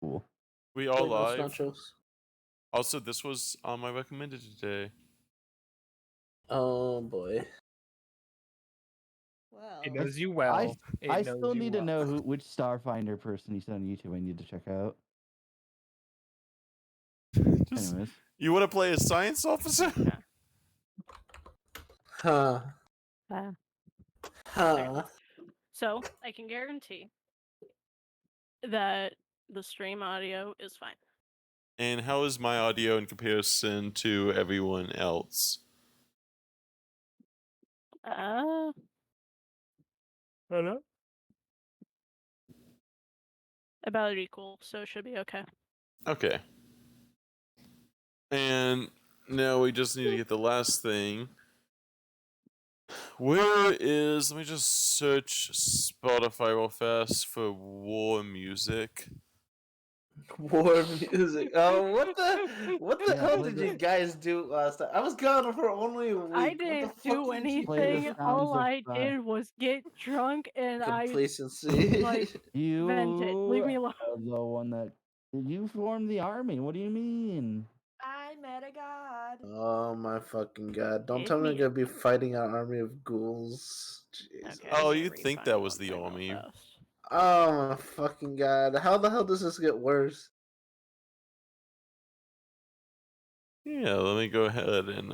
Cool. We all live. Nachos. Also, this was on my recommended today. Oh boy. Well, It knows you well. I still need to know which Starfinder person you said on YouTube. I need to check out. Anyways, You want to play a science officer? Huh. So I can guarantee that the stream audio is fine. And how is my audio in comparison to everyone else? Hello? About equal, so it should be okay. Okay. And now we just need to get the last thing. Let me just search Spotify real fast for war music. War music. Oh, what the hell did you guys do last time? I was gone for only a week. I didn't do anything. All I did was get drunk and complacency. I vented. Leave me alone. The one that you formed the army. What do you mean? I met a god. Oh my fucking god! Don't Give tell me me I'm gonna be fighting an army of ghouls. Jesus. Okay, Oh, you'd think that was the army. Oh my fucking god! How the hell does this get worse? Yeah, let me go ahead and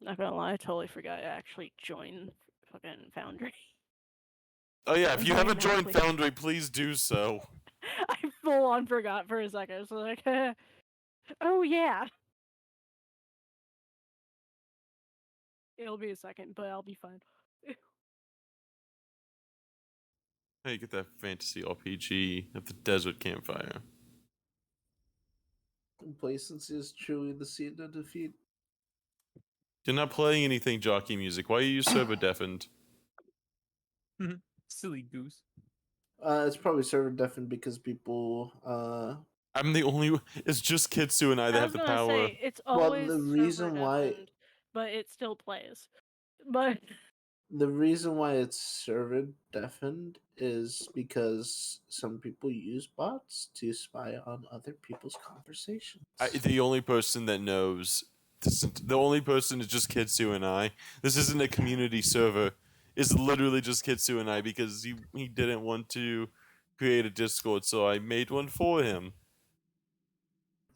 Not gonna lie, I totally forgot to actually join fucking Foundry. Oh yeah, if you haven't joined Foundry, please do so. I full on forgot for a second. I was like, oh yeah. It'll be a second, but I'll be fine. Hey, get that fantasy RPG at the desert campfire. Complacency is truly the seed of defeat. You're not playing anything jockey music. Why are you server deafened? Silly goose. It's probably server deafened because people. I'm the only. It's just Kitsu and I that have the power. Say, it's always the reason why, but it still plays. But the reason why it's server deafened is because some people use bots to spy on other people's conversations. The only person that knows, the only person is just Kitsu and I. This isn't a community server. It's literally just Kitsu and I because he didn't want to create a Discord, so I made one for him.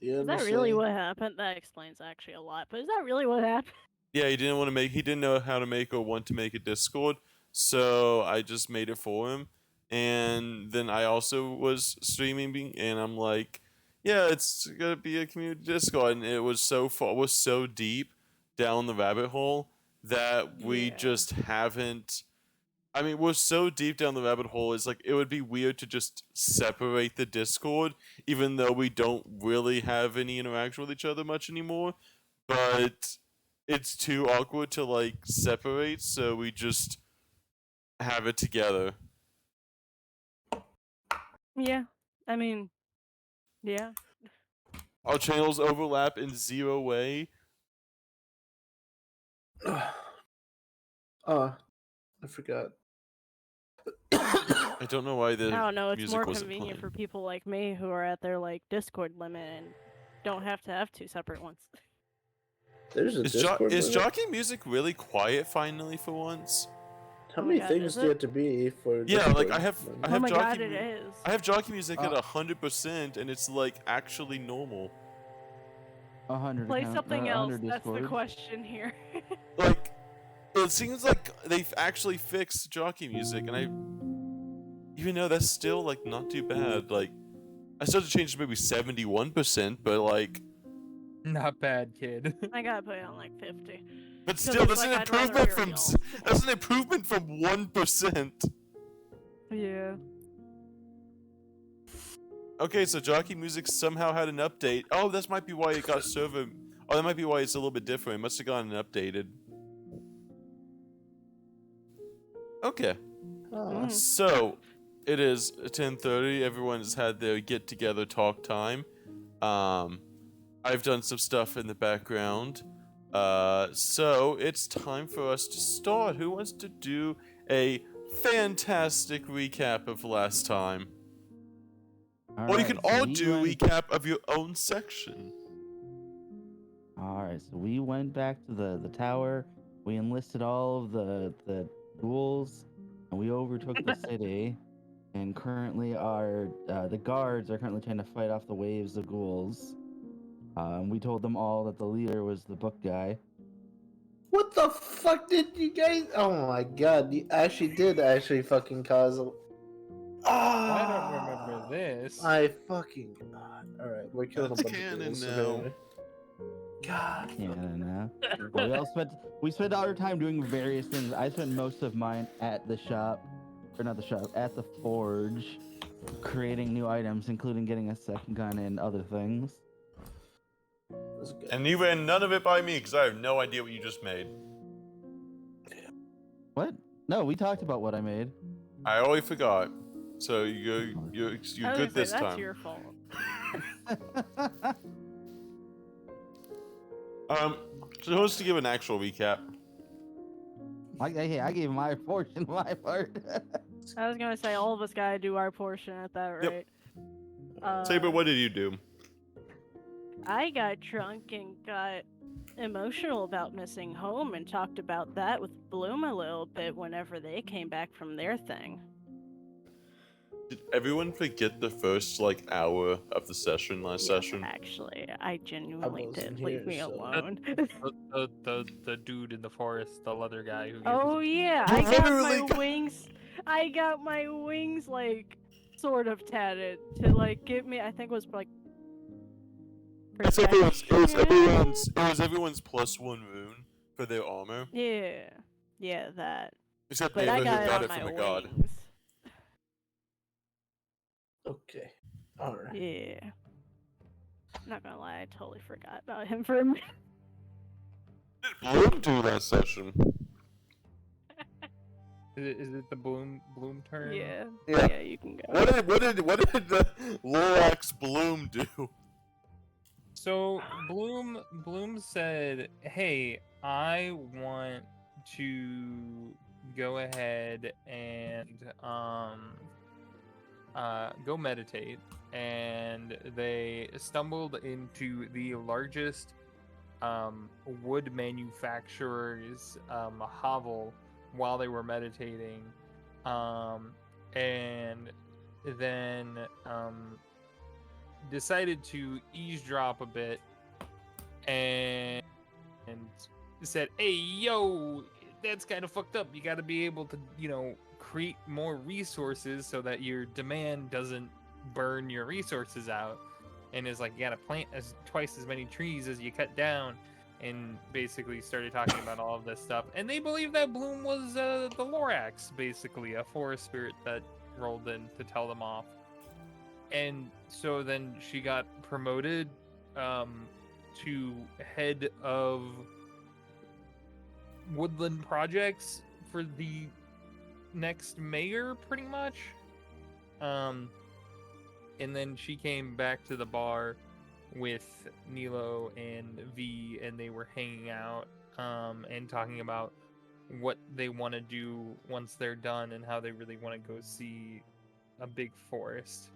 Is that really what happened? That explains actually a lot. But is that really what happened? Yeah, he didn't know how to make or want to make a Discord, so I just made it for him. And then I also was streaming, and I'm like, yeah, it's gonna be a community Discord, and it was so deep down the rabbit hole that we just haven't. I mean, we're so deep down the rabbit hole, it's like, it would be weird to just separate the Discord, even though we don't really have any interaction with each other much anymore, but it's too awkward to, like, separate, so we just have it together. Yeah, I mean, yeah. Our channels overlap in zero way. I forgot. I don't know why the I don't know. It's music more wasn't convenient playing. for people like me who are at their like Discord limit and don't have to have two separate ones. There's a Discord is limit? jockey music really quiet finally for once? How many things do you have to be for? Yeah, Discord like I have oh my jockey. God, it is. I have jockey music at 100%, and it's like actually normal. 100. Play something else. That's the question here. Like, it seems like they've actually fixed jockey music, and even though that's still like not too bad. Like, I started to change to maybe 71%, but like, not bad, kid. I gotta put it on like 50. But still, that's an improvement from 1%. Yeah. Okay, so jockey music somehow had an update. Oh, that might be why it got server. Oh, that might be why it's a little bit different. It must have gotten updated. Okay. So, it is 10:30. Everyone has had their get-together talk time. I've done some stuff in the background. So, it's time for us to start. Who wants to do a fantastic recap of last time? All Or you can so all we do a went- recap of your own section. All right, so we went back to the tower. We enlisted all of the ghouls, and we overtook the city. And currently, the guards are currently trying to fight off the waves of ghouls. We told them all that the leader was the book guy. What the fuck did you guys? Oh my god, you actually fucking cause a. I don't remember this. I fucking. Alright, we're killing That's a bunch canon of ghouls. now. Anyway. God. Yeah, no. But we spent our time doing various things. I spent most of mine at the shop, or not the shop, at the forge, creating new items, including getting a second gun and other things. That's good. And you ran none of it by me because I have no idea what you just made. What? No, we talked about what I made. I already forgot. So you're I was good gonna say, this that's time. your fault. Supposed to give an actual recap. I gave my portion of my part. I was gonna say all of us gotta do our portion at that Yep. rate. Saber, what did you do? I got drunk and got emotional about missing home and talked about that with Bloom a little bit whenever they came back from their thing. Did everyone forget the first hour of the session last Yes, session? actually, I genuinely wasn't did. Leave here, me so- alone. The dude in the forest, the leather guy who. Oh yeah, You I got literally my got- wings. I got my wings sort of tatted to get me. I think it was It was protection? everyone's +1 rune for their armor. Yeah, that. Except But Neva I who got it got on it my from a god. wings. Okay. Alright. Yeah. Not gonna lie, I totally forgot about him for a minute. What did Bloom do last session? Is it the Bloom turn? Yeah. Yeah. Yeah, you can go. What did the Lorax Bloom do? So Bloom said, "Hey, I want to go ahead and go meditate." And they stumbled into the largest wood manufacturer's hovel while they were meditating, and then decided to eavesdrop a bit and said, "Hey, yo, that's kind of fucked up. You got to be able to, create more resources so that your demand doesn't burn your resources out." And is like, you got to plant twice as many trees as you cut down, and basically started talking about all of this stuff. And they believe that Bloom was the Lorax, basically a forest spirit that rolled in to tell them off. And so then she got promoted to head of woodland projects for the next mayor, pretty much. And then she came back to the bar with Nilo and V, and they were hanging out and talking about what they want to do once they're done and how they really want to go see a big forest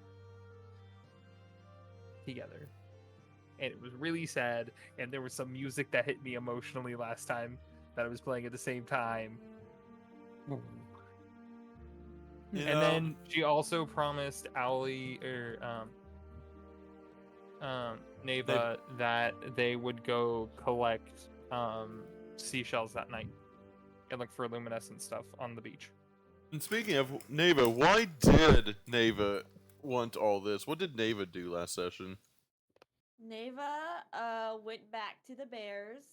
together. And it was really sad, and there was some music that hit me emotionally last time that I was playing at the same time. You And know, then she also promised Owly Neva that they would go collect seashells that night and look for luminescent stuff on the beach. and speaking of Neva, why did Neva want all this? What did Neva do last session? Neva went back to the bears,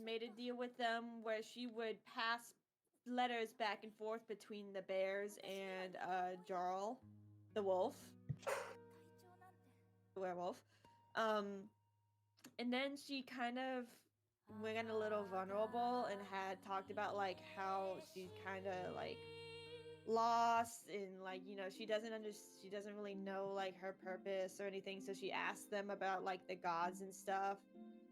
made a deal with them where she would pass letters back and forth between the bears and Jarl, the wolf, the werewolf. And then she kind of went a little vulnerable and had talked about how she's kind of lost and she doesn't really know her purpose or anything, so she asked them about the gods and stuff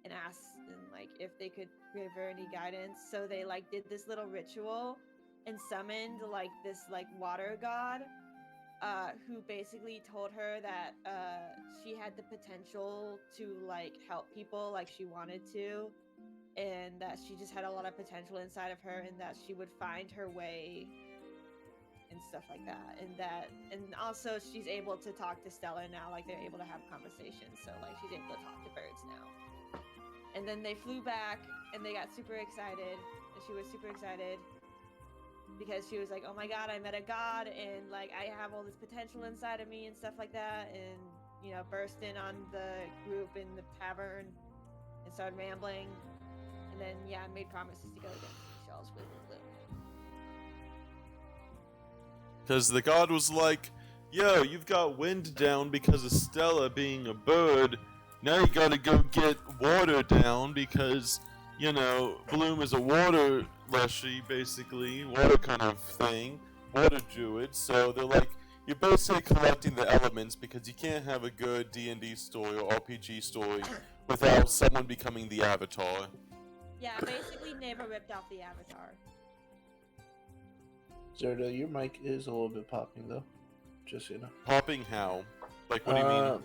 and asked them if they could give her any guidance. So they did this little ritual and summoned this water god who basically told her that she had the potential to like help people like she wanted to, and that she just had a lot of potential inside of her, and that she would find her way and stuff like that, and also she's able to talk to Stella now, like they're able to have conversations, so like she's able to talk to birds now. And then they flew back and they got super excited, and she was super excited because she was like, oh my god, I met a god, and like I have all this potential inside of me and stuff like that, and you know, burst in on the group in the tavern and started rambling, and then made promises to go against seashells with Bloom. Because the god was like, yo, you've got wind down because of Stella being a bird. Now you gotta go get water down because, you know, Bloom is a water leshy, basically. Water kind of thing. Water druid. So they're like, you're basically collecting the elements because you can't have a good D&D story or RPG story without someone becoming the avatar. Yeah, basically Neva ripped off the avatar. Zerda, your mic is a little bit popping though. Just so you know. Popping how? Like, what do you mean?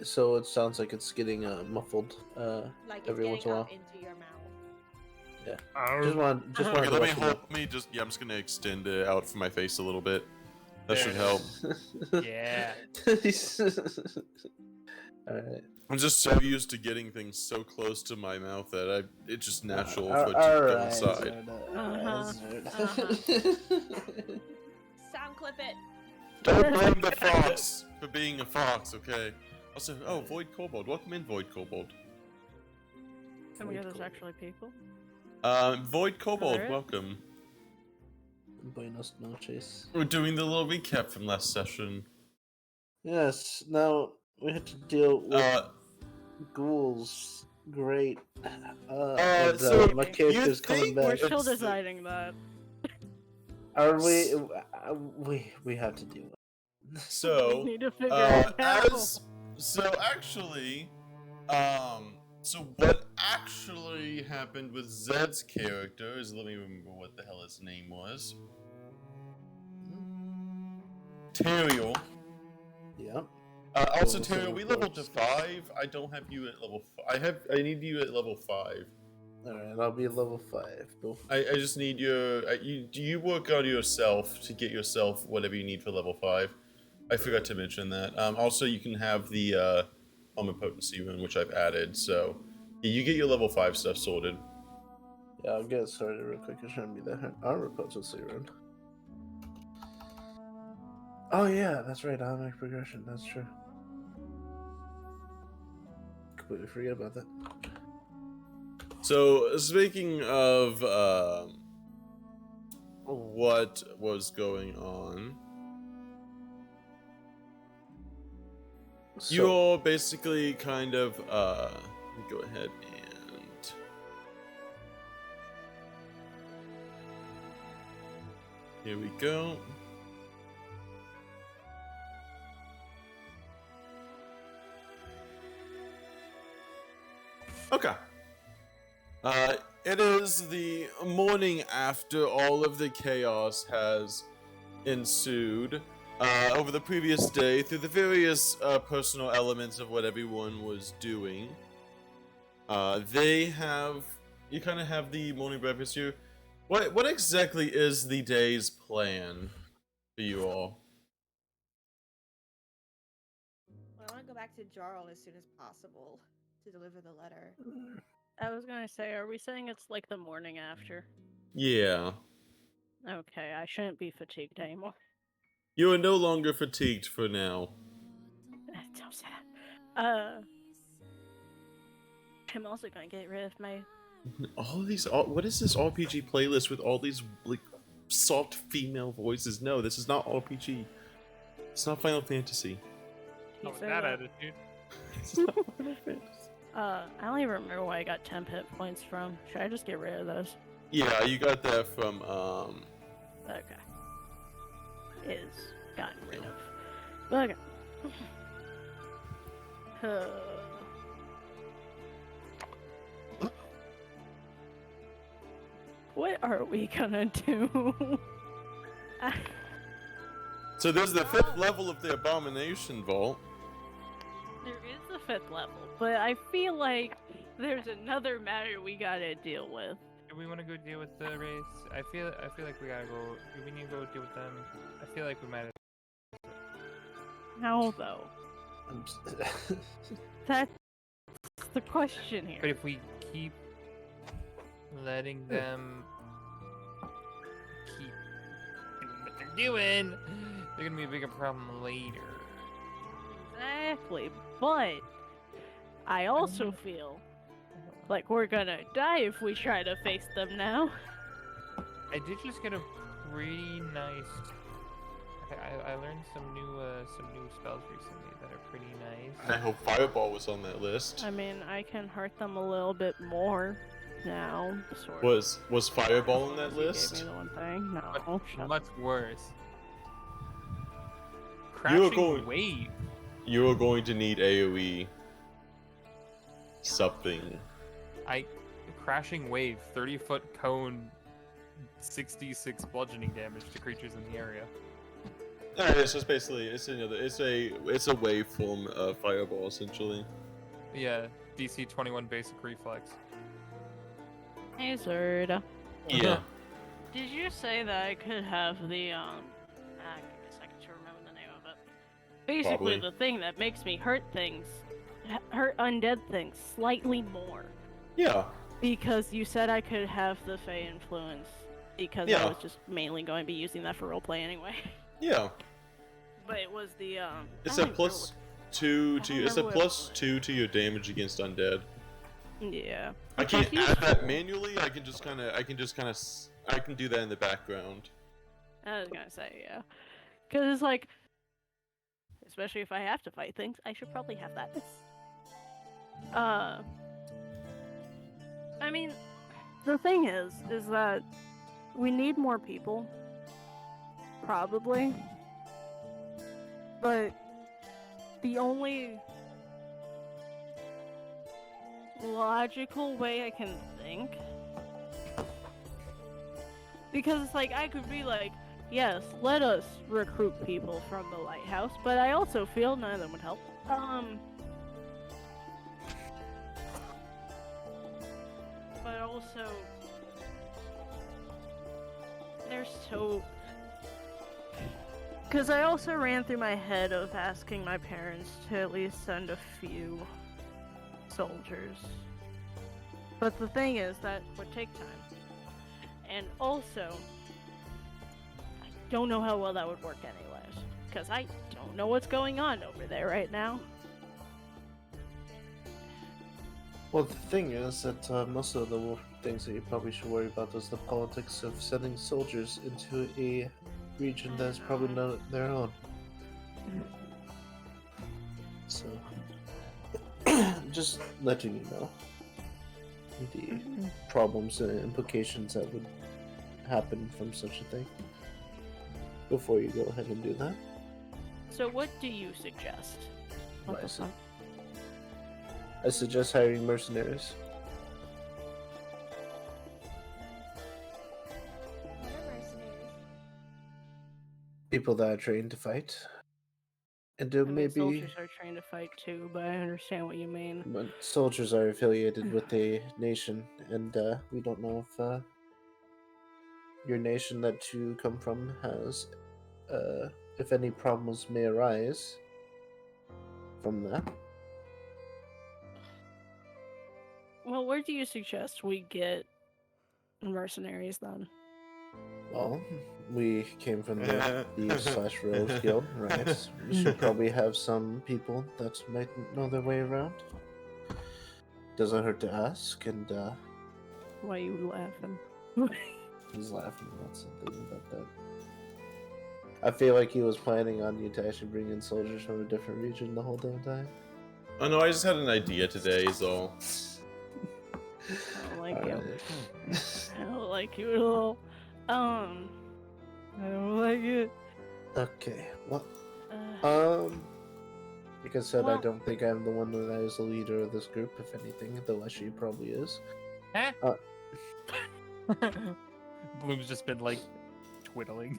So it sounds like it's getting muffled Like it's every getting once in a while. up into your mouth. Yeah. Just want Okay, to let me let you hold. Let me just. Yeah, I'm just gonna extend it out from my face a little bit. That should help. Yeah. Alright. I'm just so used to getting things so close to my mouth that it's just natural for it to Alright, go inside. Zerda. Sound clip it. Don't blame the fox for being a fox, okay? Also, oh, Void Kobold. Welcome in, Void Kobold. Oh my god, there's actually people? Void Kobold, Alright. welcome. Buenos noches. We're doing the little recap from last session. Yes, now we have to deal with ghouls. Great. And so my you character's coming think back. We're still It's the- deciding that. Are we have to deal with it. So, We need to figure it out. actually, so what actually happened with Zed's character is, let me remember what the hell his name was. Teriel. Yeah. Also, Level Teriel, we leveled to four. 5. I don't have you at level 5. I need you at level 5. Alright, I'll be level 5. Cool. I just need your. You work on yourself to get yourself whatever you need for level 5. I forgot to mention that. Also, you can have the Omnipotency rune, which I've added. So, yeah, you get your level 5 stuff sorted. Yeah, I'll get started real quick. It shouldn't be that armor potency rune. Oh yeah, that's right. Automatic progression. That's true. Completely forget about that. So, speaking of what was going on, you all basically kind of go ahead and here we go. Okay. It is the morning after all of the chaos has ensued over the previous day through the various personal elements of what everyone was doing. You kind of have the morning breakfast here. What exactly is the day's plan for you all? Well, I want to go back to Jarl as soon as possible to deliver the letter. I was gonna say, are we saying it's like the morning after? Yeah. Okay, I shouldn't be fatigued anymore. You are no longer fatigued for now. Don't say that. I'm also gonna get rid of my. What is this RPG playlist with all these like soft female voices? No, this is not RPG. It's not Final Fantasy. Oh, He said that that. attitude. It's not Final Fantasy. I don't even remember where I got 10 hit points from. Should I just get rid of those? Yeah, you got that from Okay. Is gotten rid of. Okay. What are we gonna do? So there's the 5th level of the Abomination Vault. There is a 5th level, but I feel like there's another matter we gotta deal with. Do we want to go deal with the race? I feel like we gotta go. Do we need to go deal with them? I feel like we might. How though? I'm That's the question here. But if we keep letting them keep doing what they're doing, they're gonna be a bigger problem later. Exactly, but I also feel like we're gonna die if we try to face them now. I did just get a pretty nice. I learned some new spells recently that are pretty nice. I hope Fireball was on that list. I mean, I can hurt them a little bit more now. Sort of. Was Fireball on that You gave list? me the one thing. No, But shut much worse. You are Crashing going- wave. You are going to need AoE something. Crashing wave, 30-foot cone, 66 bludgeoning damage to creatures in the area. It's just basically it's a wave form of Fireball essentially. Yeah, DC 21 basic reflex. Hey, Zerda. Yeah. Did you say that I could have the I guess I can remember the name of it. Basically, Probably. the thing that makes me hurt things, hurt undead things slightly more. Yeah. Because you said I could have the Fey influence. Because Yeah. I was just mainly going to be using that for roleplay anyway. Yeah. But it was the It's I a don't plus remember 2 to remember it's a what it plus was. 2 to your damage against undead. yeah. I Which is can't add that useful. manually. I can do that in the background. I was gonna say, yeah. Because it's like, especially if I have to fight things, I should probably have that. I mean, the thing is that we need more people. Probably. But the only logical way I can think, because it's like I could be like, yes, let us recruit people from the lighthouse, but I also feel none of them would help. But also, they're so. Because I also ran through my head of asking my parents to at least send a few soldiers. But the thing is, that would take time. And also, I don't know how well that would work anyways. Because I don't know what's going on over there right now. Well, the thing is that most of the things that you probably should worry about is the politics of sending soldiers into a region that's probably not their own. So, just letting you know the problems and implications that would happen from such a thing before you go ahead and do that. So what do you suggest? What the Nice. fuck? I suggest hiring mercenaries. What are mercenaries? People that are trained to fight. And I mean, maybe soldiers are trained to fight too, but I understand what you mean. but soldiers are affiliated with a nation, and we don't know if your nation that you come from has, if any problems may arise from that. Well, where do you suggest we get mercenaries then? Well, we came from the Thieves/Rogues Guild, right? We should probably have some people that might know their way around. Doesn't hurt to ask, and Why you laughing? he's laughing about something about that. I feel like he was planning on you to actually bring in soldiers from a different region the whole damn time. Oh no, I just had an idea today, is all. I don't like you. Alright. I don't like you at all. I don't like it. Okay, well, Uh, like I said, I Well- don't think I'm the one that is the leader of this group, if anything, though she probably is. Huh? Bloom's just been like twiddling.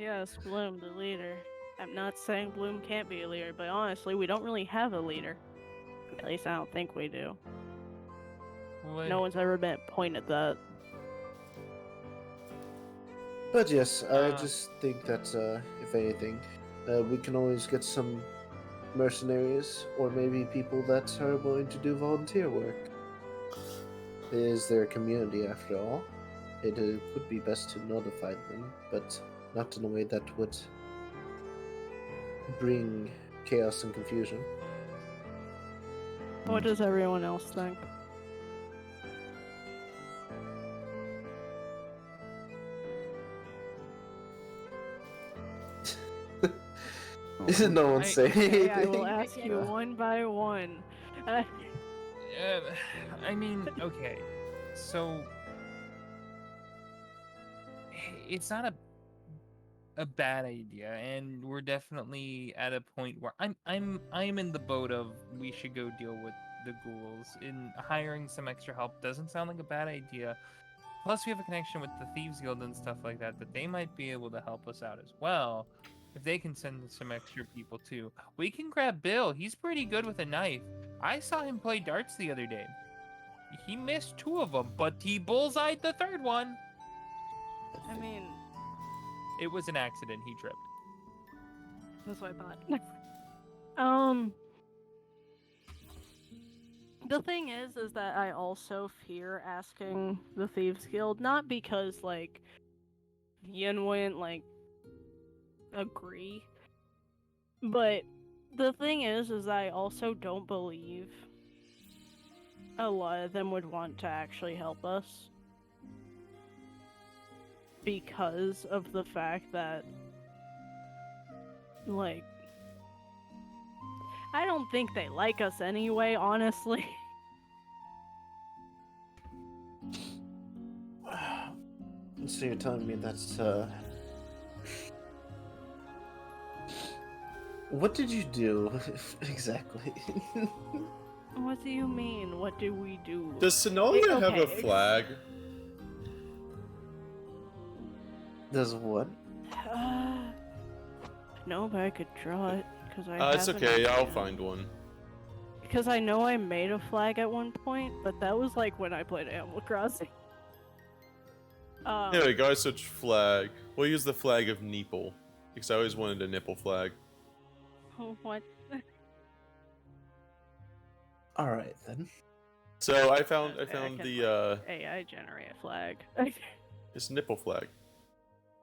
Yes, Bloom, the leader. I'm not saying Bloom can't be a leader, but honestly, we don't really have a leader. At least I don't think we do. What? No one's ever been pointed that. But yes, I Uh. just think that if anything, we can always get some mercenaries or maybe people that are willing to do volunteer work. It is their community after all. It would be best to notify them, but not in a way that would bring chaos and confusion. What does everyone else think? No one say Okay, I will anything. ask you one by one. I mean, okay. So it's not a bad idea, and we're definitely at a point where I'm in the boat of we should go deal with the ghouls. In hiring some extra help doesn't sound like a bad idea. Plus, we have a connection with the Thieves Guild and stuff like that they might be able to help us out as well. If they can send some extra people too, we can grab Bill. He's pretty good with a knife. I saw him play darts the other day. He missed 2 of them, but he bullseyed the 3rd one. I mean, It was an accident. He tripped. that's what I thought. The thing is that I also fear asking the Thieves Guild, not because, like, Yin wouldn't, like, agree, but the thing is I also don't believe a lot of them would want to actually help us. Because of the fact that, like, I don't think they like us anyway, honestly. So you're telling me that's what did you do exactly? What do you mean? What do we do? Does Sonalia have a Okay. flag? Does what? No, but I could draw it because I. It's okay. I'll find one. Because I know I made a flag at one point, but that was like when I played Animal Crossing. Anyway, guys, such flag. We'll use the flag of Neeple because I always wanted a nipple flag. What? All right then. So I found Okay, I can, the AI generate a flag. it's nipple flag.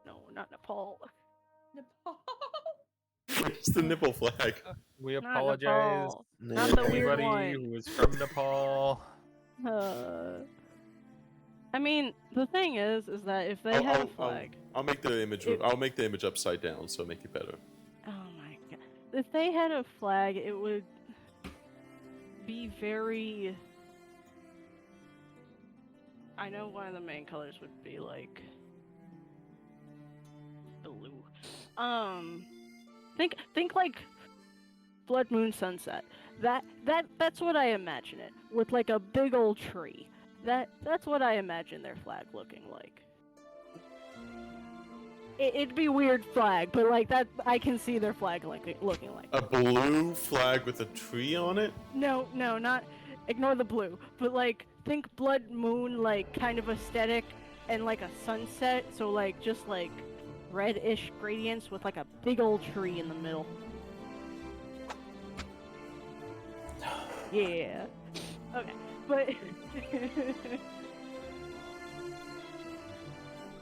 No, not Nepal. Nepal. It's the nipple flag. We Not apologize. Nepal. Not the weird Anybody one. who is from Nepal. I mean, the thing is that if they had a flag, I'll make the image. I'll make the image upside down, so make it better. oh my god, if they had a flag, it would be very. I know one of the main colors would be like blue. Think like Blood Moon Sunset. That's what I imagine it with like a big old tree. That's what I imagine their flag looking like. It'd be weird flag, but like that I can see their flag looking like. A blue flag with a tree on it? No, not ignore the blue, but like think Blood Moon like kind of aesthetic and like a sunset, so like just like reddish gradients with like a big old tree in the middle. Yeah. Okay, but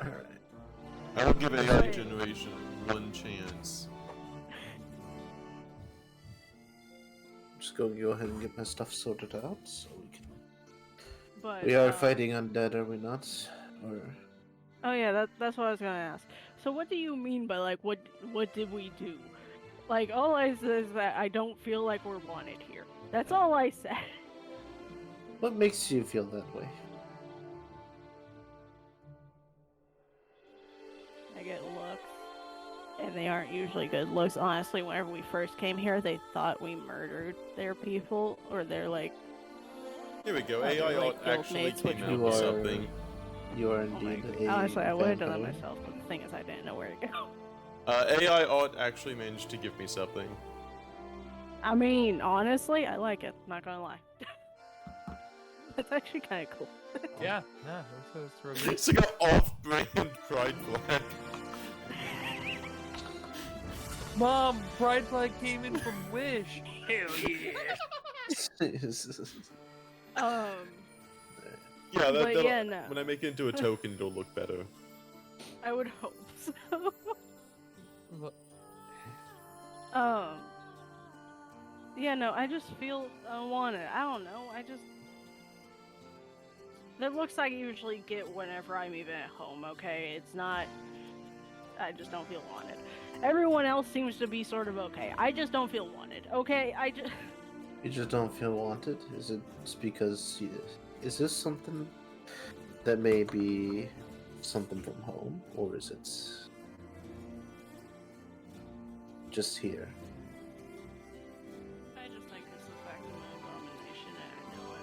All right. I will give AI generation one chance. I'm just going to go ahead and get my stuff sorted out so we can. but We are fighting undead, are we not? Or Oh yeah, that's what I was gonna ask. So what do you mean by like what did we do? Like all I said is that I don't feel like we're wanted here. That's all I said. what makes you feel that way? I get looks, and they aren't usually good looks. Honestly, whenever we first came here, they thought we murdered their people, or they're like. Here we go. Oh, AI they're like actually guildmates, came which out we with are- something. You are Oh my indeed god. a Honestly, I would have done that vampire. myself, but the thing is, I didn't know where to go. AI art actually managed to give me something. I mean, honestly, I like it. Not gonna lie. That's actually kind of cool. Yeah, that's real good. It's like an off-brand Pride Flag. Mom, Pride Flag came in from Wish. Hell yeah. Yeah, But yeah, no. when I make it into a token, it'll look better. I would hope so. Look, Yeah, no, I just feel unwanted. I don't know. The looks I usually get whenever I'm even at home, okay? It's not. I just don't feel wanted. Everyone else seems to be sort of okay. I just don't feel wanted, okay? You just don't feel wanted? Is it just because is this something that may be something from home, or is it just here? I just think it's the fact of my abomination and I know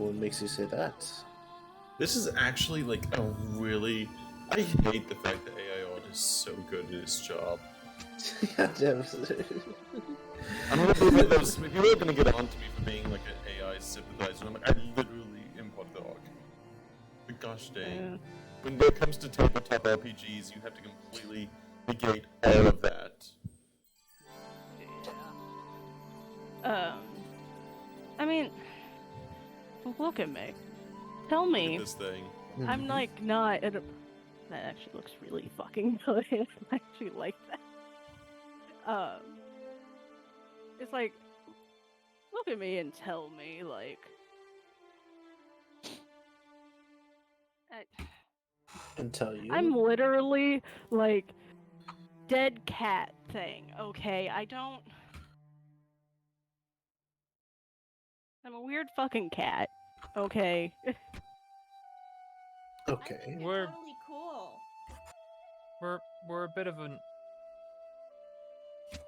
it. What makes you say that? This is actually like a really... I hate the fact that AI art is so good at its job. God damn it. I'm gonna be like those people are gonna get on to me for being like an AI sympathizer. I'm like, I literally am part of the arc. But gosh dang. Yeah. When it comes to tabletop RPGs, you have to completely negate all of that. Yeah. I mean, look at me. Tell Look me. at this thing. I'm like not at a... That actually looks really fucking good. I actually like that. It's like, look at me and tell me, like, And tell you. I'm literally like dead cat thing. Okay, I'm a weird fucking cat. Okay. I Okay. think We're- you're totally cool. we're a bit of an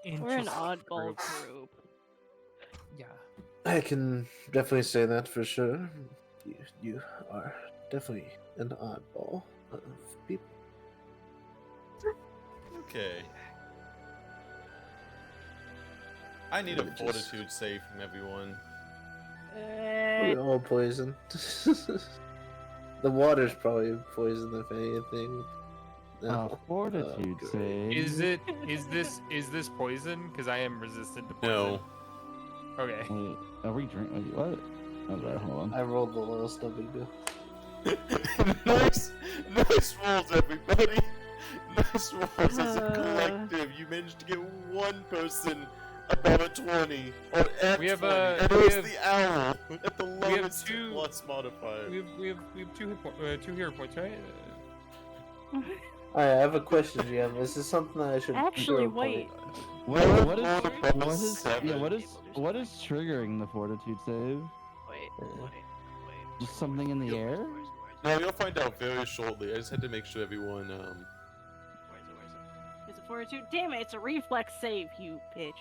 We're an interesting oddball group. group. Yeah. I can definitely say that for sure. You are definitely an oddball of people. Okay. I need a Let me just- fortitude save from everyone. We're all poisoned. The water's probably poison if anything. No. Fortitude great. save. Is this poison? Because I am resistant to poison. No. Okay. Wait, are we drinking? What? Okay, hold on. I rolled the lowest, no big deal. nice rolls, everybody. Nice rolls as a collective. You managed to get one person above a 20 or at We have 20, a- and we it was have- the owl at the have lowest two- plus modifier. We have 2 hero points, right? Alright, I have a question, GM. Is this something that I should Actually, hero point? wait. What is? Fortitude What is? seven. Yeah, what is triggering the fortitude save? Wait. Just something in the air? No, you'll find out very shortly. I just had to make sure everyone. Where's it? Is it fortitude? Damn it! It's a reflex save, you bitch.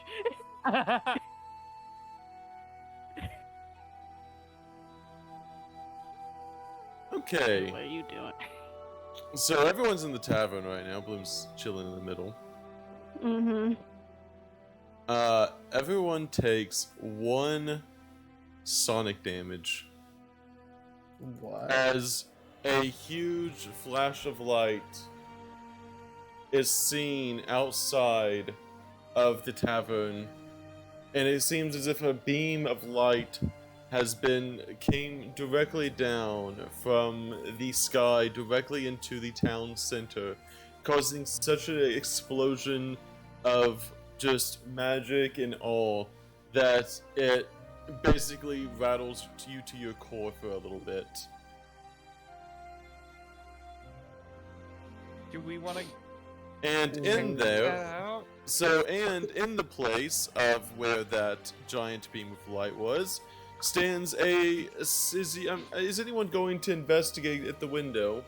Okay. What are you doing? So everyone's in the tavern right now. Bloom's chilling in the middle. Mm-hmm. Everyone takes 1 sonic damage What? as a huge flash of light is seen outside of the tavern, and it seems as if a beam of light came directly down from the sky directly into the town center, causing such an explosion of just magic and awe that it basically rattles you to your core for a little bit. Do we want to And in there, and in the place of where that giant beam of light was, stands a... Is anyone going to investigate at the window?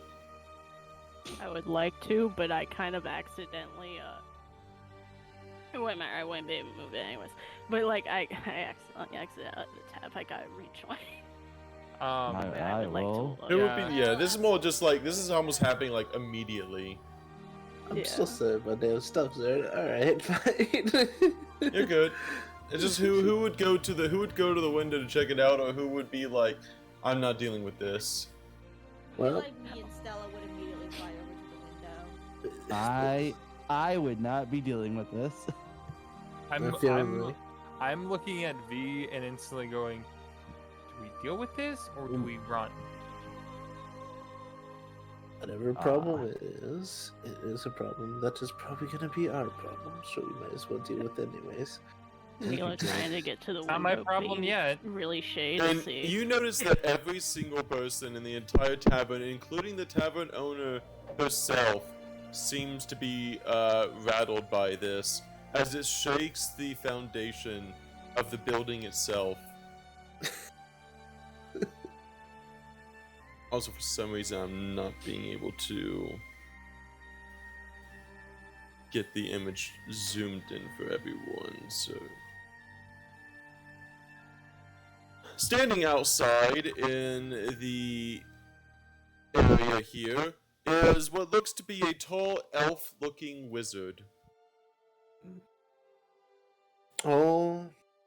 I would like to, but I kind of accidentally, it wouldn't matter, I wouldn't be able to move it anyways. But, like, I accidentally exited out of the tab, I gotta reach my... Um, but I would like will. to It look. would be, yeah, this is more just like, this is almost happening like immediately. I'm Yeah. still saying my damn stuff there. Alright, fine. You're good. It's just who would go to the window to check it out, or who would be like, I'm not dealing with this. I feel Well- like me and Stella would immediately fly over to the window. I would not be dealing with this. I'm looking at V and instantly going, do we deal with this or do we run? Whatever problem it is a problem that is probably gonna be our problem, so we might as well deal with it anyways. Mila trying to get to the window. Not my problem being yet. Really shady. And to see. you notice that every single person in the entire tavern, including the tavern owner herself, seems to be rattled by this, as it shakes the foundation of the building itself. Also, for some reason, I'm not being able to get the image zoomed in for everyone, so... Standing outside in the area here is what looks to be a tall elf-looking wizard. Oh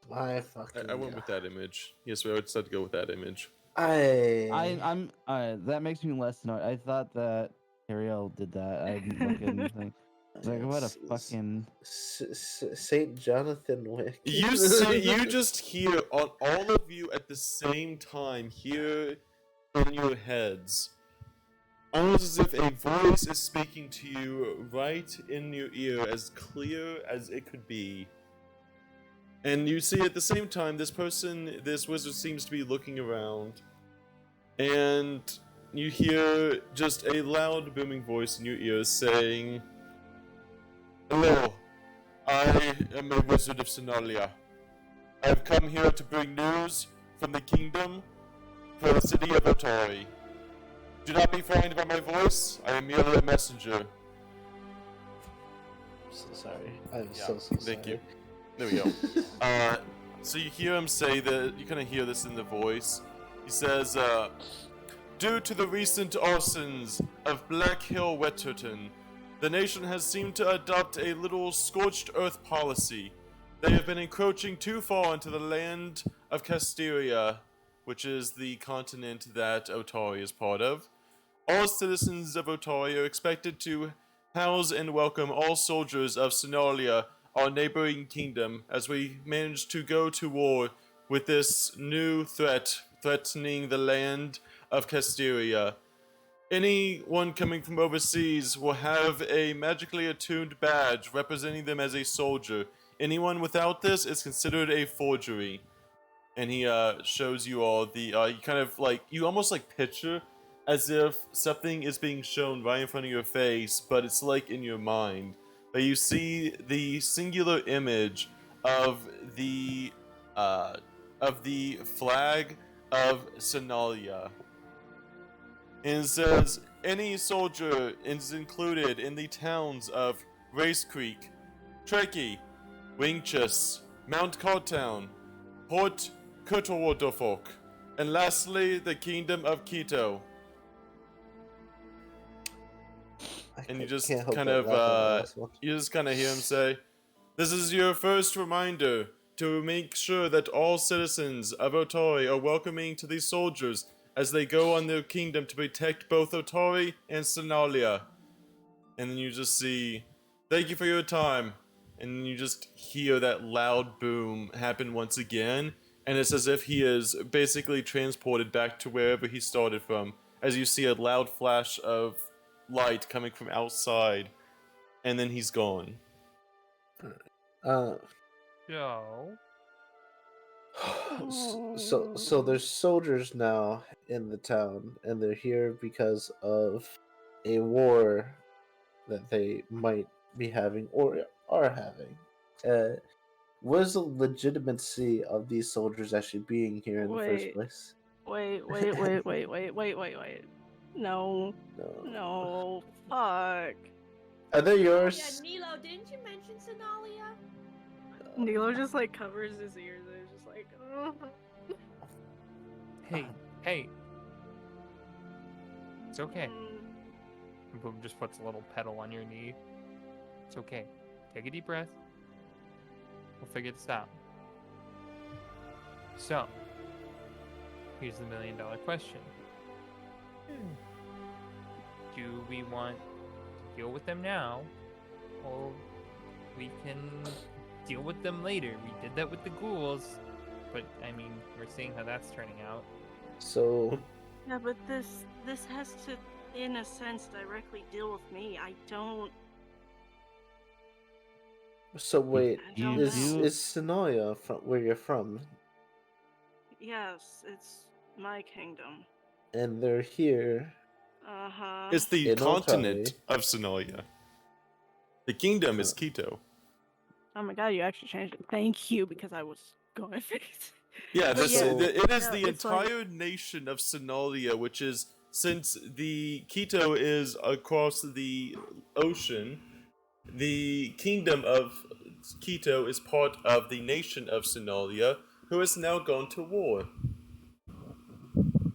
my fucking I went with that image. Yes, I decided to go with that image. I'm that makes me less annoyed. I thought that Ariel did that. I didn't look at anything. It's like what a fucking Saint Jonathan Wick. You see, you just hear on all of you at the same time hear in your heads, almost as if a voice is speaking to you right in your ear, as clear as it could be. And you see at the same time, this wizard seems to be looking around, and you hear just a loud booming voice in your ears saying, "Hello, I am a wizard of Sonalia. I have come here to bring news from the kingdom for the city of Otori. Do not be frightened by my voice, I am merely a messenger." I'm so sorry. I'm so sorry. Thank you. There we go. So you hear him say that, you kind of hear this in the voice. He says, due to the recent arsons of Black Hill Wetterton, the nation has seemed to adopt a little scorched earth policy. They have been encroaching too far into the land of Casteria, which is the continent that Otari is part of. All citizens of Otari are expected to house and welcome all soldiers of Sonalia, our neighboring kingdom, as we manage to go to war with this new threat threatening the land of Casteria. Anyone coming from overseas will have a magically attuned badge representing them as a soldier. Anyone without this is considered a forgery. And he shows you all the, you kind of like, you almost like picture as if something is being shown right in front of your face, but it's like in your mind. But you see the singular image of the flag of Sonalia. And it says, any soldier is included in the towns of Race Creek, Trekkie, Wingchus, Mount Cartown, Port Kurtwardorfolk, and lastly, the Kingdom of Quito. And you just kind of hear him say, "This is your first reminder to make sure that all citizens of Otari are welcoming to these soldiers as they go on their kingdom to protect both Otari and Sonalia." And then you just see, "Thank you for your time." And then you just hear that loud boom happen once again, and it's as if he is basically transported back to wherever he started from, as you see a loud flash of light coming from outside, and then he's gone. Yo. So there's soldiers now in the town, and they're here because of a war that they might be having or are having. What is the legitimacy of these soldiers actually being here in the first place? Wait. No. No. Fuck. Are they Yeah, yours? Nilo, didn't you mention Sonalia? Nilo just like covers his ears and is just like, Hey. It's okay. Boom just puts a little pedal on your knee. It's okay. Take a deep breath. We'll figure this out. So, here's the million-dollar question. Do we want to deal with them now, or we can deal with them later? We did that with the ghouls, but I mean, we're seeing how that's turning out. So, Yeah, but this has to, in a sense, directly deal with me. I don't. so wait, I don't is know. Sonoya from where you're from, Yes, it's my kingdom. and they're here? It's the In continent Otari. of Sonolia. The kingdom is Huh. Quito. Oh my god, you actually changed it. Thank you, because I was going fix. Yeah, But yeah, it is no, the it's like- entire nation of Sonolia, which is, since the Quito is across the ocean, the kingdom of Quito is part of the nation of Sonolia, who has now gone to war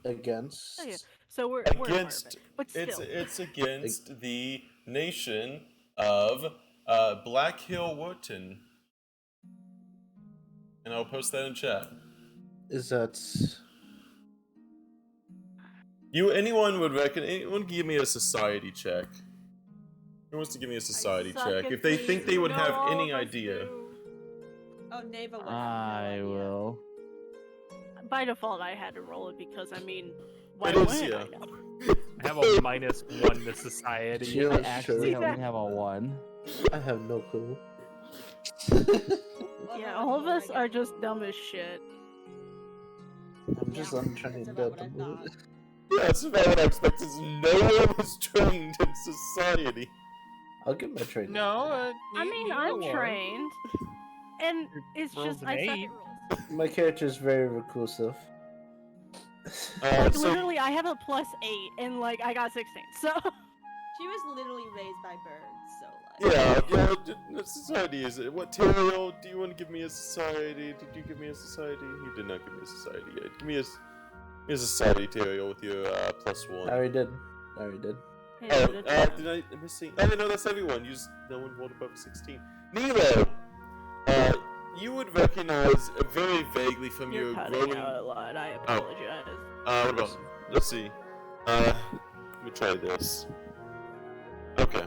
Against. Oh yeah, so we're a part of against. it. But still, It's against the nation of Black Hill Wharton, and I'll post that in chat. Is that Anyone would reckon? Anyone give me a society check? Who wants to give me a society suck check? at If they these, think they you would know, have all any of us idea. do. Oh, Neva would have no I idea. will. By default, I had to roll it because I mean, why It is, wouldn't yeah. I know? I have a -1 to society. Sure. I actually See, only have a 1. I have no clue. Yeah, all of us are just dumb as shit. I'm just Yeah, untrained that's at about the what I moment. thought. Yeah, that's about what I expect. Is no one is trained in society. I'll get my training. No, I mean, I'm trained, and it's Rolled just an I suck 8. at rolls. My character is very reclusive. Like, So literally, I have a +8, and like I got 16. So She was literally raised by birds, so like. society is it? What, Teriel? Do you want to give me a society? Did you give me a society? You did not give me a society yet. Give me a society, Teriel, with your +1. I already did. Hey, Oh, dude, it's did I miss? Oh no, that's everyone. No one rolled above 16. Nilo, you would recognize very vaguely from you're your cutting growing. out a lot. I Oh. apologize. What about? Let's see. Let me try this. Okay.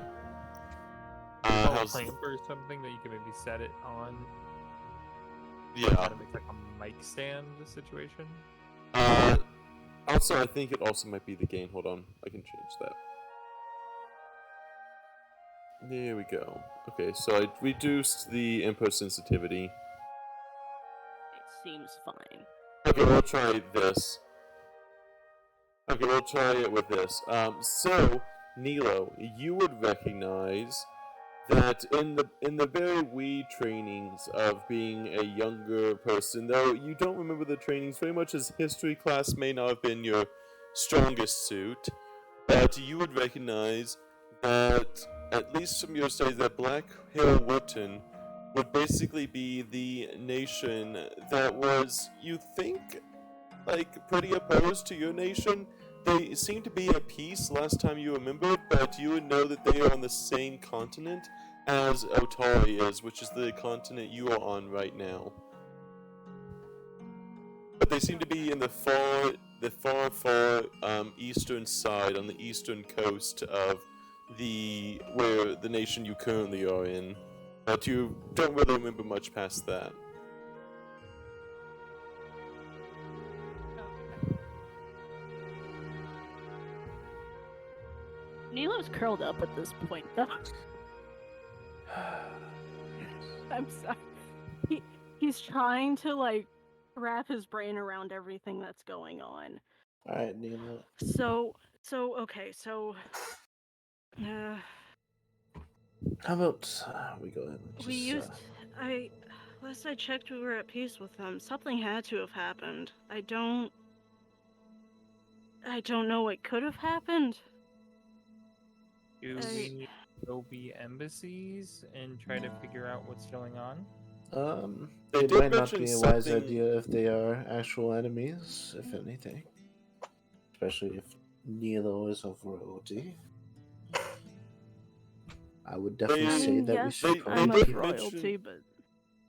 How's? Clamp or something that you can maybe set it on. Yeah. Kind of make like a mic stand situation. Also, I think it also might be the gain. Hold on, I can change that. There we go. Okay, so I reduced the input sensitivity. It seems fine. Okay, we'll try this. Okay, we'll try it with this. So, Nilo, you would recognize that in the very wee trainings of being a younger person, though you don't remember the trainings very much, as history class may not have been your strongest suit, but you would recognize that, at least from your studies, that Black Hill Wharton would basically be the nation that was, you think, like, pretty opposed to your nation. They seem to be at peace last time you remembered, but you would know that they are on the same continent as Otari is, which is the continent you are on right now. But they seem to be in the far eastern side, on the eastern coast of where the nation you currently are in. But you don't really remember much past that. Nilo's curled up at this point, though. I'm sorry. He's trying to like wrap his brain around everything that's going on. Alright, Nilo. So okay, so How about we go ahead and we just, used last I checked we were at peace with them. Something had to have happened. I don't know what could have happened. Do we need to go be embassies and try to figure out what's going on? They it did might not mention be a wise something- idea if they are actual enemies, if anything. Especially if Nilo is of royalty. I would definitely I say mean, that we yes, should they I'm probably of did royalty, mention-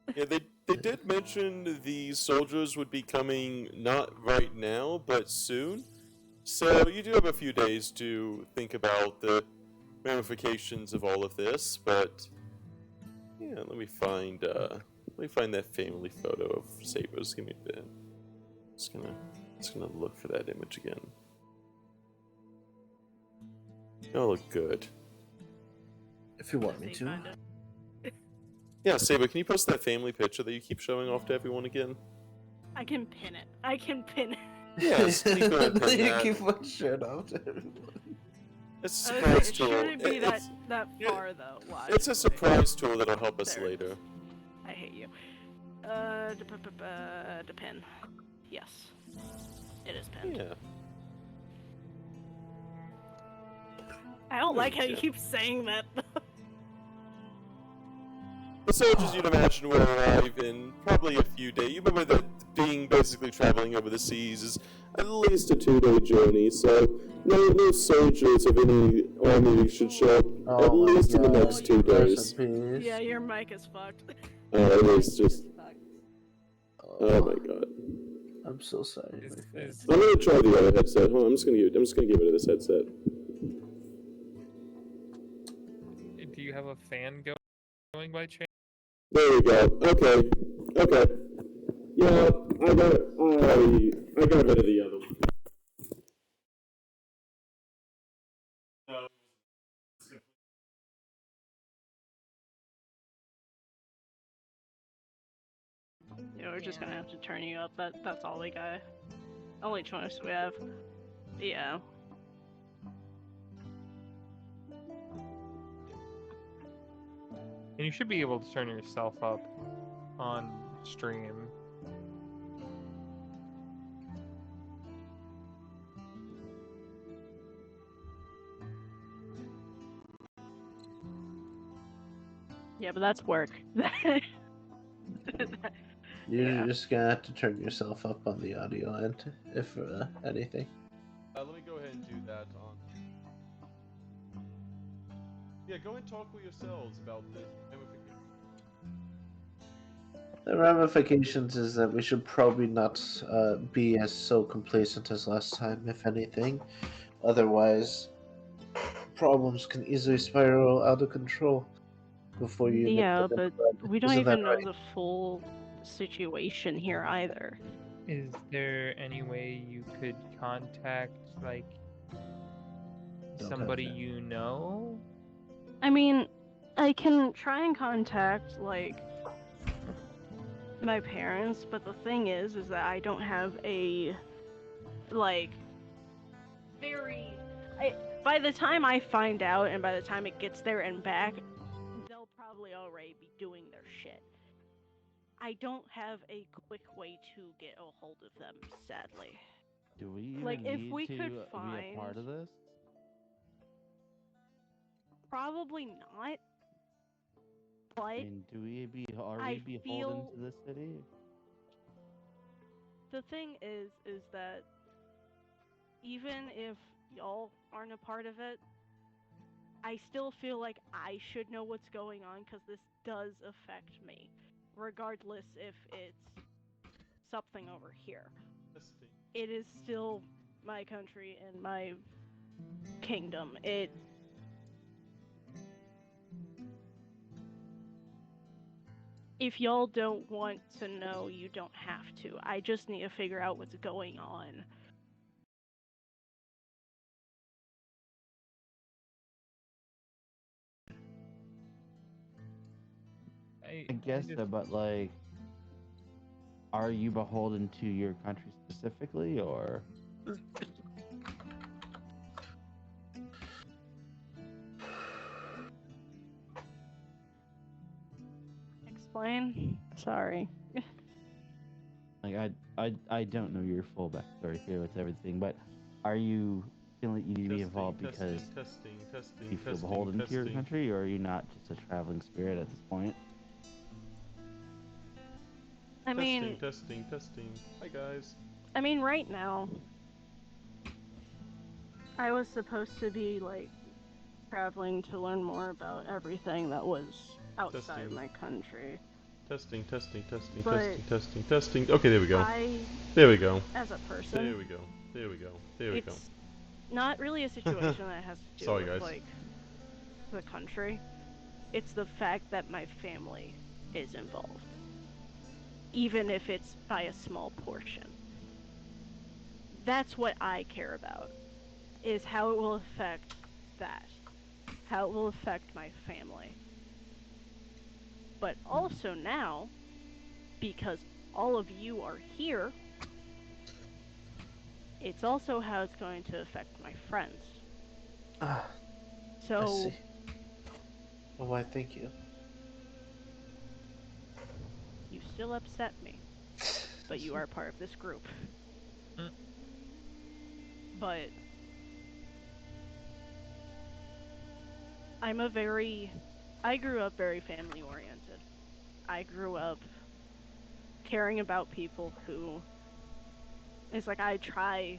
but Yeah, they did mention the soldiers would be coming not right now, but soon. So you do have a few days to think about the ramifications of all of this. But yeah, let me find that family photo of Sabers. Give me a bit. Just gonna look for that image again. It'll look good. if you want me to. kind of. Yeah, Saber, can you post that family picture that you keep showing off to everyone again? I can pin it. I can pin it. Yes, keep going, pin You that. keep one shirt off to everyone. It's a Okay, surprise it tool. shouldn't be It's- that yeah, far though. Watch. It's a Wait. surprise tool that'll help us There it later. is. I hate you. The pin. Yes. It is pinned. Yeah. I don't like how you Yeah. keep saying that. The soldiers you'd imagine will arrive in probably a few days. You remember that being basically traveling over the seas is at least a 2-day journey, so no soldiers of any army should show up at Oh my least in the God. next 2 Rest days. in peace. Yeah, your mic is fucked. It is just. Oh my god. I'm so sorry, Is- my friend. is- I'm gonna try the other headset. Hold on, I'm just gonna get rid of this headset. Do you have a fan going by chance? There we go. Okay. Yeah, I got rid of the other one. Yeah, we're just gonna have to turn you up. That's all we got. Only choice we have. Yeah. And you should be able to turn yourself up on stream. Yeah, but that's work. You're Yeah. just gonna have to turn yourself up on the audio end, if anything. Let me go ahead and do that on. Yeah, go and talk with yourselves about this. The ramifications is that we should probably not be as so complacent as last time, if anything. Otherwise, problems can easily spiral out of control before you nip Yeah, them in but the bud. we don't Isn't that even know right? the full situation here either. Is there any way you could contact, like, Don't have somebody that. you know? I mean, I can try and contact, like, my parents, but the thing is that I don't have a, like, by the time I find out and by the time it gets there and back, they'll probably already be doing their shit. I don't have a quick way to get a hold of them, sadly. Do we even Like, if need we to could be a part find- of this? Probably not. But I mean, are I we beholden feel- to this city? the thing is that even if y'all aren't a part of it, I still feel like I should know what's going on because this does affect me, regardless if it's something over here. It is still my country and my kingdom. If y'all don't want to know, you don't have to. I just need to figure out what's going on. I guess so, but like, are you beholden to your country specifically, or? Explain? Sorry. Like, I don't know your full backstory here with everything, but are you feeling you need to be involved because you feel beholden to your country, or are you not just a traveling spirit at this point? I mean, testing. Hi guys. I mean, right now, I was supposed to be, like, traveling to learn more about everything that was outside Testing. of my country. Testing. But Testing. Okay, there we go. I, There we go. as a There person, we go. There we go. There we go. it's not really a situation that has to do Sorry, with, guys. like, the country. It's the fact that my family is involved. Even if it's by a small portion. That's what I care about, is how it will affect that. How it will affect my family. But also now, because all of you are here, it's also how it's going to affect my friends. Ah, I So, see. Well, why, thank you. you still upset me, but you are part of this group. Mm. But I grew up very family oriented. I grew up caring about people who, it's like I try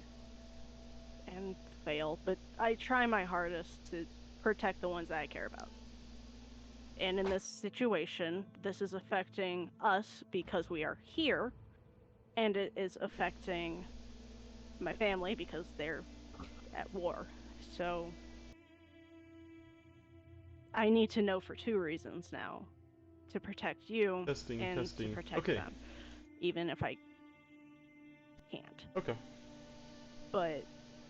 and fail, but I try my hardest to protect the ones that I care about. And in this situation, this is affecting us because we are here, and it is affecting my family because they're at war. So I need to know for two reasons now. To protect you Testing. and to Testing. protect Okay. them. Even if I can't. Okay. But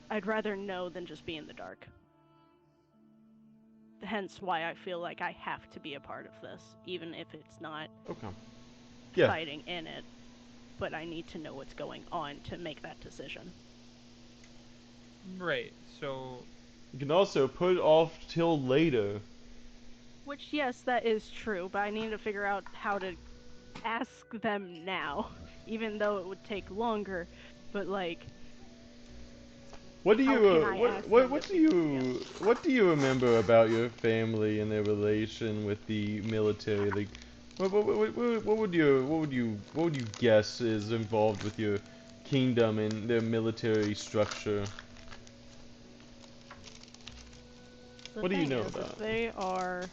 I'd rather know than just be in the dark. Hence why I feel like I have to be a part of this, even if it's not Okay. Yeah. fighting in it. But I need to know what's going on to make that decision. Right. So You can also put it off till later. Which, yes, that is true, but I need to figure out how to ask them now, even though it would take longer. But, like, What do how you can I ask them what to do figure- you what do you remember about your family and their relation with the military? Like, what would you guess is involved with your kingdom and their military structure? The What do you thing know is, about it?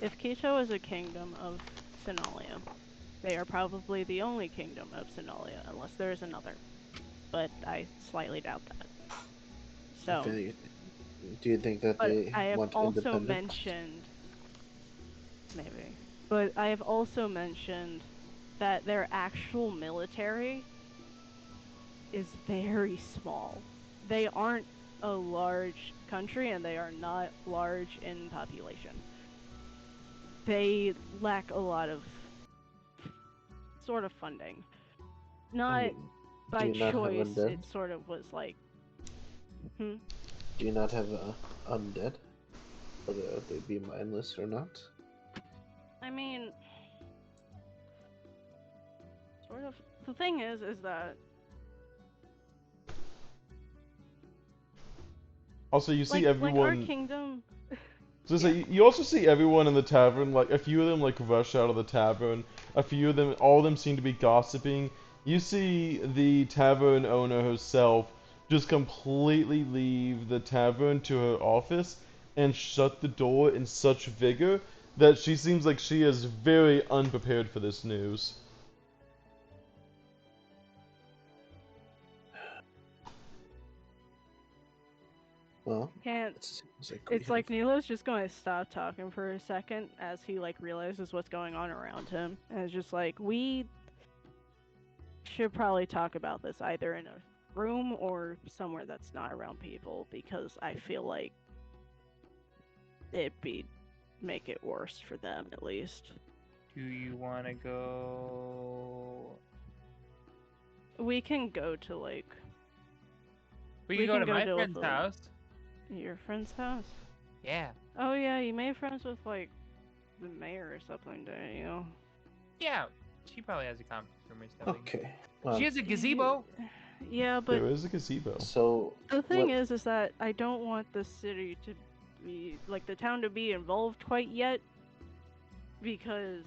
if Quito is a kingdom of Sonalia, they are probably the only kingdom of Sonalia, unless there is another. But I slightly doubt that. So, Do you think that but they I have want also independence? mentioned, maybe, but I have also mentioned that their actual military is very small. They aren't a large country and they are not large in population. They lack a lot of sort of funding. Not do by you not have choice, undead? it sort of was like, Do you not have undead? Whether they be mindless or not? I mean, sort of. The thing is that, Also, you see like our everyone. kingdom. So Yeah. you also see everyone in the tavern, like a few of them like rush out of the tavern. A few of them, all of them seem to be gossiping. You see the tavern owner herself just completely leave the tavern to her office and shut the door in such vigor that she seems like she is very unprepared for this news. Well, Can't. it seems like we It's like have. Nilo's just going to stop talking for a second as he like realizes what's going on around him, and it's just like we should probably talk about this either in a room or somewhere that's not around people because I feel like make it worse for them at least. do you want to go? We can go to like We We can go can to go my to friend's the- house. your friend's house. Yeah. Oh yeah, you made friends with like the mayor or something, didn't you? Yeah. She probably has a conference room or something. Okay. Well, She has a gazebo. Yeah, but There is a gazebo. so the thing what- is that I don't want the city to be like the town to be involved quite yet because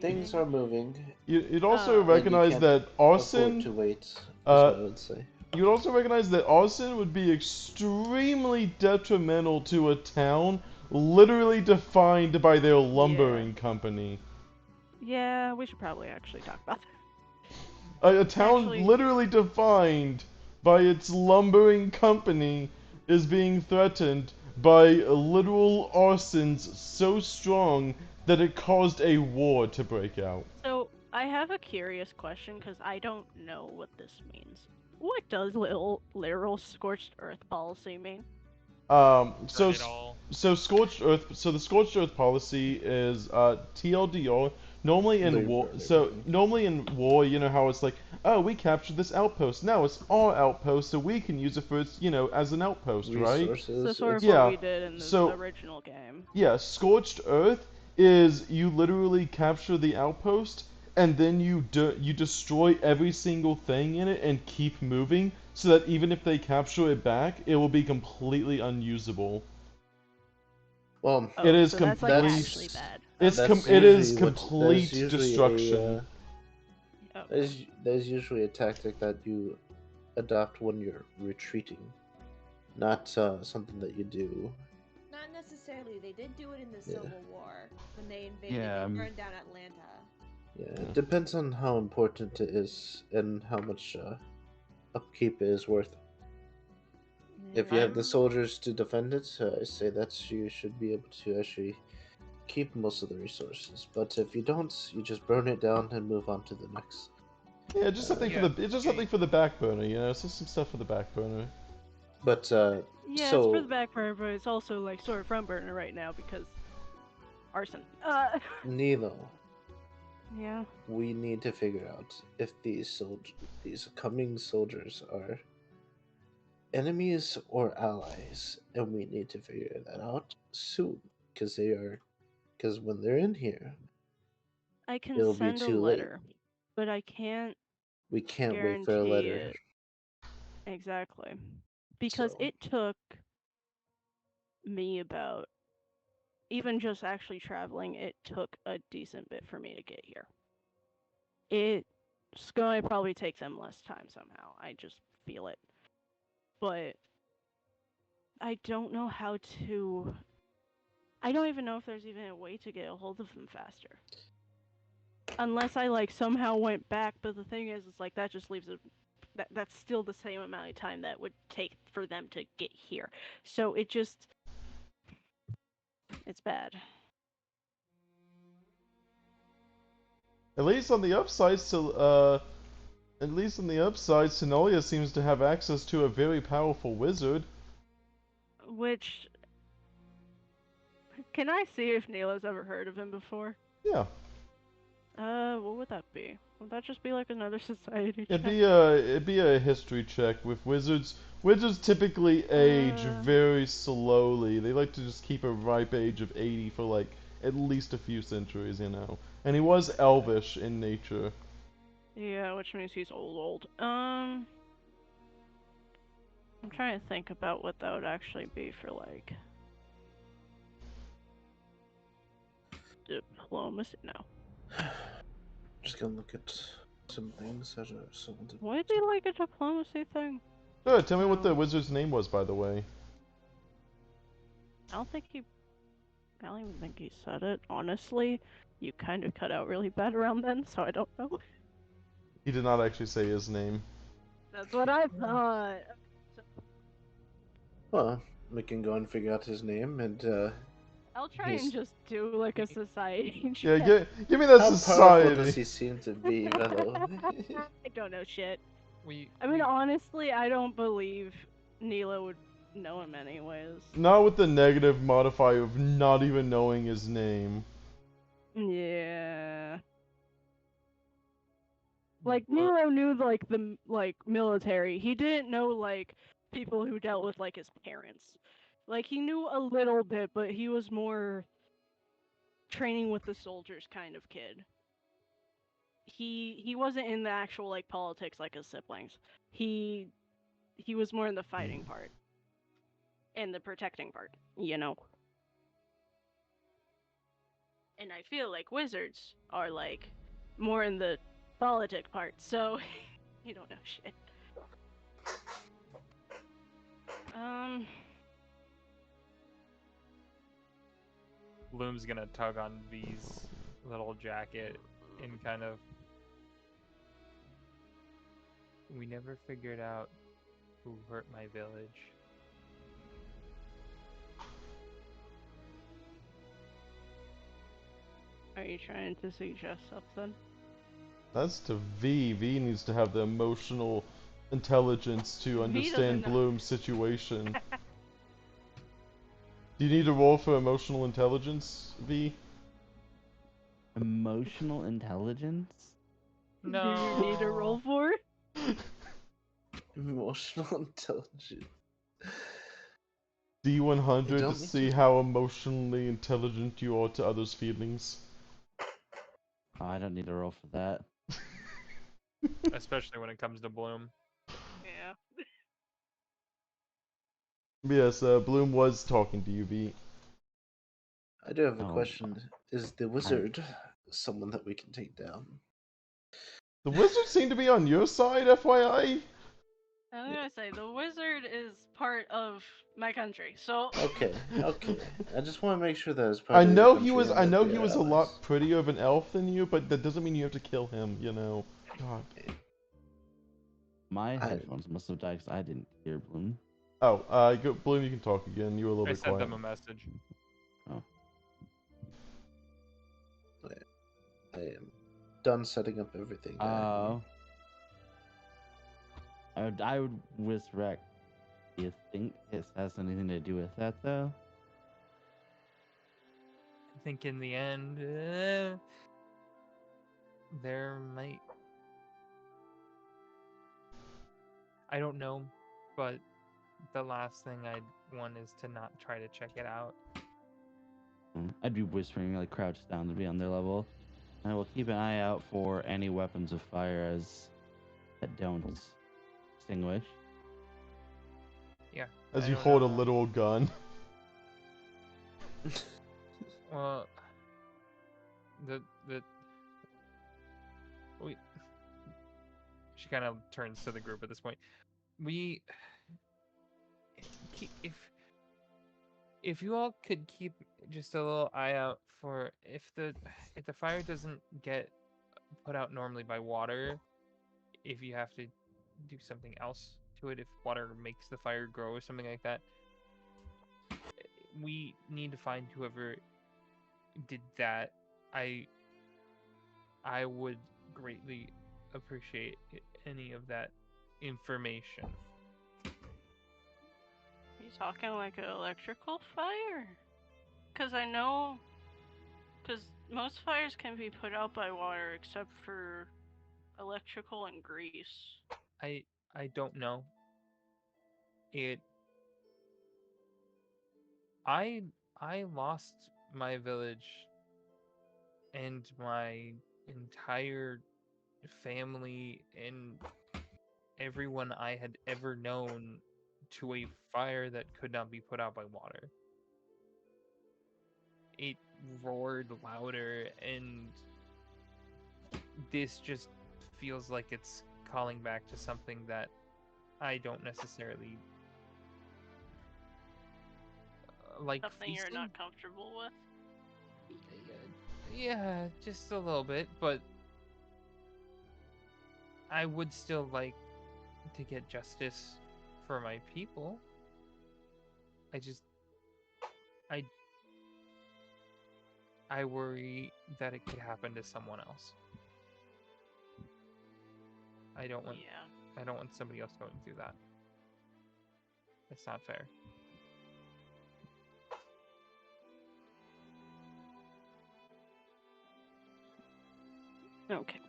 things are moving. You'd also And recognize can't that Afford arson. to wait. Is what I would say. you'd also recognize that arson would be extremely detrimental to a town literally defined by their lumbering company. Yeah, we should probably actually talk about that. A town literally defined by its lumbering company is being threatened by literal arsons so strong that it caused a war to break out. So, I have a curious question because I don't know what this means. What does literal scorched earth policy mean? So Burn it all. so scorched earth. So the scorched earth policy is TLDR. Normally in They war, burn so everything. normally in war, you know how it's like, oh, we captured this outpost. Now it's our outpost, so we can use it for its, as an outpost, right? Resources. So sort of It's what Yeah. we did in the So original game. yeah, scorched earth is you literally capture the outpost and then you destroy every single thing in it and keep moving so that even if they capture it back, it will be completely unusable. well, Oh, It is so that's like complete. actually bad. It's Okay. that's it is usually what. That's complete usually destruction. there's usually a tactic that you adopt when you're retreating, not something that you do. Not necessarily. They did do it in the Yeah. Civil War when they invaded Yeah, and burned down Atlanta. Yeah, it depends on how important it is and how much upkeep it is worth. If you have the soldiers to defend it, I say that you should be able to actually keep most of the resources. But if you don't, you just burn it down and move on to the next. Yeah, just something Yeah, it's just something for the back burner, It's just some stuff for the back burner. But Yeah, so it's for the back burner, but it's also like sort of front burner right now because arson. Nilo, Yeah. we need to figure out if these coming soldiers are enemies or allies, and we need to figure that out soon because when they're in here, I can it'll be send a too late. letter, but I can't We can't wait for a guarantee letter. it. Exactly. Because So it took me about, even just actually traveling, it took a decent bit for me to get here. It's going to probably take them less time somehow. I just feel it. But I don't know how to. I don't even know if there's even a way to get a hold of them faster. Unless I like somehow went back, but the thing is, it's like that just leaves that's still the same amount of time that would take for them to get here. So it's bad. At least on the upside, Sonolia seems to have access to a very powerful wizard. Which can I see if Neela's ever heard of him before? Yeah. What would that be? Would that just be like another society check? It'd be a history check with wizards. Wizards typically age very slowly. They like to just keep a ripe age of 80 for like at least a few centuries, And he was elvish in nature. Yeah, which means he's old. I'm trying to think about what that would actually be for like diplomacy. No. just gonna look at some things that are sold. Would it be like a diplomacy thing? Sure, tell me what the No. wizard's name was, by the way. I don't even think he said it. Honestly, you kind of cut out really bad around then, so I don't know. He did not actually say his name. That's what I thought. Well, we can go and figure out his name and. I'll try and just do like a society Yeah, check. give me that How society. powerful does he seem to be, fellow? I don't know shit. We. I mean, honestly, I don't believe Neela would know him anyways. Not with the negative modifier of not even knowing his name. Yeah. Like Nero knew like the military. He didn't know like people who dealt with like his parents. Like he knew a little bit, but he was more training with the soldiers kind of kid. He wasn't in the actual like politics like his siblings. He was more in the fighting part and the protecting part, And I feel like wizards are like more in the politic part, so you don't know shit. Bloom's gonna tug on V's little jacket and kind of. We never figured out who hurt my village. Are you trying to suggest something? That's to V. V needs to have the emotional intelligence to V understand doesn't know. Bloom's situation. Do you need to roll for emotional intelligence, V? Emotional intelligence? No. Do you need a roll for it? Emotional intelligence. D100 to don't need see to. how emotionally intelligent you are to others' feelings. Oh, I don't need to roll for that. Especially when it comes to Bloom. Yeah. Yes, Bloom was talking to you, V. I do have a Oh, question. Is the wizard someone that we can take down? The wizards seem to be on your side, FYI. I was gonna say, the wizard is part of my country, so... Okay, okay. I just want to make sure that it's part I of your know country he was. and I that know they he are was a allies. lot prettier of an elf than you, but that doesn't mean you have to kill him. You know. God. My I- headphones must have died because I didn't hear Bloom. Oh, Bloom, you can talk again. You were a little I bit sent quiet. them a message. Oh. I am done setting up everything. I would whisper. Do you think it has anything to do with that, though? I think in the end, there might. I don't know, but the last thing I'd want is to not try to check it out. I'd be whispering, like crouched down to be on their level. I will keep an eye out for any weapons of fire that don't extinguish. Yeah. As I you don't hold a know. literal gun. Well, we. She kind of turns to the group at this point. We. If you all could keep just a little eye out for if the fire doesn't get put out normally by water, if you have to do something else to it, if water makes the fire grow or something like that, we need to find whoever did that. I would greatly appreciate any of that information. Are you talking like an electrical fire? Because I know... Because most fires can be put out by water except for electrical and grease. I don't know. I lost my village and my entire family and everyone I had ever known to a fire that could not be put out by water. It roared louder, and this just feels like it's calling back to something that I don't necessarily like. Something you're facing. not comfortable with? Yeah, just a little bit, but I would still like to get justice for my people. I I worry that it could happen to someone else. I don't want somebody else going through that. It's not fair. Okay.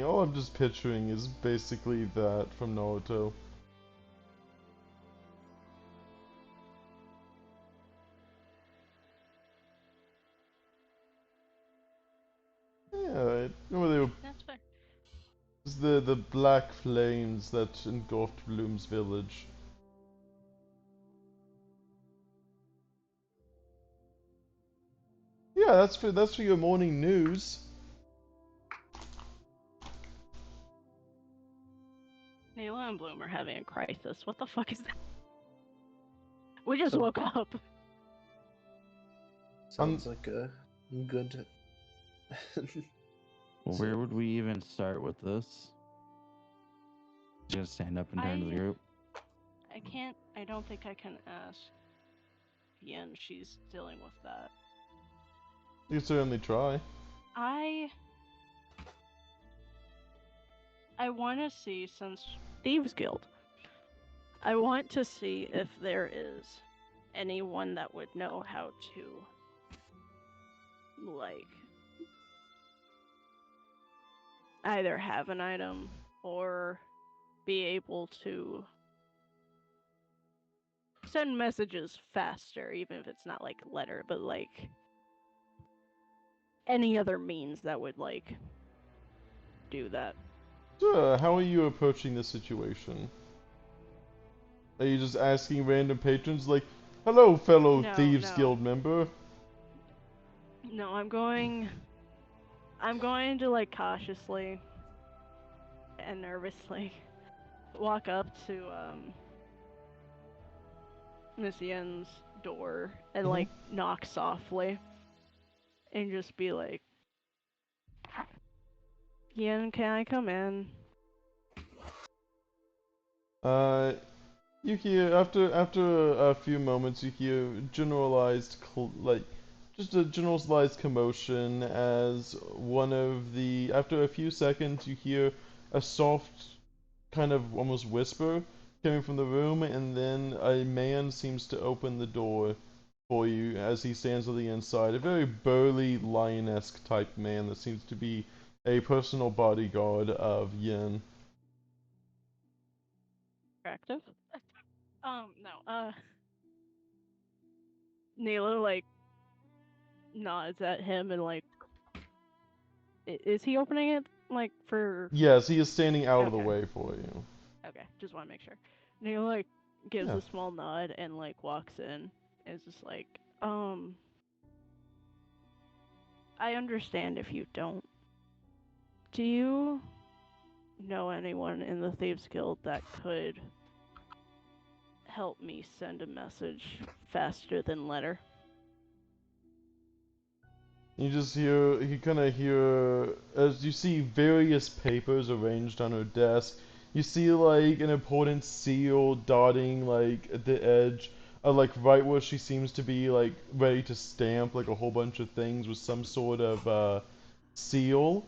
All I'm just picturing is basically that from Naruto. Yeah, right. Remember they were That's fair. it's the black flames that engulfed Bloom's village. Yeah, that's for your morning news. Nayla and Bloom are having a crisis. What the fuck is that? We just So- woke up. Sounds like a good. Where would we even start with this? Just stand up and turn to the group. I don't think I can ask Yen. She's dealing with that. You certainly try. I want to see, since Thieves Guild, I want to see if there is anyone that would know how to, like, either have an item or be able to send messages faster, even if it's not like letter, but like any other means that would like do that. Sure, how are you approaching this situation? Are you just asking random patrons like, hello fellow No, Thieves no. Guild member? No, I'm going to like cautiously and nervously walk up to Miss Yen's door and like knock softly and just be like, Yen, can I come in? You hear after a few moments, you hear generalized just a generalized commotion as one of the after a few seconds you hear a soft kind of almost whisper coming from the room, and then a man seems to open the door for you as he stands on the inside. A very burly, lion-esque type man that seems to be a personal bodyguard of Yin. Attractive? No. Nayla like nods at him and like, is he opening it like for? Yes, he is standing out of the Okay. way for you. Okay, just want to make sure. Nayla like gives Yeah. a small nod and like walks in. And is just like, I understand if you don't. Do you know anyone in the Thieves Guild that could help me send a message faster than letter? You kind of hear, as you see various papers arranged on her desk, you see like an important seal dotting like at the edge, like right where she seems to be like ready to stamp like a whole bunch of things with some sort of seal.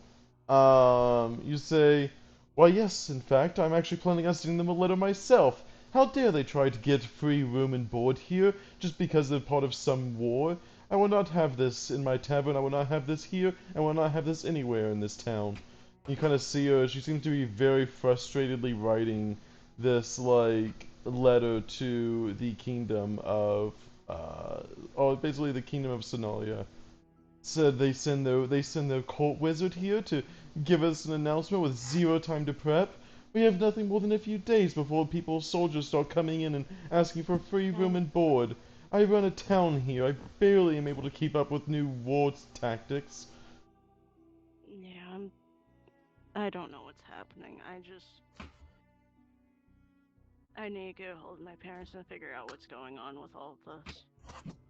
You say, why yes, in fact, I'm actually planning on sending them a letter myself. How dare they try to get free room and board here just because they're part of some war? I will not have this in my tavern, I will not have this here, and will not have this anywhere in this town. You kind of see her, she seems to be very frustratedly writing this, like, letter to the kingdom of, basically the kingdom of Sonalia. Said they send their court wizard here to give us an announcement with zero time to prep. We have nothing more than a few days before soldiers start coming in and asking for free room and board. I run a town here. I barely am able to keep up with new war tactics. Yeah, I don't know what's happening. I need to get a hold of my parents and figure out what's going on with all of this.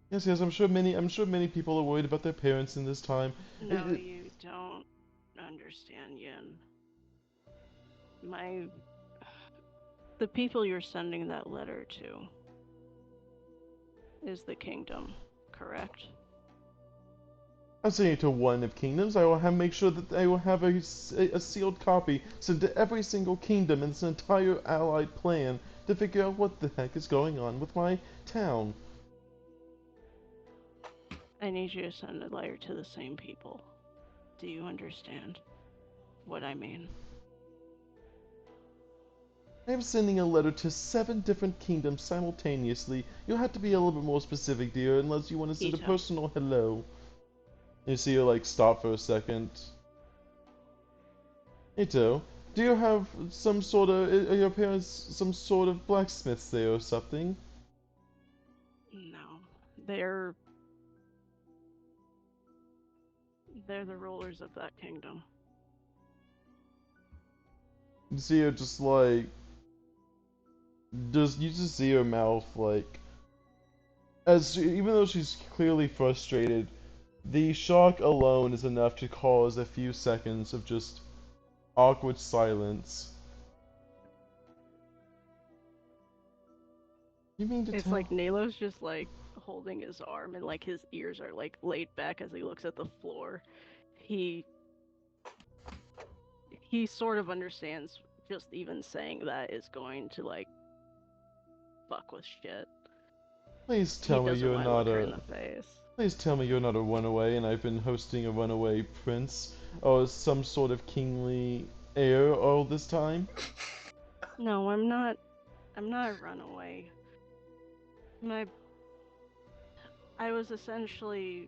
Yes, I'm sure many people are worried about their parents in this time. No, you don't understand, Yin. The people you're sending that letter to is the kingdom, correct? I'm sending it to one of kingdoms. I will make sure that I will have a sealed copy sent to every single kingdom in this entire allied plan to figure out what the heck is going on with my town. I need you to send a letter to the same people. Do you understand what I mean? I am sending a letter to 7 different kingdoms simultaneously. You'll have to be a little bit more specific, dear, unless you want to send a personal hello. You see her, like, stop for a second. Ito, do you have some sort of... Are your parents some sort of blacksmiths there or something? No. They're the rulers of that kingdom. You see her just, like, just you just see her mouth like, even though she's clearly frustrated, the shock alone is enough to cause a few seconds of just awkward silence. You mean to It's tell? like Nilo's just like holding his arm and like his ears are like laid back as he looks at the floor. He sort of understands just even saying that is going to like fuck with shit. Please He tell me doesn't you're want to not look her in a. the face. Please tell me you're not a runaway, and I've been hosting a runaway prince or some sort of kingly heir all this time. No, I'm not. I'm not a runaway. I was essentially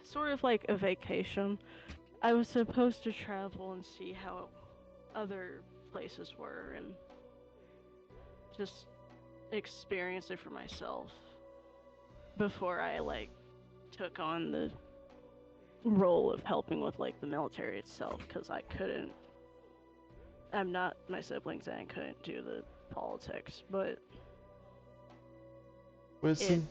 sort of like a vacation. I was supposed to travel and see how other places were and just experience it for myself before I like took on the role of helping with like the military itself because I couldn't. I'm not my siblings and I couldn't do the politics, but Well, it.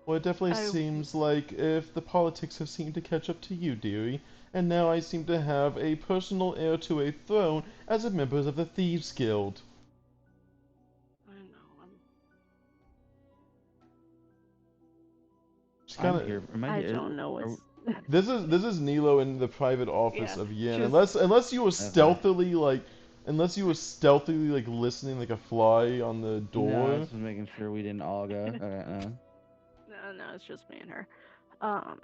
well, it definitely I seems like if the politics have seemed to catch up to you, dearie, and now I seem to have a personal heir to a throne as a member of the Thieves Guild. know. She's kind I'm of. here. Am I I here? don't know what's. This is Nilo in the private office Yeah, of Yin. just Unless you were Okay. stealthily like listening like a fly on the No, I was door. just making sure we didn't all go. Okay, no. no, it's just me and her. Um,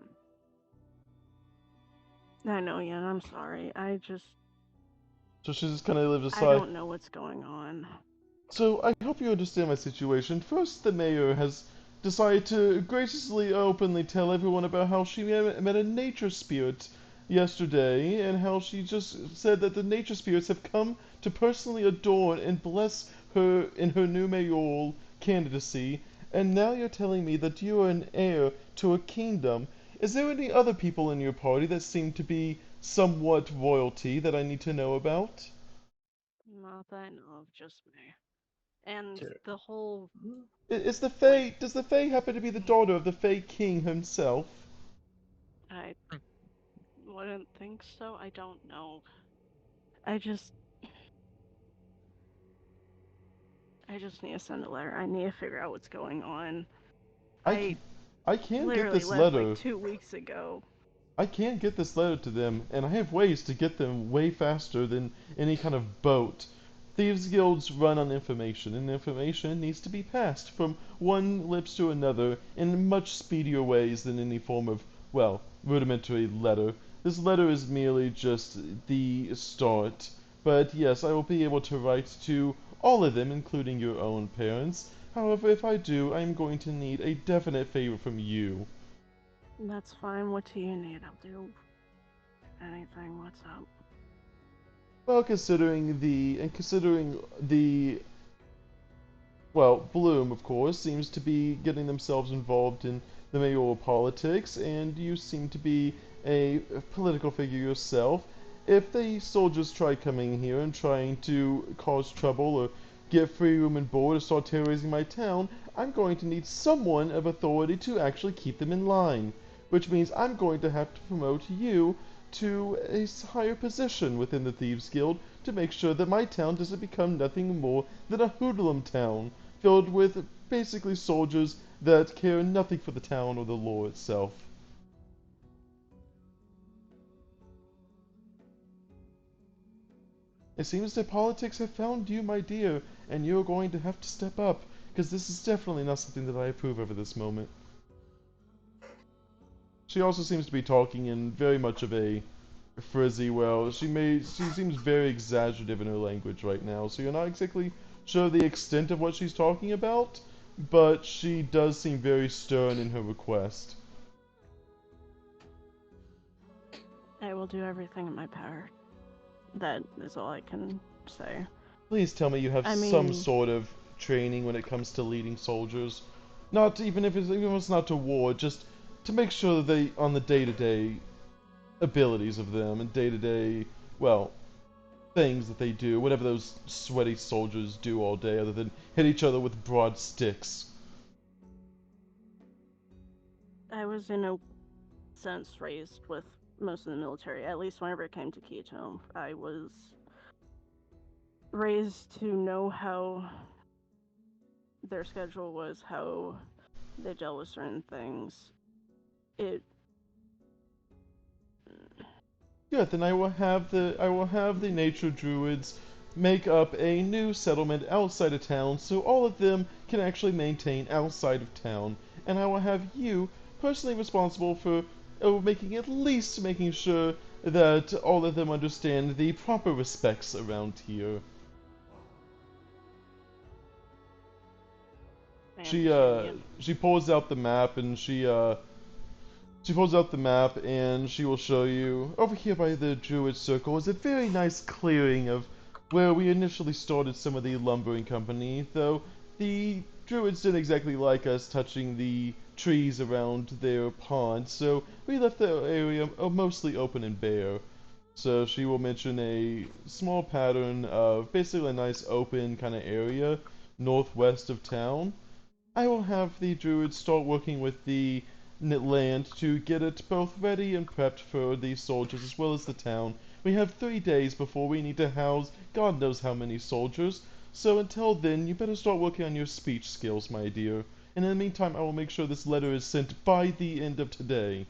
I know, yeah, I'm sorry. So she just kind of lives I aside. don't know what's going on. So I hope you understand my situation. First, the mayor has decided to graciously, openly tell everyone about how she met a nature spirit yesterday, and how she just said that the nature spirits have come to personally adorn and bless her in her new mayoral candidacy. And now you're telling me that you are an heir to a kingdom. Is there any other people in your party that seem to be somewhat royalty that I need to know about? Not that I know of, just me. And Ter- the whole, Is the like, Fae? Does the Fae happen to be the daughter of the Fae King himself? I wouldn't think so. I don't know. I just, I just need to send a letter. I need to figure out what's going on. I can, I I can get literally this left like letter. 2 weeks ago. I can get this letter to them, and I have ways to get them way faster than any kind of boat. Thieves' guilds run on information, and information needs to be passed from one lips to another in much speedier ways than any form of, well, rudimentary letter. This letter is merely just the start. But yes, I will be able to write to all of them, including your own parents. However, if I do, I am going to need a definite favor from you. That's fine. What do you need? I'll do anything. What's up? Well, considering the well, Bloom, of course, seems to be getting themselves involved in the mayoral politics, and you seem to be a political figure yourself. If the soldiers try coming here and trying to cause trouble or get free room and board or start terrorizing my town, I'm going to need someone of authority to actually keep them in line, which means I'm going to have to promote you to a higher position within the Thieves Guild to make sure that my town doesn't become nothing more than a hoodlum town filled with basically soldiers that care nothing for the town or the law itself. It seems that politics have found you, my dear, and you're going to have to step up, because this is definitely not something that I approve of at this moment. She also seems to be talking in very much of a frizzy, well, she seems very exaggerative in her language right now, so you're not exactly sure the extent of what she's talking about, but she does seem very stern in her request. I will do everything in my power. That is all I can say. Please tell me you have I some mean, sort of training when it comes to leading soldiers. Not even if it's not to war, just to make sure that on the day-to-day abilities of them and day-to-day, well, things that they do, whatever those sweaty soldiers do all day, other than hit each other with broad sticks. I was in a sense raised with most of the military, at least whenever it came to Keto. I was raised to know how their schedule was, how they dealt with certain things. Good, then I will have the nature druids make up a new settlement outside of town so all of them can actually maintain outside of town. And I will have you personally responsible for making sure that all of them understand the proper respects around here. She pulls out the map and she pulls out the map and she will show you. Over here by the Druid Circle is a very nice clearing of where we initially started some of the lumbering company, though the Druids didn't exactly like us touching the trees around their pond, so we left the area mostly open and bare. So she will mention a small pattern of basically a nice open kind of area northwest of town. I will have the Druids start working with the land to get it both ready and prepped for the soldiers as well as the town. We have 3 days before we need to house God knows how many soldiers, so until then you better start working on your speech skills, my dear. And in the meantime I will make sure this letter is sent by the end of today,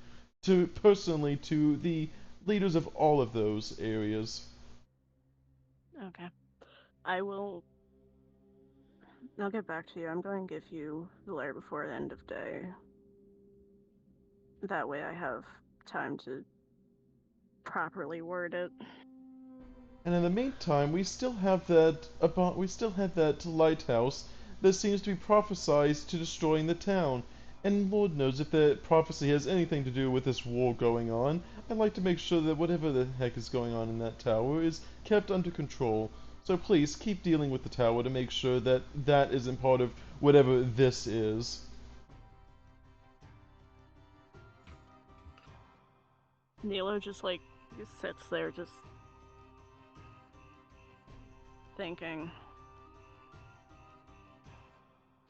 personally to the leaders of all of those areas. Okay. I'll get back to you. I'm going to give you the letter before the end of day. That way I have time to properly word it. And in the meantime, we still have that lighthouse that seems to be prophesied to destroying the town. And Lord knows if that prophecy has anything to do with this war going on. I'd like to make sure that whatever the heck is going on in that tower is kept under control. So please keep dealing with the tower to make sure that that isn't part of whatever this is. Nilo just sits there just thinking.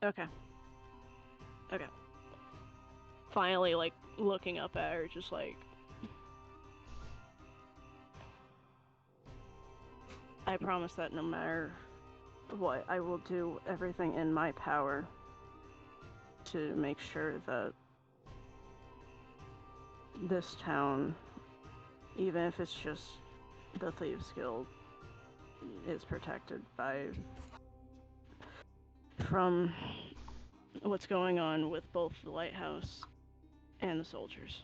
Okay. Finally, looking up at her, just I promise that no matter what, I will do everything in my power to make sure that this town, even if it's just the Thieves Guild, is protected from what's going on with both the lighthouse and the soldiers.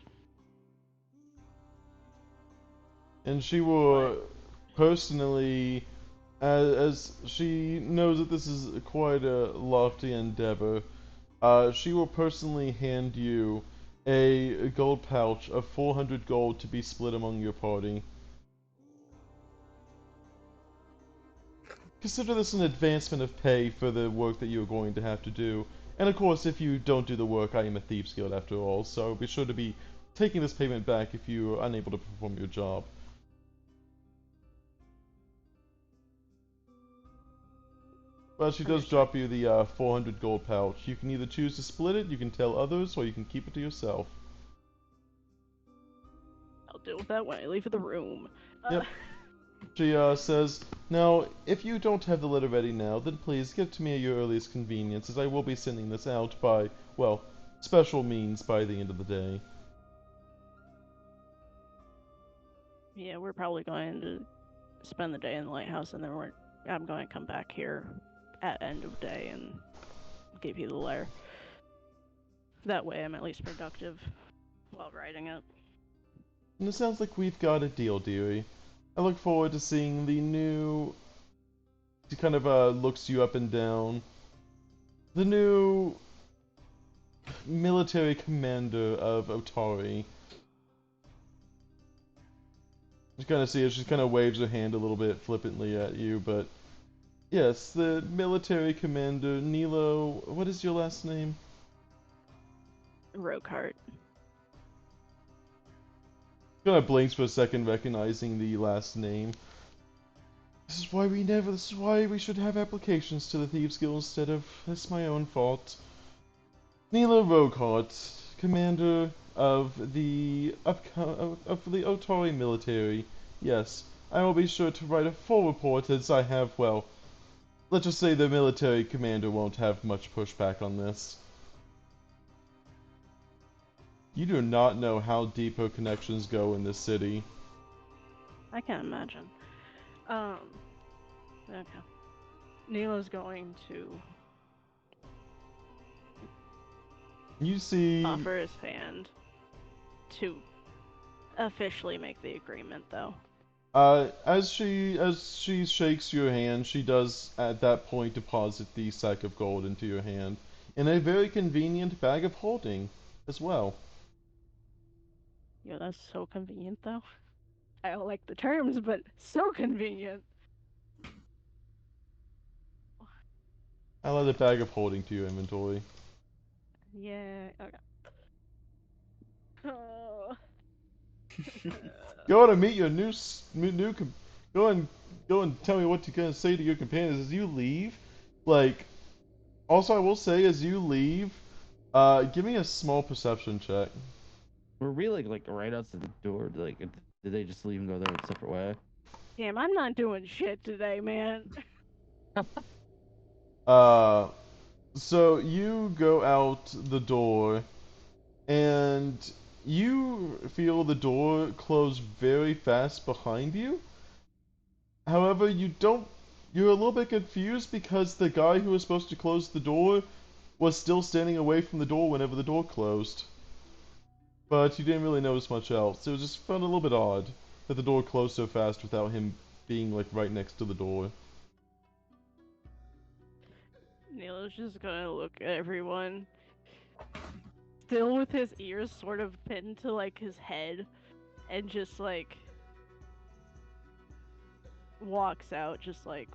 And she will personally, as she knows that this is quite a lofty endeavor, she will personally hand you a gold pouch of 400 gold to be split among your party. Consider this an advancement of pay for the work that you're going to have to do. And of course, if you don't do the work, I am a thieves guild after all, so be sure to be taking this payment back if you are unable to perform your job. But she does drop you the 400 gold pouch. You can either choose to split it, you can tell others, or you can keep it to yourself. I'll deal with that when I leave the room. Yep. She says, now, if you don't have the letter ready now, then please give it to me at your earliest convenience, as I will be sending this out by, well, special means by the end of the day. Yeah, we're probably going to spend the day in the lighthouse, and then I'm going to come back here at end of day and give you the letter. That way I'm at least productive while writing it. And it sounds like we've got a deal, dearie. I look forward to seeing the new... She kind of looks you up and down. The new military commander of Otari. You kind of see it, she kind of waves her hand a little bit flippantly at you, but... Yes, the military commander, Nilo... What is your last name? Rokart. Kind of blinks for a second, recognizing the last name. This is why we should have applications to the Thieves Guild instead of. That's my own fault. Nilo Roquehart, commander of the of the Otari military. Yes, I will be sure to write a full report as I have, well, let's just say the military commander won't have much pushback on this. You do not know how deep her connections go in this city. I can't imagine. Okay. Neela's going to You see, offer his hand to officially make the agreement, though. as she shakes your hand, she does at that point deposit the sack of gold into your hand in a very convenient bag of holding as well. Yo, that's so convenient, though. I don't like the terms, but so convenient. I'll add a bag of holding to your inventory. Yeah, okay. Oh. Go on and meet your go and tell me what you're gonna say to your companions as you leave. Like, also I will say as you leave, give me a small perception check. Were we like right outside the door? Like, did they just leave and go their separate way? Damn, I'm not doing shit today, man. So you go out the door, and you feel the door close very fast behind you. However, you're a little bit confused because the guy who was supposed to close the door was still standing away from the door whenever the door closed. But you didn't really notice much else. It was just felt a little bit odd that the door closed so fast without him being like right next to the door. Neil's just gonna look at everyone, still with his ears sort of pinned to like his head, and just like walks out, just like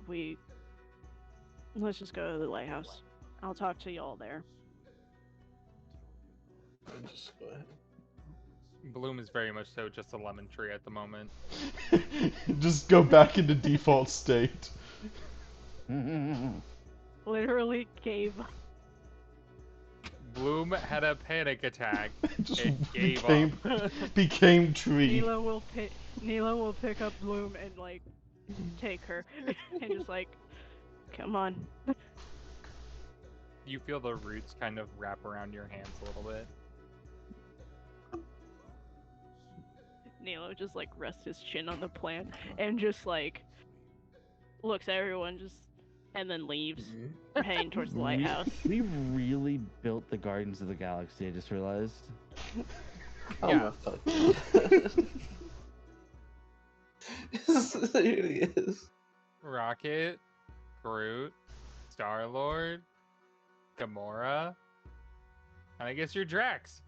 let's just go to the lighthouse. I'll talk to y'all there. Just go ahead. Bloom is very much so just a lemon tree at the moment. Just go back into default state. Literally gave Bloom had a panic attack. Just It gave became, up. became tree. Neela will pick up Bloom and like take her and just like, come on. You feel the roots kind of wrap around your hands a little bit. Nilo just like rests his chin on the plant and just like looks at everyone just and then leaves. We're heading towards the lighthouse. We really built the Guardians of the Galaxy, I just realized. Oh Yeah. my fuck. It really is. Rocket, Groot, Star-Lord, Gamora, and I guess you're Drax.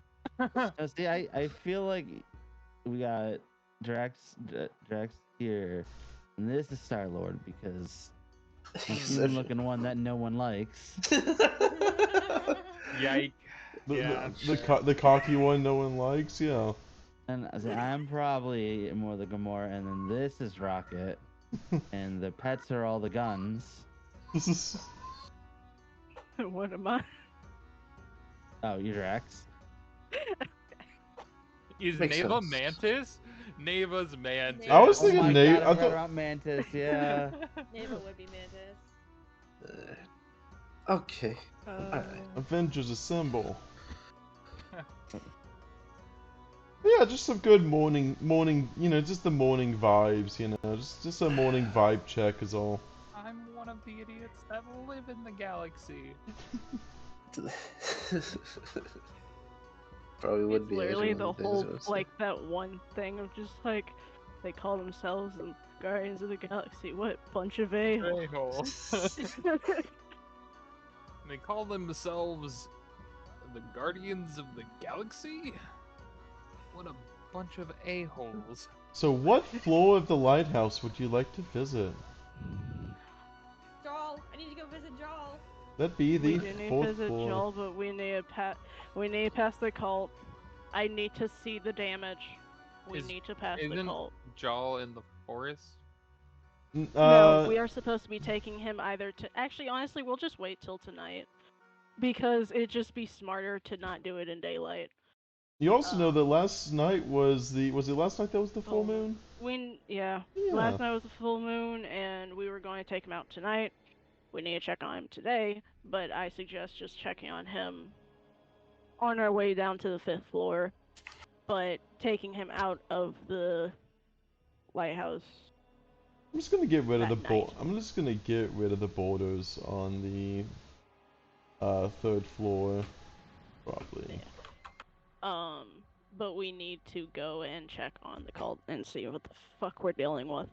See, I feel like we got Drax here, and this is Star-Lord because the human-looking one that no one likes. Yike. Yeah, The cocky one no one likes, yeah. And I say, I'm probably more the Gamora, and then this is Rocket, and the pets are all the guns. This is What am I? Oh, you're Drax. Is Makes Neva sense. Mantis? Neva's Mantis. I was Oh thinking my Nate. God, I I forgot thought about Mantis. Yeah. Neva would be Mantis. Okay. Avengers Assemble. Yeah, just some good morning, just the morning vibes, just a morning vibe check is all. I'm one of the idiots that live in the galaxy. Probably would It's be literally Asian the one of the things whole I would say. like that one thing of just like they call themselves the Guardians of the Galaxy. What bunch of a-holes. A-hole. They call themselves the Guardians of the Galaxy? What a bunch of a-holes. So what floor of the lighthouse would you like to visit? Jarl, I need to go visit Jarl. That'd be We the do need to fourth visit floor. Joel, but we need to pass the cult. I need to see the damage. We Is- need to pass the Isn't cult. Jal in the forest? No, we are supposed to be taking him either to. Actually, honestly, we'll just wait till tonight because it'd just be smarter to not do it in daylight. You also know that last night was the. Was it last night that was the full moon? Yeah. Yeah. Last night was the full moon, and we were going to take him out tonight. We need to check on him today, but I suggest just checking on him on our way down to the 5th floor, but taking him out of the lighthouse. I'm just gonna get rid of the That night. I'm just gonna get rid of the borders on the 3rd floor, probably. Yeah. But we need to go and check on the cult and see what the fuck we're dealing with.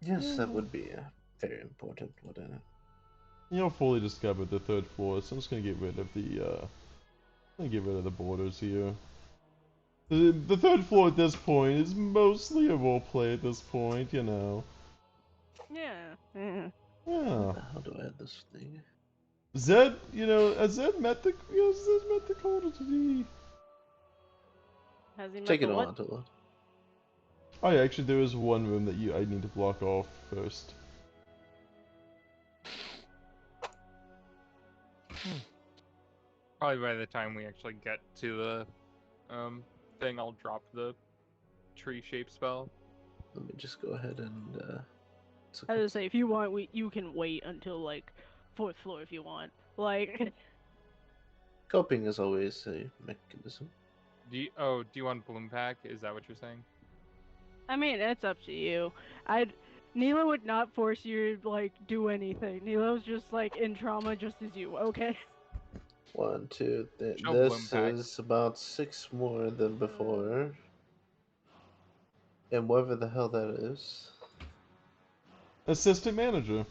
Yes, that would be very important, wouldn't it? You'll fully discover the 3rd floor, so I'm just gonna get rid of the borders here. The 3rd floor at this point is mostly a roleplay at this point, you know. Yeah. Yeah. How do I add this thing? Zed, has Zed met the cult, or did he? Has he met Taking the a what? while to load. Oh yeah, actually there is one room that I need to block off first. Probably by the time we actually get to the thing, I'll drop the tree shape spell. Let me just go ahead and. I was gonna say, if you want, you can wait until like 4th floor if you want. Like. Coping is always a mechanism. Do you want Bloom Pack? Is that what you're saying? I mean, it's up to you. Nilo would not force you to like do anything. Nilo's just like in trauma, just as you. Okay. 1, 2. Show This Bloom Pack. is about 6 more than before. And whatever the hell that is. Assistant manager.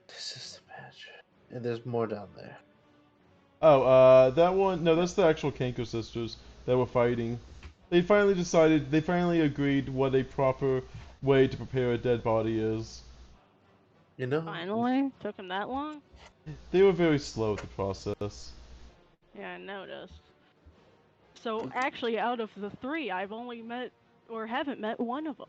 Assistant manager. And there's more down there. Oh, that one. No, that's the actual Kanko sisters that were fighting. They finally agreed what a proper way to prepare a dead body is. You know? Finally, took him that long. They were very slow with the process. Yeah, I noticed. So actually, out of the 3, I've only met or haven't met one of them.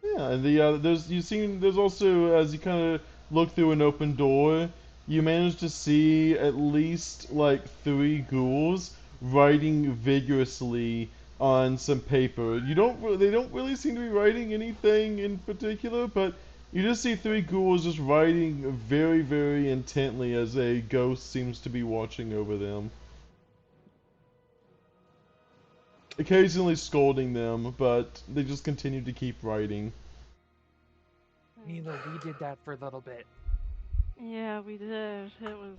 Yeah, and there's also, as you kind of look through an open door, you manage to see at least like 3 ghouls writing vigorously on some paper. They don't really seem to be writing anything in particular, but you just see 3 ghouls just writing very, very intently as a ghost seems to be watching over them. Occasionally scolding them, but they just continue to keep writing. Nilo, we did that for a little bit. Yeah, we did. It was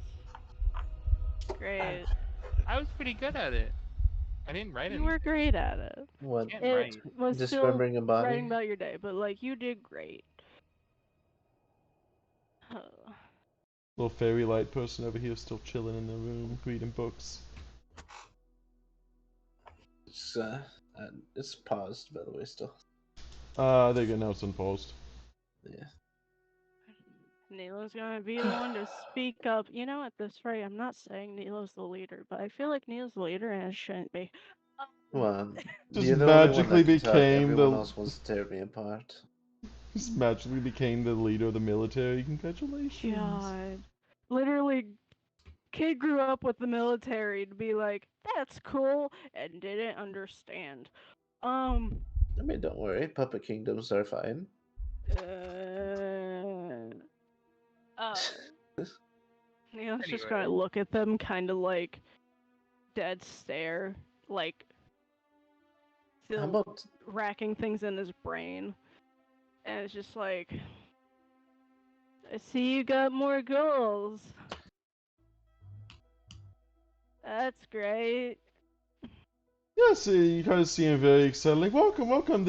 great. I was pretty good at it. I didn't write anything. You were great at it. What? Can't It write. was still Dismembering a body? writing about your day, but like you did great. Little fairy light person over here still chilling in the room, reading books. It's paused, by the way, still. There you go, now it's unpaused. Yeah. Nilo's gonna be the one to speak up. You know, at this rate, I'm not saying Nilo's the leader, but I feel like Nilo's the leader and it shouldn't be. Well, Just you're the only one magically that can talk. became Everyone the- else wants to tear me apart. Just magically became the leader of the military. Congratulations. God. Literally, kid grew up with the military to be like, that's cool, and didn't understand. I mean, don't worry. Puppet kingdoms are fine. Nilo's just gonna look at them kind of like dead stare, like How still about racking things in his brain. And it's just like, I see you got more goals. That's great. Yes, you kind of seem very excited. Like, welcome.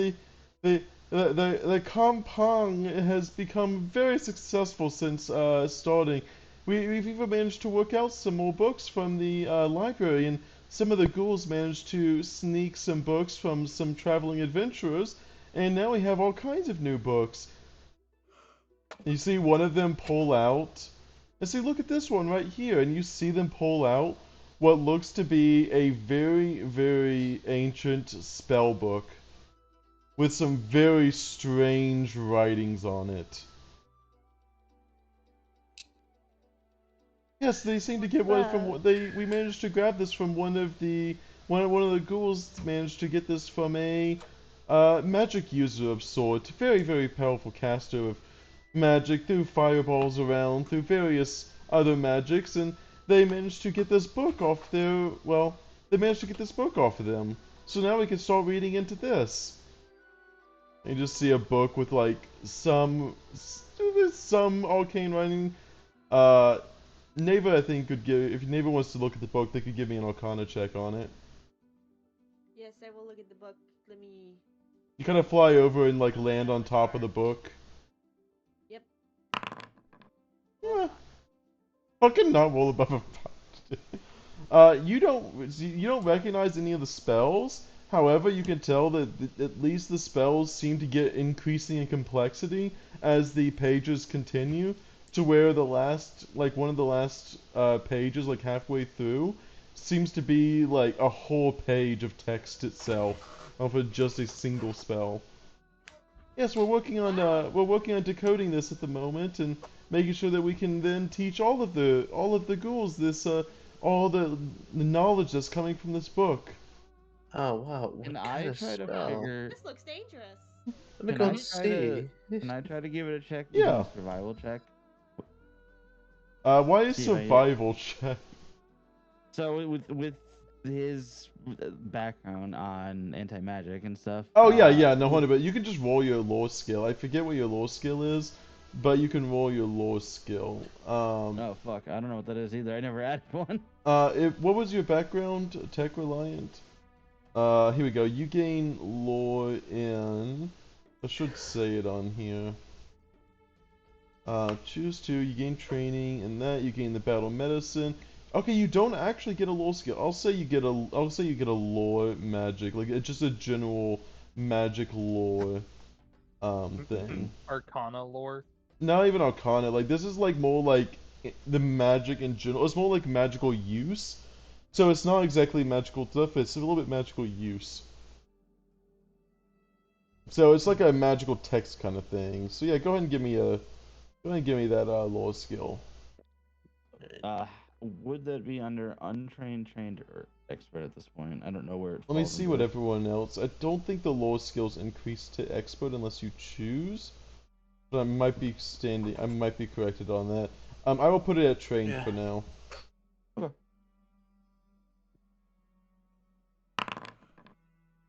The compound has become very successful since starting. We've even managed to work out some more books from the library, and some of the ghouls managed to sneak some books from some traveling adventurers, and now we have all kinds of new books. You see one of them pull out, and see, look at this one right here, and you see them pull out what looks to be a very, very ancient spell book. with some very strange writings on it. Yes, they seem to get one from we managed to grab this from one of the ghouls managed to get this from a magic user of sorts, very very powerful caster of magic, threw fireballs around, through various other magics, and they managed to get this book off their they managed to get this book off of them. So now we can start reading into this. You just see a book with like some arcane writing. Neva, I think, could give. If Neva wants to look at the book, they could give me an Arcana check on it. Yes, I will look at the book. Let me. You kind of fly over and like land on top of the book. Yep. Yeah. Fucking not roll above a 5. You don't recognize any of the spells. However, you can tell that at least the spells seem to get increasing in complexity as the pages continue, to where the last, like one of the last pages, like halfway through, seems to be like a whole page of text itself, off of just a single spell. Yes, we're working on decoding this at the moment and making sure that we can then teach all of the ghouls this all the knowledge that's coming from this book. Oh wow, what And kind I of try to spell? figure. This looks dangerous. Let me Can go I and try to? see. Can I try to give it a check using Yeah. a survival check? Why is See if I hit. survival check? So with his background on anti magic and stuff. Oh yeah, no, 100. But you can just roll your lore skill. I forget what your lore skill is, but you can roll your lore skill. Oh fuck, I don't know what that is either. I never added one. What was your background? Tech reliant. Here we go. You gain lore in. I should say it on here. Choose to. You gain training, and that you gain the battle medicine. Okay, you don't actually get a lore skill. I'll say you get a lore magic, like it's just a general magic lore thing. Arcana lore. Not even Arcana. Like this is like more like the magic in general. It's more like magical use. So it's not exactly magical stuff. It's a little bit magical use. So it's like a magical text kind of thing. So yeah, go ahead and give me that lore skill. Would that be under untrained, trained, or expert at this point? I don't know where it Let me falls see into what it. everyone else. I don't think the lore skills increase to expert unless you choose. But I might be corrected on that. I will put it at trained Yeah. for now. Okay.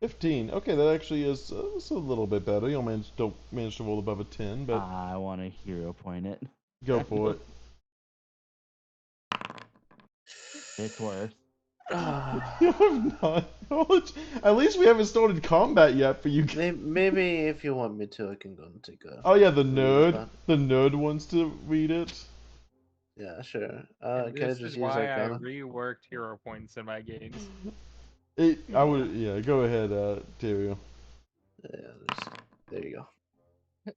15. Okay, that actually is it's a little bit better. You'll don't manage to roll above a 10, but I want to hero point it. go for it. It's worse. You have not knowledge. At least we haven't started combat yet for you. Maybe if you want me to, I can go and take a. Oh yeah, the read, nerd. but- The nerd wants to read it. Yeah, sure. And Can I this just is use why I Arcana? reworked hero points in my games. I would. Yeah, go ahead, Dario. Yeah, there you go.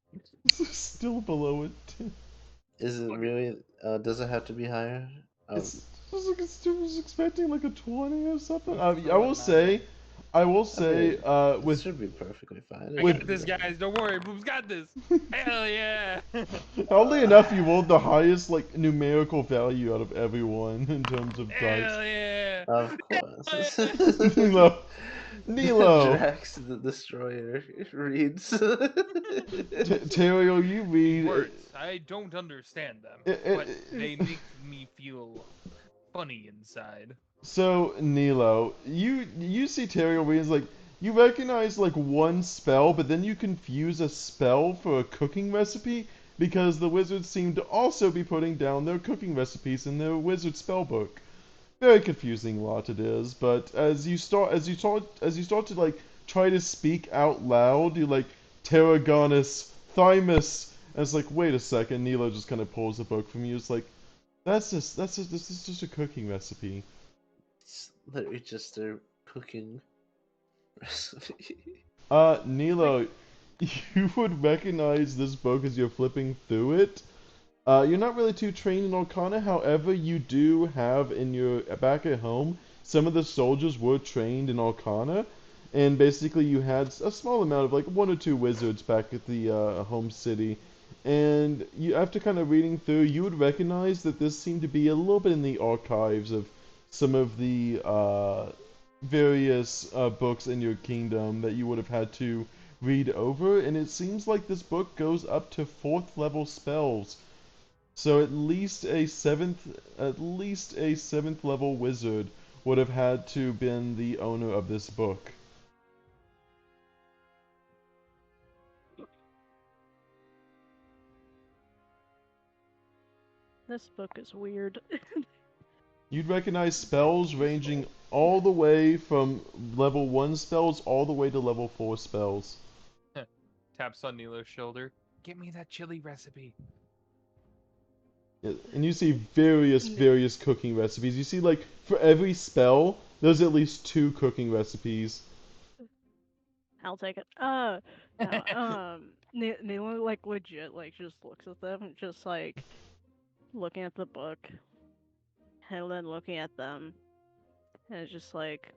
Still below it. Is it really? Does it have to be higher? It's just like I was expecting like a 20 or something. I For will what say, It with should be perfectly fine. I With- got this, guys. Don't worry. Boom's got this. Hell yeah. oddly enough, you rolled the highest like numerical value out of everyone in terms of dice. Hell yeah. Of course. Nilo, Drax the Destroyer reads. Terrio, you read. Words. I don't understand them, but they make me feel funny inside. So Nilo, you see Terrio reads like you recognize like one spell, but then you confuse a spell for a cooking recipe because the wizards seem to also be putting down their cooking recipes in their wizard spellbook. Very confusing lot it is, but as you start to like try to speak out loud, you like Tarragonus, Thymus, and it's like, wait a second, Nilo just kind of pulls the book from you. It's like, this is just a cooking recipe. It's literally just a cooking recipe. Nilo, you would recognize this book as you're flipping through it. You're not really too trained in Arcana, however, you do have in your back at home, some of the soldiers were trained in Arcana, and basically you had a small amount of like one or two wizards back at the home city. And you, after kind of reading through, you would recognize that this seemed to be a little bit in the archives of some of the various books in your kingdom that you would have had to read over. And it seems like this book goes up to 4th level spells. So at least a 7th level wizard would have had to been the owner of this book. This book is weird. You'd recognize spells ranging all the way from level 1 spells all the way to level 4 spells. Taps on Nilo's shoulder. Get me that chili recipe. Yeah, and you see various cooking recipes. You see, like, for every spell, there's at least 2 cooking recipes. I'll take it. No, Nilo, like, legit, like, just looks at them, just, like, looking at the book, and then looking at them, and it's just like,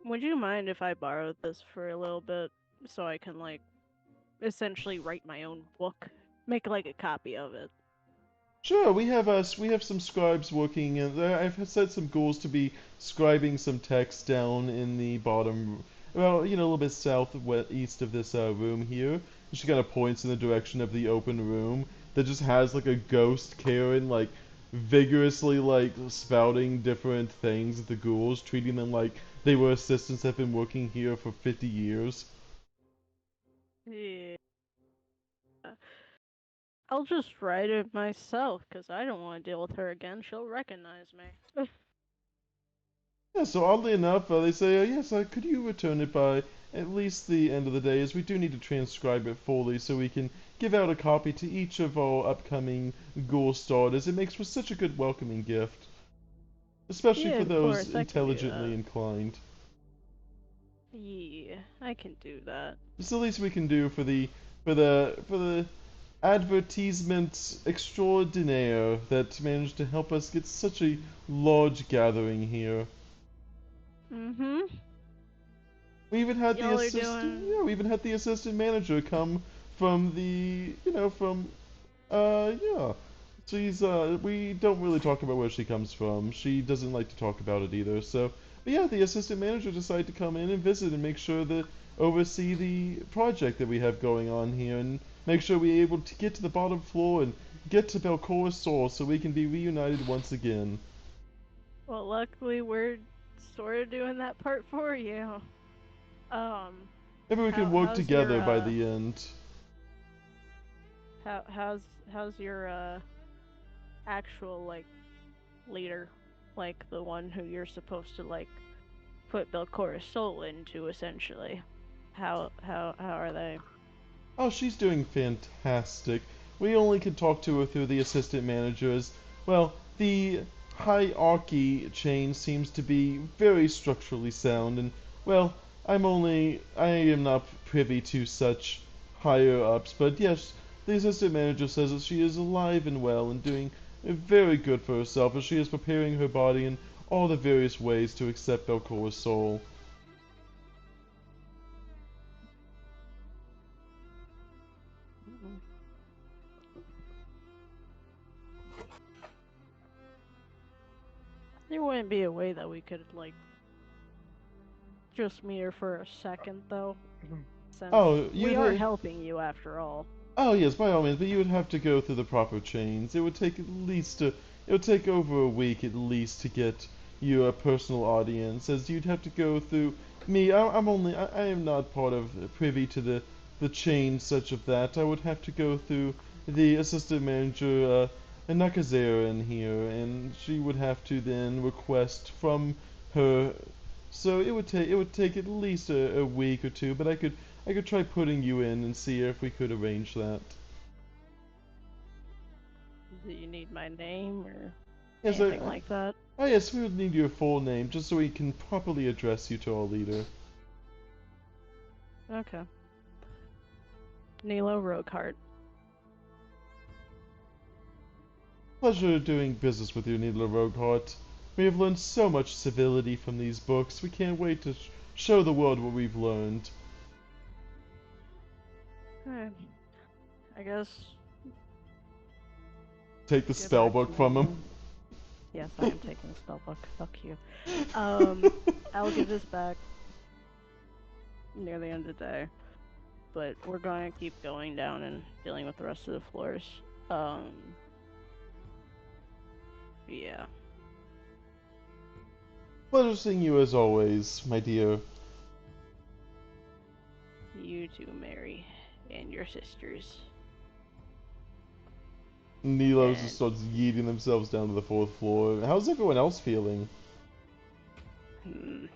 would you mind if I borrowed this for a little bit, so I can, like, essentially write my own book? Make, like, a copy of it. Sure, we have some scribes working, and I've set some ghouls to be scribing some text down in the bottom, well, you know, a little bit southeast of this room here. She kind of points in the direction of the open room that just has like a ghost Karen, like vigorously like spouting different things at the ghouls, treating them like they were assistants that have been working here for 50 years. Yeah. I'll just write it myself, because I don't want to deal with her again. She'll recognize me. Yeah, so oddly enough, they say, yes, could you return it by at least the end of the day, as we do need to transcribe it fully so we can give out a copy to each of our upcoming ghoul starters. It makes for such a good welcoming gift, especially Yeah, for of those course, I can do intelligently that. inclined. Yeah, I can do that. It's the least we can do for the advertisement extraordinaire that managed to help us get such a large gathering here. Mm-hmm. We even had the Y'all are assistant. doing... Yeah, we even had the assistant manager come from the. Yeah. She's. We don't really talk about where she comes from. She doesn't like to talk about it either. So, but yeah, the assistant manager decided to come in and visit and make sure that oversee the project that we have going on here and make sure we're able to get to the bottom floor and get to Belcora's soul so we can be reunited once again. Well, luckily we're sort of doing that part for you. Maybe we can work How's your, together by the end. how's your, actual, like, leader? Like, the one who you're supposed to, like, put Belcora's soul into, essentially. How are they? Oh, she's doing fantastic. We only can talk to her through the assistant managers. Well, the hierarchy chain seems to be very structurally sound, and, well, I am not privy to such higher ups, but yes, the assistant manager says that she is alive and well and doing very good for herself as she is preparing her body in all the various ways to accept Belcora's soul. Mm-mm. There wouldn't be a way that we could, like, just meet her for a second, though. Since Oh, we are helping you after all. Oh yes, by all means, but you would have to go through the proper chains. It would take at least it would take over a week at least to get you a personal audience, as you'd have to go through me. I am not part of privy to the chain such of that. I would have to go through the assistant manager Nakazera in here, and she would have to then request from her. So it would take at least a week or two, but I could try putting you in and see if we could arrange that. Do you need my name or Yes, anything like that? oh yes, we would need your full name just so we can properly address you to our leader. Okay. Nilo Rogueheart. Pleasure doing business with you, Needler Rogueheart. We have learned so much civility from these books. We can't wait to show the world what we've learned. Alright. I guess. Take the Get spell back to book from him. normal. Yes, I am taking the spell book. Fuck you. I'll give this back near the end of the day. But we're going to keep going down and dealing with the rest of the floors. Yeah. Pleasure seeing you as always, my dear. You too, Mary. And your sisters. Nilos And- just starts yeeting themselves down to the 4th floor. How's everyone else feeling? Hmm.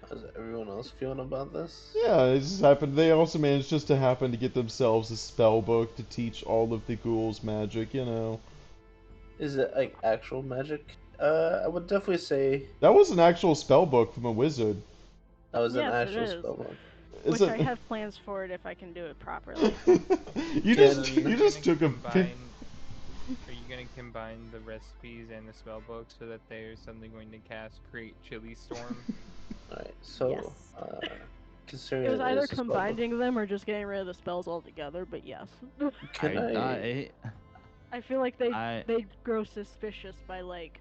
How's everyone else feeling about this? Yeah, it just happened. They also managed just to happen to get themselves a spell book to teach all of the ghouls magic, you know. Is it like actual magic? I would definitely say That was an actual spell book from a wizard. that was an Yes, it actual is. spellbook. Which It's I a- have plans for it if I can do it properly. you Can- just Are you just took a Are you gonna combine the recipes and the spell book so that they're suddenly going to cast create chili storm? Alright, so Yes. considering It was either is a spellbook, combining them or just getting rid of the spells altogether, but yes. can I feel like they I grow suspicious by like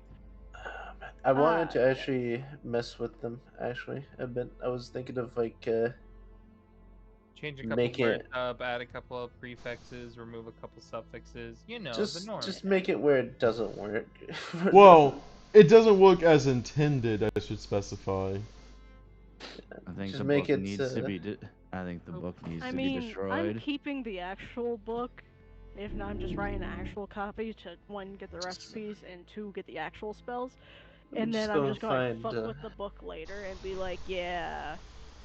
I wanted to yeah. actually mess with them. Actually, a bit. I was thinking of like Change a couple Make words it- up, add a couple of prefixes, remove a couple suffixes. You know, the just norm. make it where it doesn't work. Well, it doesn't work as intended, I should specify. I think Just the make book it, needs to be. I think the book needs I to be mean, I'm destroyed. keeping the actual book. If not, I'm just writing an actual copy to one, get the recipes, and two, get the actual spells. And then I'm just going to fuck with the book later and be like, yeah.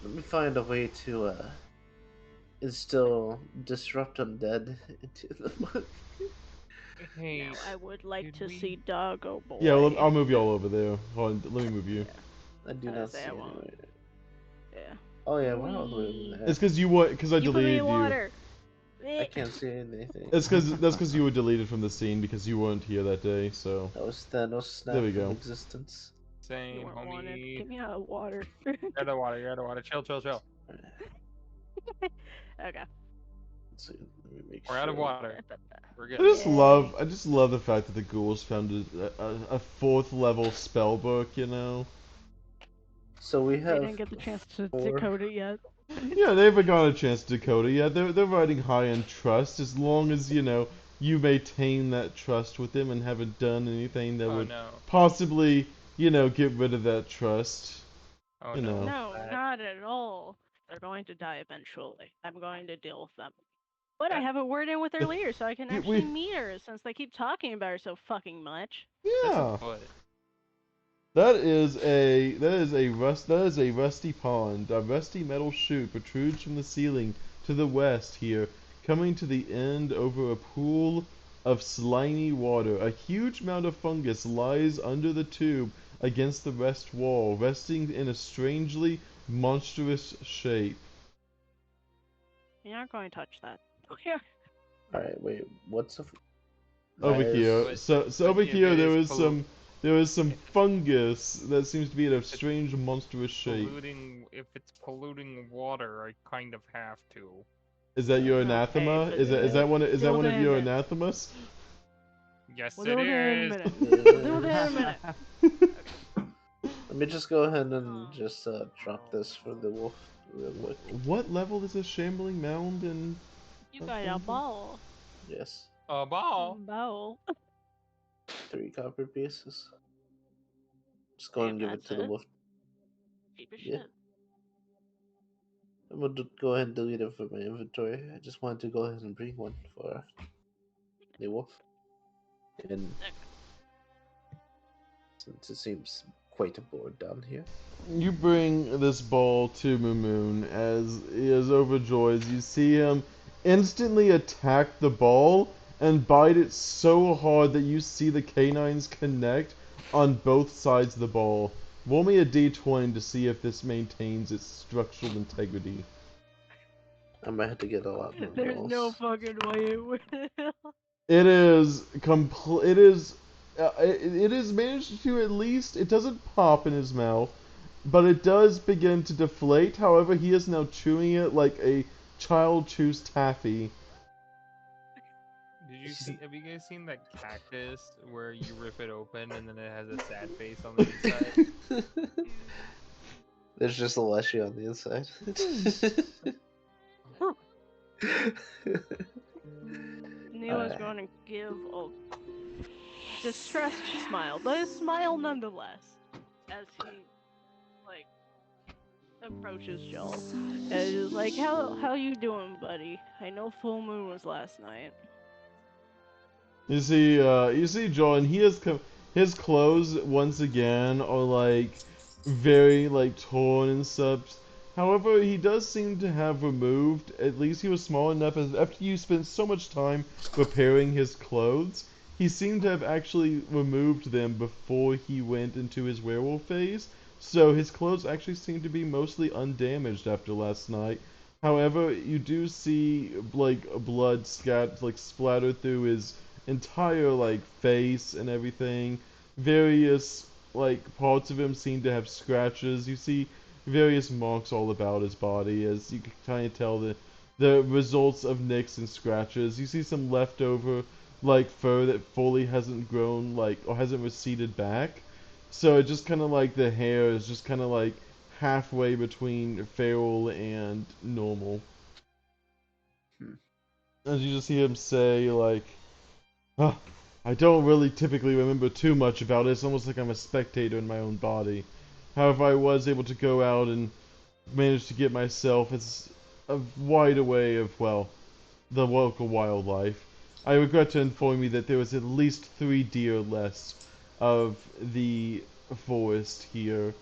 Let me find a way to instill disrupt undead into the book. Hey, Now I would like did to we- see Doggo Boy. Yeah, I'll move you all over there. Hold on, let me move you. I do I not say see I any won't. way. Yeah. Oh yeah, we're all the way Whee! over there. It's because I You put me deleted in you. water. I can't see anything. That's because you were deleted from the scene because you weren't here that day. So That was Thanos snap There we from go. existence. You Same, weren't wanted. homie. Get me out of water. You're out of water. You're out of water. Chill, chill, chill. Okay. Let's see, let me make We're out of sure. water. We're good. I just love the fact that the ghouls found a 4th level spell book. You know. So we They have didn't get the chance to 4. decode it yet. Yeah, they haven't got a chance to decode it yet. They're riding high on trust as long as you maintain that trust with them and haven't done anything that Oh would no. possibly get rid of that trust. Oh You no. know. No, That- not at all. They're going to die eventually. I'm going to deal with them. But I have a word in with their leader, so I can Yeah, actually we- meet her since they keep talking about her so fucking much. That's Yeah. a foot. That is a rusty pond. A rusty metal chute protrudes from the ceiling to the west here, coming to the end over a pool of slimy water. A huge mound of fungus lies under the tube against the west wall, resting in a strangely monstrous shape. You're not going to touch that. Okay. Alright, wait, what's the Over Why is- here, But- so but over if here it there is is some if- fungus that seems to be in a strange monstrous shape. If it's polluting water, I kind of have to. Is that your Okay, anathema? but Is that one of Still your damn it. anathemas? Yes, We'll it do that in a is. minute. We'll do that in a minute. Let me just go ahead and just drop this for the wolf real quick. What level is this shambling mound in? You got a ball. Yes. A ball. Bowl. 3 copper pieces. Just go ahead and Damn, give it that's to the it? wolf. Cheap as Yeah. shit. I'm gonna go ahead and delete it from my inventory. I just wanted to go ahead and bring one for the wolf. And since it seems quite bored down here. You bring this ball to Moon as he is overjoyed. You see him instantly attack the ball and bite it so hard that you see the canines connect on both sides of the ball. Roll me a d20 to see if this maintains its structural integrity. I might have to get a lot more There's balls. no fucking way it will. It is it is managed to at least, it doesn't pop in his mouth. but it does begin to deflate. However, he is now chewing it like a child chews taffy. Did you see? Have you guys seen that cactus where you rip it open and then it has a sad face on the inside? There's just a leshy on the inside. Neela's going to give a distressed smile, but a smile nonetheless, as he like approaches Joel and is like, "How you doing, buddy? I know full moon was last night." You see John, his clothes once again are like very like torn and such. However, he does seem to have removed, at least he was small enough as after you spent so much time repairing his clothes, he seemed to have actually removed them before he went into his werewolf phase. So his clothes actually seem to be mostly undamaged after last night. However, you do see like blood splatter through his entire like face and everything. Various like parts of him seem to have scratches. You see various marks all about his body, as you can kind of tell the results of nicks and scratches. You see some leftover like fur that fully hasn't grown like or hasn't receded back. So it just kind of like the hair is just kind of like halfway between feral and normal. As you just see him say like, "Huh, I don't really typically remember too much about it. It's almost like I'm a spectator in my own body. However, I was able to go out and manage to get myself as a wide array of, well, the local wildlife. I regret to inform you that there was at least 3 deer less of the forest here."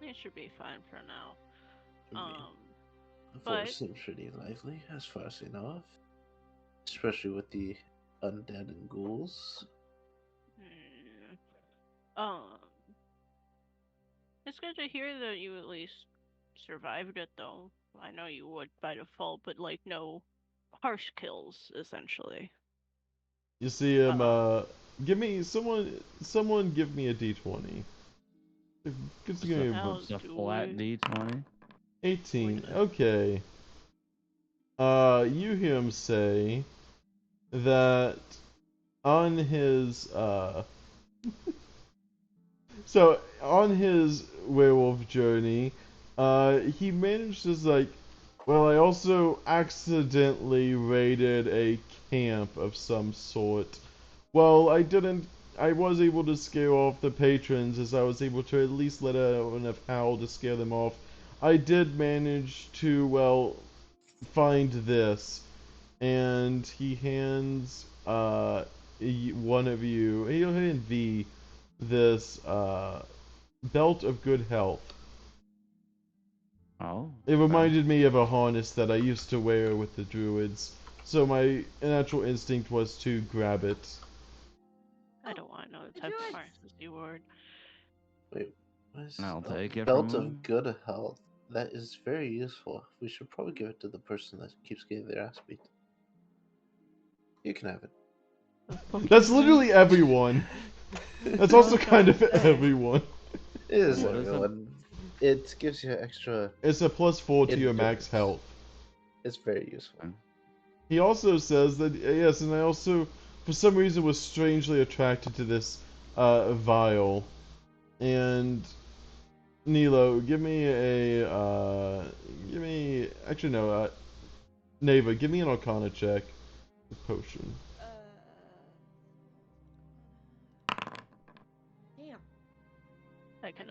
It should be fine for now. The But forest seems pretty lively, as far as I know of. Especially with the undead and ghouls. It's good to hear that you at least survived it, though. I know you would by default, but like no harsh kills, essentially. You see him, give me, someone give me a d20. Just give me It's a flat d20. 18, okay. You hear him say that on his, so on his werewolf journey, he managed to like, well, I also accidentally raided a camp of some sort. Well, I was able to scare off the patrons as I was able to at least let out enough howl to scare them off. I did manage to, well, find this, and he hands one of you, he'll hand V this belt of good health. Oh. It reminded me of a harness that I used to wear with the druids, so my natural instinct was to grab it. I don't want to know the type of harnesses you wore. Wait, what is I'll take it belt from of him. good health? That is very useful. We should probably give it to the person that keeps getting their ass beat. You can have it. That's literally everyone. That's also kind of everyone. It is What is it? everyone. It gives you extra. It's a +4 to your max endurance. health. It's very useful. He also says that, yes, and I also, for some reason, was strangely attracted to this vial. And Nilo, actually no, Neva, give me an Arcana check. Potion. Damn.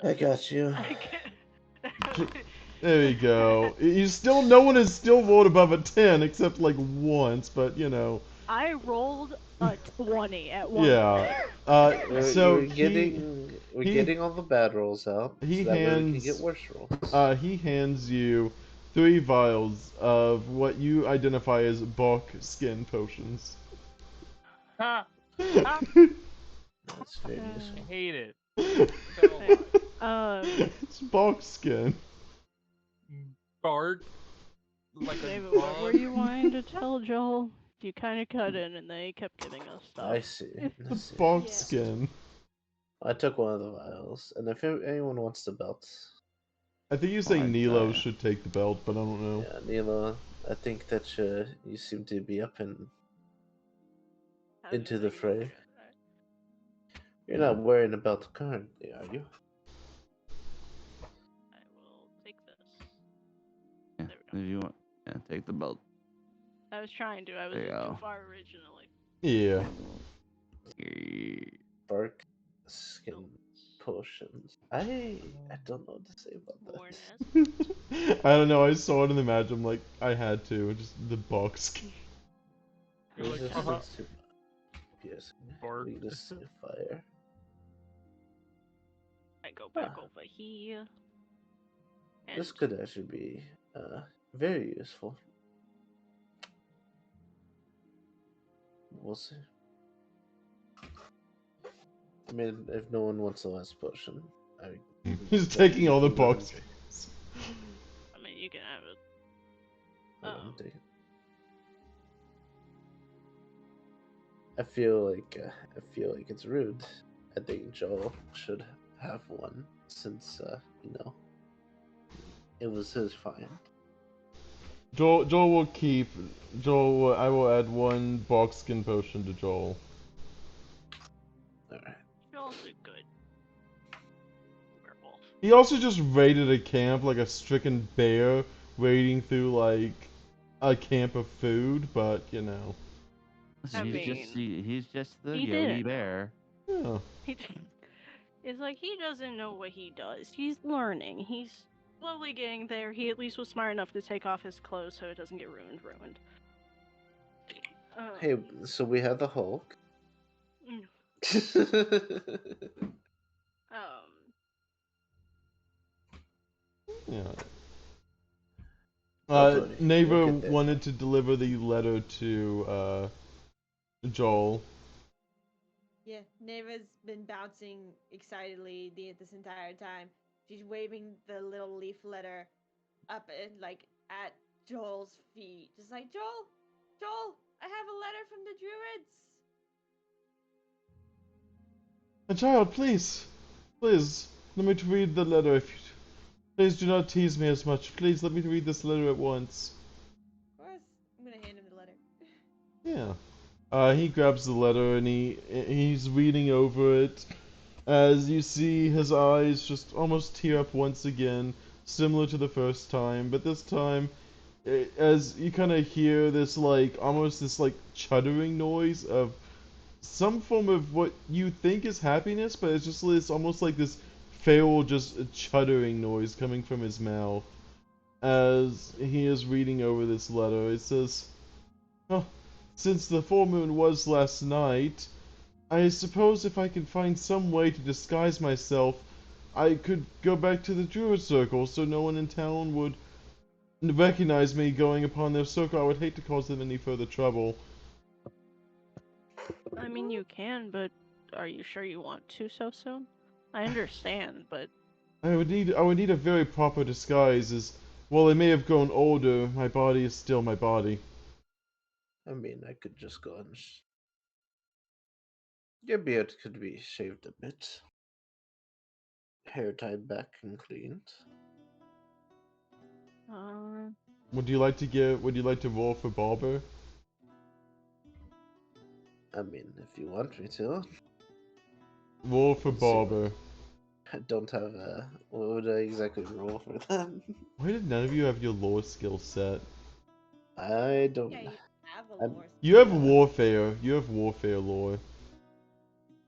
I got you. There you go. No one has still rolled above a 10 except like once, but you know. I rolled a 20 at one Yeah. So we're getting all the bad rolls out, so that way we can get worse rolls. He hands you 3 vials of what you identify as bark skin potions. Ha! That's very I useful. hate it. It's bark skin. Bart. Like David, a what were you wanting to tell Joel? You kind of cut in, and they kept giving us stuff. I see. It's bark skin. I took one of the vials, and if anyone wants the belt, I think you say Alright, Nilo should take the belt, but I don't know. yeah, Nilo, I think that you seem to be up and How's your into the thing fray. going? You're not wearing a belt currently, are you? I will take this. Yeah, There we go. if you want, yeah, take the belt. I was trying to. I was There you in too go. far originally. Yeah. Dark skin potions. I don't know what to say about that. Borness. I don't know, I saw it in the match, I'm like, I had to, just the box. You're like, Resistance to piercing. Bark. Weakness to fire. I go back Ah. over here. And This could actually be very useful. We'll see. I mean, if no one wants the last potion, He's taking all the you can go and boxes. I mean, you can have it. go and take it. I feel like it's rude. I think Joel should have one since it was his find. Joel will keep. I will add one box skin potion to Joel. All right. Joel's a good werewolf. He also just raided a camp like a stricken bear, wading through like a camp of food, but you know. I He's just the he Yogi didn't Bear. Yeah. It's like he doesn't know what he does. He's learning. He's slowly getting there. He at least was smart enough to take off his clothes so it doesn't get ruined. Hey, so we have the Hulk. Yeah. Don't worry, Neva we'll get there. wanted to deliver the letter to Joel. Yeah, Neva's been bouncing excitedly this entire time. She's waving the little leaf letter up at Joel's feet, just like Joel, I have a letter from the Druids. A child, please, let me read the letter. If you, please do not tease me as much. Please let me read this letter at once. Of course, I'm gonna hand him the letter. Yeah. He grabs the letter and he's reading over it. As you see, his eyes just almost tear up once again, similar to the first time. But this time, as you kind of hear this almost this chuttering noise of some form of what you think is happiness, but it's just this almost like this feral just chuttering noise coming from his mouth as he is reading over this letter. It says, "Oh, since the full moon was last night, I suppose if I can find some way to disguise myself, I could go back to the Druid Circle so no one in town would recognize me going upon their circle. I would hate to cause them any further trouble." I mean, you can, but are you sure you want to so soon? I understand, but I would need a very proper disguise, as while I may have grown older, my body is still my body. I mean, I could just go and your beard could be shaved a bit, hair tied back and cleaned. Would you like to roll for barber? I mean, if you want me to. Roll for Let's see barber. I don't have what would I exactly roll for that? Why did none of you have your lore skill set? I don't. Yeah, you have a I'm- lore. You have Yeah. warfare. You have warfare lore.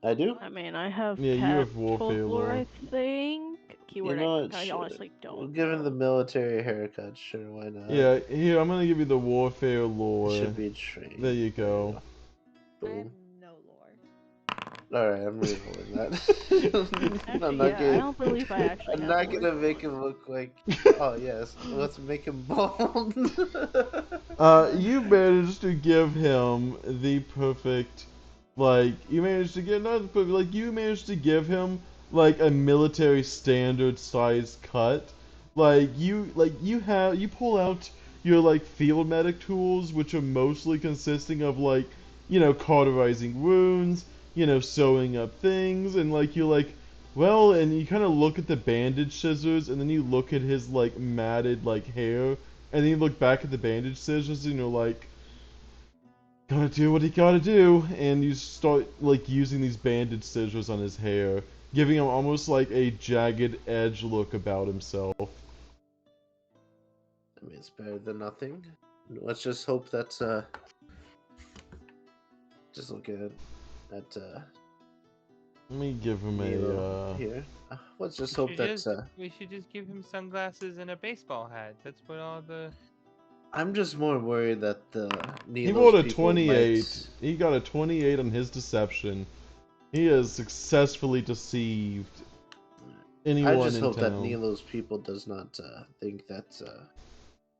I do. I mean, I have Yeah, you have warfare folklore, lore. I think. Keyword, You know I what? think. I Sure. honestly don't Well, given know. the military haircut, sure, why not? Yeah, here I'm gonna give you the warfare It lore. should be trained. There you go. I have Boom. no lore. Alright, I'm re-rolling that. Actually, I'm not yeah, I gonna. don't believe I actually I'm have not lore. gonna make him look like. Oh yes, let's make him bald. You managed to give him the perfect, you managed to get not the perfect, you managed to give him a military standard size cut. You pull out your field medic tools, which are mostly consisting of cauterizing wounds, sewing up things, and like you're like, well, and you kind of look at the bandage scissors, and then you look at his like matted like hair, and then you look back at the bandage scissors, and you're like, gotta do what he gotta do, and you start like using these bandage scissors on his hair, giving him almost like a jagged edge look about himself. I mean, it's better than nothing. Let's just hope that just look at Let me give him Nilo a here. Let's just hope that we should just give him sunglasses and a baseball hat. That's what all the. I'm just more worried that He Nilo's rolled a people 28. might... He got a 28 on his deception. He has successfully deceived anyone I just in hope that town. Nilo's people does not think that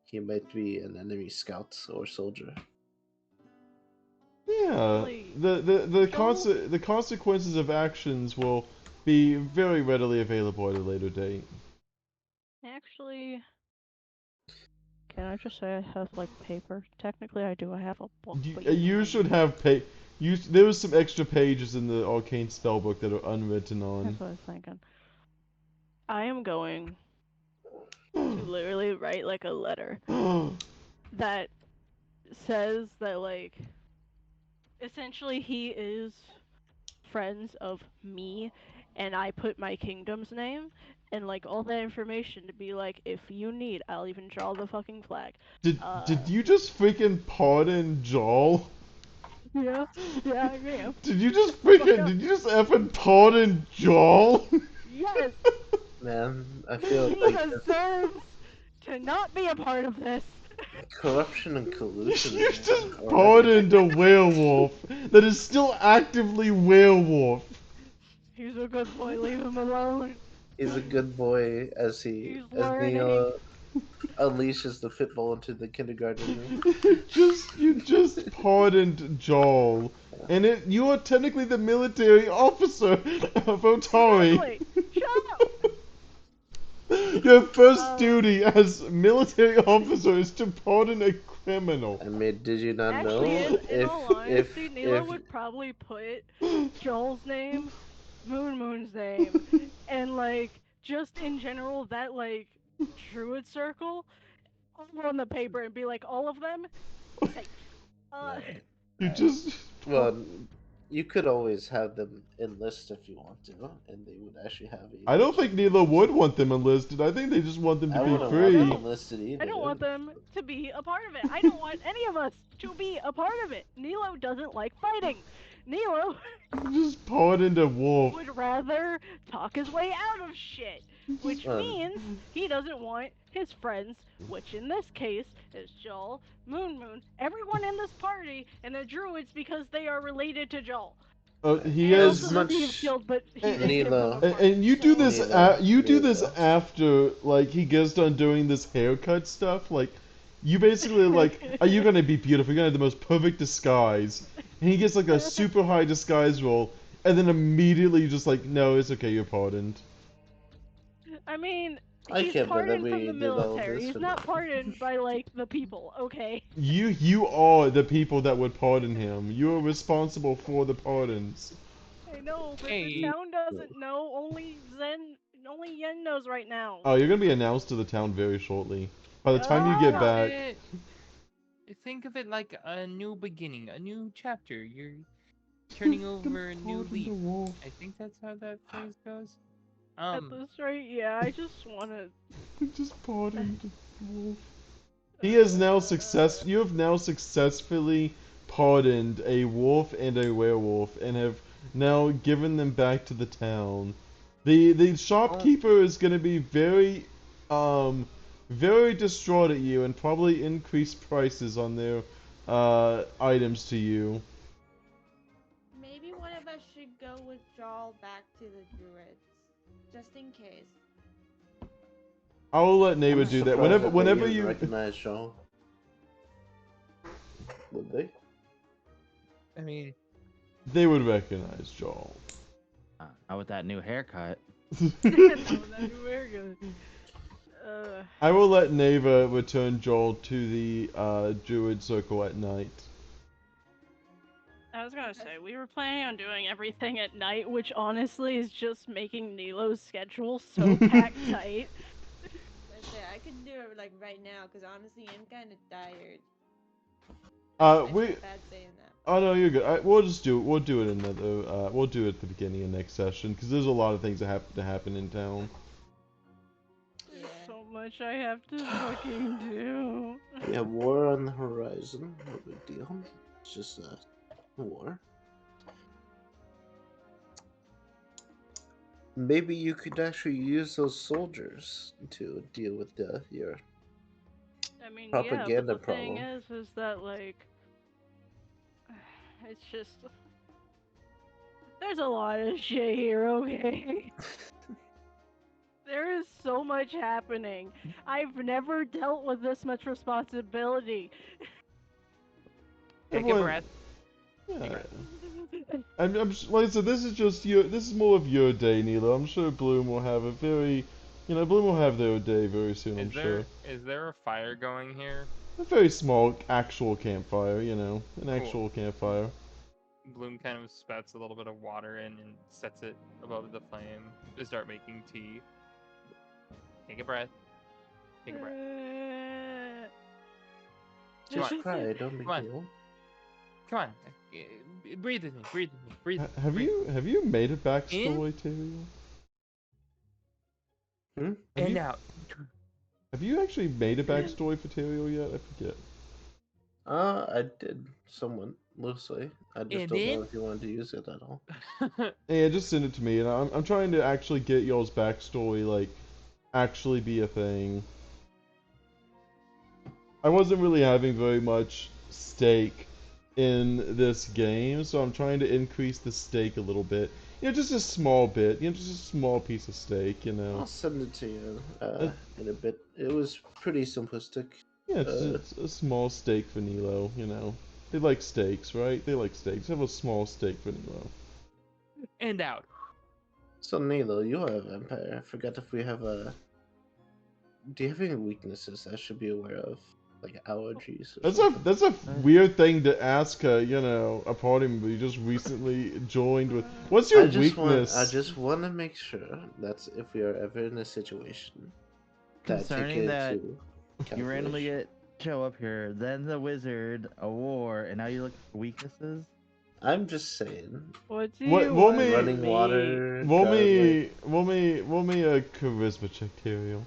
he might be an enemy scout or soldier. Yeah, Really? the consequences of actions will be very readily available at a later date. Actually, can I just say I have like paper? Technically, I do. I have a book. But You should have there was some extra pages in the arcane spellbook that are unwritten on. That's what I was thinking. I am going to literally write like a letter that says that like essentially he is friends of me, and I put my kingdom's name and like all that information to be like, if you need, I'll even draw the fucking flag. Did you just freaking pardon Joel? Yeah, I am. Did you just effing pardon Joel? Yes, Man, I feel he like deserves to not be a part of this. corruption and collusion. You man, just already. pardoned a werewolf that is still actively werewolf. He's a good boy. Leave him alone. He's a good boy as He's as learning. Neil unleashes the pitbull into the kindergarten room. You just pardoned Joel, and you are technically the military officer of Otari. Exactly. Shut up. Your first duty as military officer is to pardon a criminal. I mean, did you not Actually, know in all honesty, Nilo if would probably put Joel's name, Moon's name, and like just in general that like druid circle all on the paper and be like, all of them safe. You just well, you could always have them enlist if you want to, and they would actually have a. I don't think Nilo would want them enlisted. I think they just want them to I be wouldn't want them free. enlisted either. I don't want them to be a part of it. I don't want any of us to be a part of it. Nilo doesn't like fighting. Nilo Just pardoned a wolf. would rather talk his way out of shit, which means he doesn't want his friends, which in this case is Joel, Moon, everyone in this party, and the druids because they are related to Joel. He and has also the Thieves Guild, but he just gives them Nilo. apart, and you do this Nilo, you do this Nilo. after like he gets done doing this haircut stuff. Like you basically like, are you gonna be beautiful? You're gonna have the most perfect disguise. And he gets like a super high disguise roll, and then immediately you're just like, no, it's okay, you're pardoned. I mean, I he's can't believe pardoned we from the did all military. this He's for not nothing. pardoned by like the people. Okay. You are the people that would pardon him. You are responsible for the pardons. I know, but Hey. the town doesn't know. Only Yen knows right now. Oh, you're gonna be announced to the town very shortly. By the time you get back, Think of it like a new beginning, a new chapter. You're turning over a new leaf. I think that's how that phrase goes. At this rate, yeah, I just wanna. just pardoned the wolf. He has now You have now successfully pardoned a wolf and a werewolf, and have now given them back to the town. The shopkeeper is going to be very distraught at you and probably increase prices on their items to you. Maybe one of us should go with Jarl back to the druids, just in case. I will let Neighbor I'm do that. surprised they Whenever even you recognize Joel. Would they? I mean, they would recognize Joel. Not with that new haircut. I will let Neva return Joel to the druid circle at night. I was gonna say, we were planning on doing everything at night, which honestly is just making Nilo's schedule so packed tight. I say I could do it like right now, because honestly, I'm kind of tired. I We. feel bad saying that. Oh no, you're good. We'll just do it. We'll do it another. We'll do it at the beginning of next session because there's a lot of things that have to happen in town. There's Yeah. so much I have to fucking do. We have war on the horizon. No big deal. It's just war. Maybe you could actually use those soldiers to deal with your I mean, yeah, but propaganda the thing problem. is that like, it's just there's a lot of shit here. Okay. There is so much happening. I've never dealt with this much responsibility. Take a Everyone- breath. Yeah. Like I said, this is just your. This is more of your day, Nilo. I'm sure Bloom will have a very, Bloom will have their day very soon. I'm sure. Is there a fire going here? A very small actual campfire, an Cool. actual campfire. Bloom kind of spouts a little bit of water in and sets it above the flame to start making tea. Take a breath. Take a breath. Just Come on. cry, don't be Come on. deal. Come on. Breathe with me. Breathe with me. Breathe. Have you made a backstory, In? Tyrael? Hmm? And out. Have you actually made a backstory for Tyrael yet? I forget. I did somewhat loosely. I just And don't know then? if you wanted to use it at all. Yeah, just send it to me, and I'm trying to actually get y'all's backstory, like, actually be a thing. I wasn't really having very much stake in this game, so I'm trying to increase the stake a little bit. Just a small bit. Just a small piece of stake, I'll send it to you in a bit. It was pretty simplistic. Yeah, it's a small stake for Nilo, They like steaks, right? They like steaks. Have a small steak for Nilo. And out. So Nilo, you are a vampire. I forgot if we have a. Do you have any weaknesses I should be aware of, like allergies? Or something? That's a weird thing to ask a party member you just recently joined with. What's your weakness? I just want to make sure that if we are ever in a situation that Concerning that you randomly calculation. show up here, then the wizard, a war, and now you're looking for weaknesses. I'm just saying. What do you want? Running water. Roll me a charisma check, Tyrael.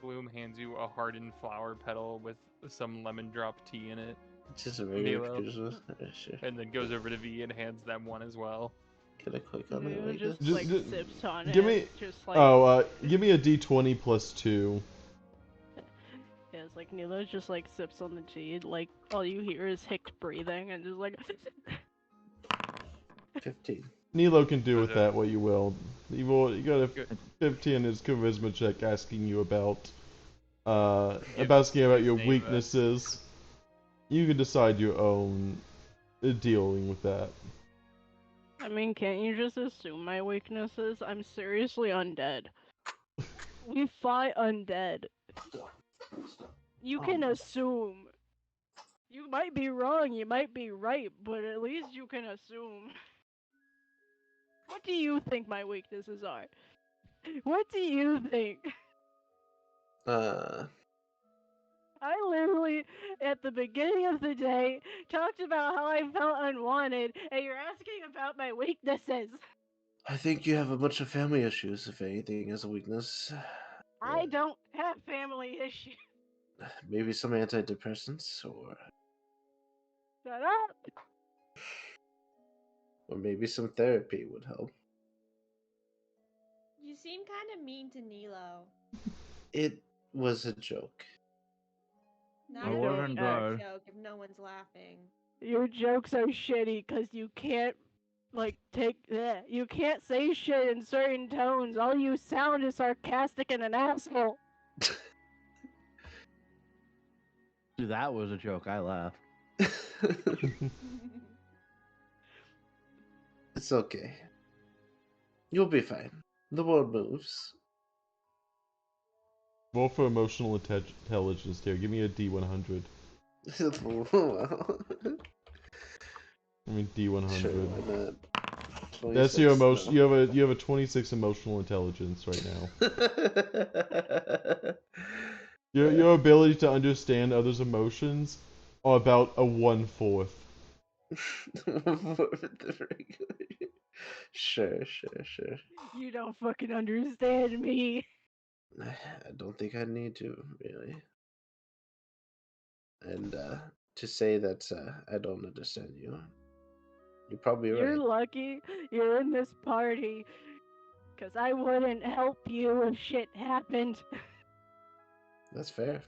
Bloom hands you a hardened flower petal with some lemon drop tea in it. Just a regular Nilo. charisma. Sure. And then goes over to V and hands them one as well. Can I click on it? Like Just this? like sips on give it. me. Just like. Give me a D20 plus 2. Yeah, it's like Nilo just like sips on the tea. Like all you hear is hicced breathing and just like. 15. Nilo can do with Okay. that what you will. You got a 15 in his charisma check asking you about asking about your name, weaknesses. You can decide your own dealing with that. I mean, can't you just assume my weaknesses? I'm seriously undead. We fight undead. You can assume. You might be wrong, you might be right, but at least you can assume. What do you think my weaknesses are? What do you think? I literally, at the beginning of the day, talked about how I felt unwanted, and you're asking about my weaknesses. I think you have a bunch of family issues, if anything, as a weakness. I don't have family issues. Maybe some antidepressants, or Shut up. maybe some therapy would help. You seem kind of mean to Nilo. It was a joke. Not I a wasn't big good. joke if no one's laughing. Your jokes are shitty because you can't, take that. You can't say shit in certain tones. All you sound is sarcastic and an asshole. Dude, that was a joke. I laughed. It's okay. You'll be fine. The world moves. Roll for emotional intelligence here. Give me a D100. I mean D100. Sure, why not? That's your 26, emotion. no. You have a 26 emotional intelligence right now. Your ability to understand others' emotions are about a 1/4. Sure. You don't fucking understand me. I don't think I need to, really. And to say that I don't understand you, you're probably You're right. lucky you're in this party. Because I wouldn't help you if shit happened. That's fair.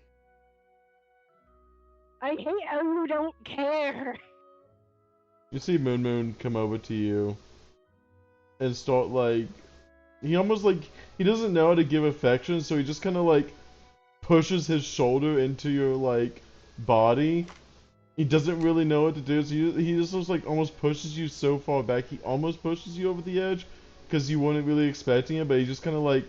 I hate how you don't care. You see Moon Moon come over to you and start like he almost like he doesn't know how to give affection, so he just kind of like pushes his shoulder into your like body. He doesn't really know what to do, so he just like almost pushes you so far back. He almost pushes you over the edge because you weren't really expecting it, but he just kind of like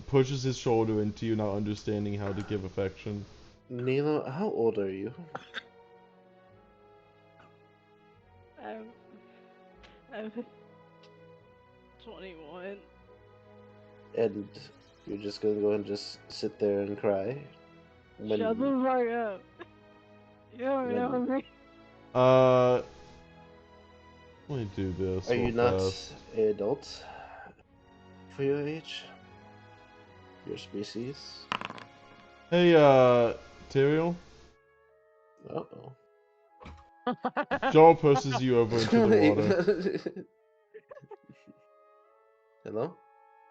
pushes his shoulder into you, not understanding how to give affection. Nilo, how old are you? I'm 21. And you're just gonna go and just sit there and cry? Shut the fuck up. You don't know me. Let me do this. Are real you not fast. an adult for your age? Your species? Hey, Tyrael? Uh-oh. Joel pushes you over into the water. Hello?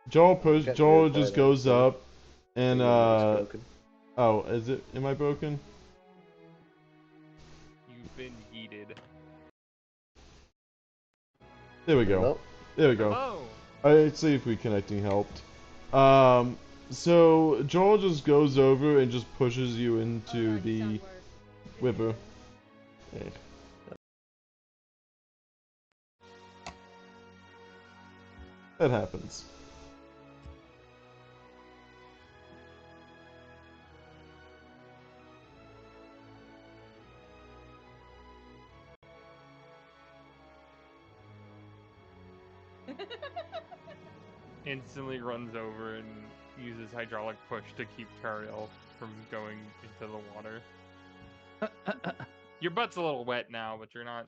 Joel Got very just quiet all of a goes sudden. up and Like my mic's broken. oh, is it? Am I broken? You've been yeeted. There we go. Hello? There we go. Hello. Let's see if reconnecting helped. So Joel just goes over and just pushes you into the river. Eh. That happens. Instantly runs over and uses hydraulic push to keep Tariel from going into the water. Your butt's a little wet now, but you're not.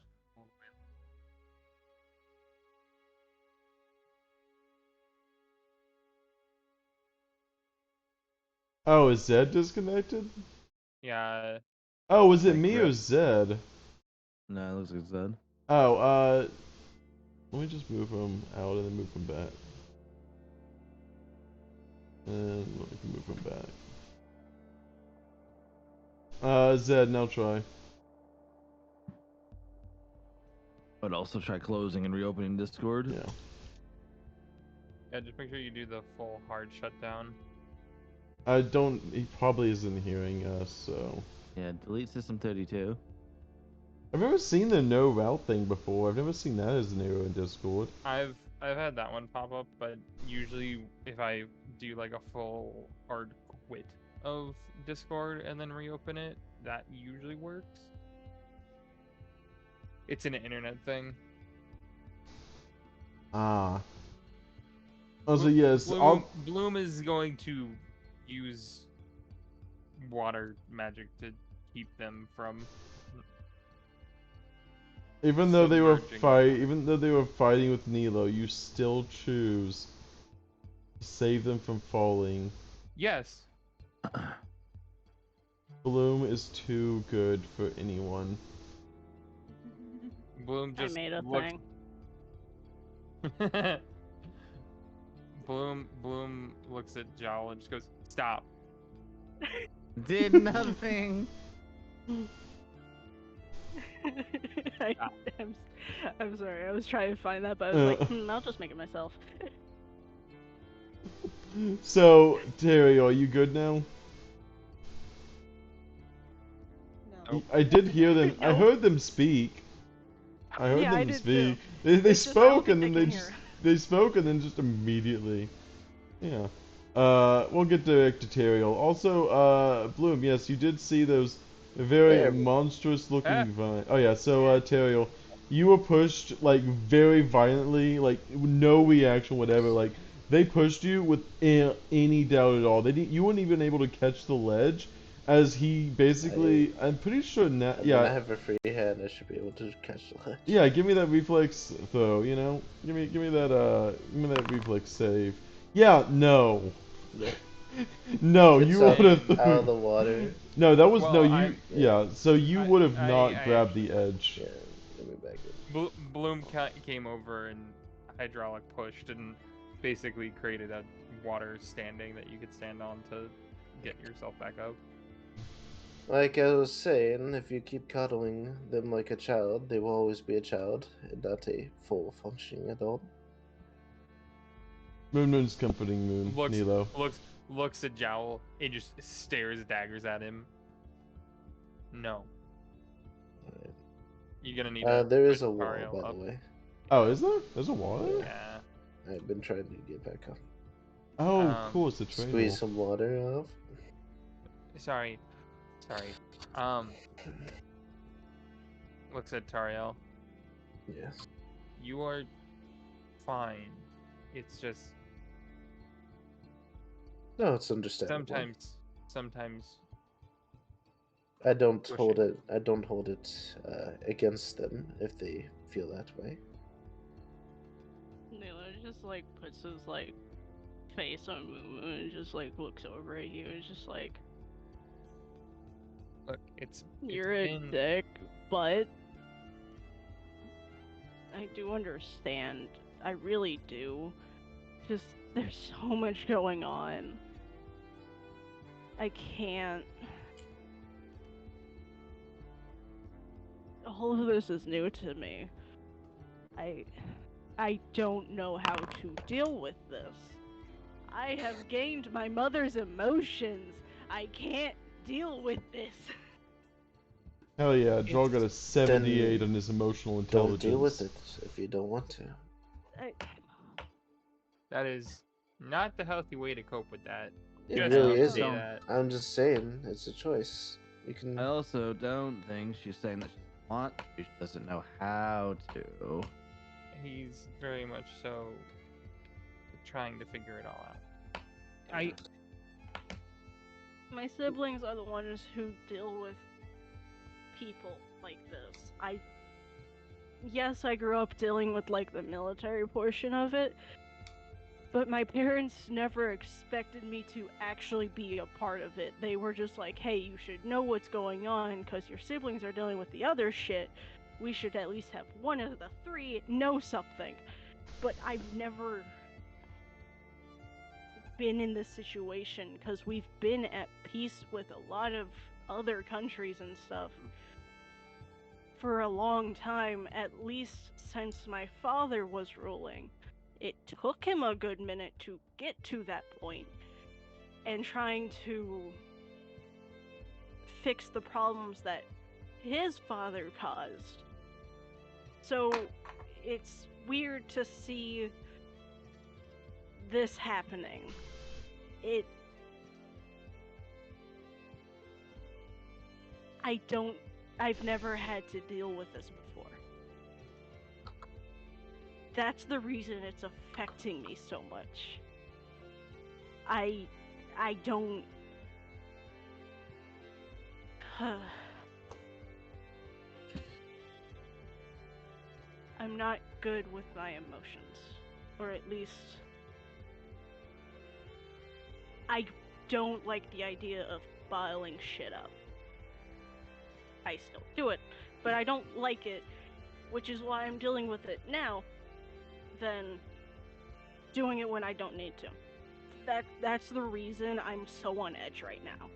Oh, is Zed disconnected? Yeah. Oh, was it Like me or Rip. Zed? No, it looks like Zed. Oh, let me just move him out and then move him back. And let me move him back. Zed, now try. But also try closing and reopening Discord. Yeah. Yeah, just make sure you do the full hard shutdown. He probably isn't hearing us, so. Yeah, delete system 32. I've never seen the no route thing before. I've never seen that as an error in Discord. I've had that one pop up, but usually if I do like a full hard quit of Discord and then reopen it, that usually works. It's an internet thing. Ah. Also, yes, Bloom is going to use water magic to keep them from. even though they were submerging. even though they were fighting with Nilo, you still choose to save them from falling. Yes. Bloom is too good for anyone. Bloom I just made a looks. thing. Bloom looks at Jowl and just goes, "Stop." Did nothing. I'm sorry. I was trying to find that, but I was like, I'll just make it myself. So, Terry, are you good now? No. I did hear them. I Nope. heard them speak. I heard Yeah, I them did speak. too. They It's just, I don't spoke and think then they can hear. they spoke and then just immediately. Yeah. We'll get to Teriel. Also, Bloom, yes, you did see those very There we go. monstrous looking Ah. vines. Oh yeah, so Teriel, you were pushed like very violently, like no reaction, whatever. Like they pushed you with any doubt at all. They didn't. You weren't even able to catch the ledge, as he basically. I'm pretty sure now. I mean, I Yeah, have a free hand. I should be able to catch the ledge. yeah. Give me that reflex throw. You know, give me that reflex save. Yeah, no, Yeah. no. It's You would have. out of the water. No, that was no Well, you. Yeah, so you would have not grabbed actually, the edge. Yeah, let me back it. Bloom came over and hydraulic pushed and basically created a water standing that you could stand on to get yourself back up. Like I was saying, if you keep coddling them like a child, they will always be a child and not a full functioning adult. Moon's comforting Moon. Nilo. Looks at Jowl and just stares daggers at him. No. Alright. You're gonna need to There is push a wall, Ariel by up. the way. Oh, is there? There's a wall there? Yeah. I've been trying to get back up. Oh, cool. It's a train. Squeeze some water off. Sorry. Looks at Tariel. Yes. You are fine. It's just No, it's understandable. sometimes I don't pushing. hold it. I don't hold it against them if they feel that way. Nilo just like puts his like face on Moo and just like looks over at you and is just like, look, it's you're a been- dick, but I do understand. I really do. Just there's so much going on. I can't. All of this is new to me. I don't know how to deal with this. I have gained my mother's emotions. I can't deal with this. Hell yeah, Joel got a 78 on his emotional intelligence. Don't deal with it if you don't want to. That is not the healthy way to cope with that. It Just really to isn't. say that. I'm just saying, it's a choice. You can. I also don't think she's saying that she wants. She doesn't know how to. He's very much so trying to figure it all out. My siblings are the ones who deal with people like this. Yes, I grew up dealing with like the military portion of it, but my parents never expected me to actually be a part of it. They were just like, hey, you should know what's going on because your siblings are dealing with the other shit. We should at least have one of the three know something. But I've never been in this situation because we've been at peace with a lot of other countries and stuff for a long time, at least since my father was ruling. It took him a good minute to get to that point, and trying to fix the problems that his father caused. So it's weird to see this happening. I've never had to deal with this before. That's the reason it's affecting me so much. I don't. I'm not good with my emotions. Or at least I don't like the idea of bottling shit up. I still do it, but I don't like it, which is why I'm dealing with it now than doing it when I don't need to. That's the reason I'm so on edge right now.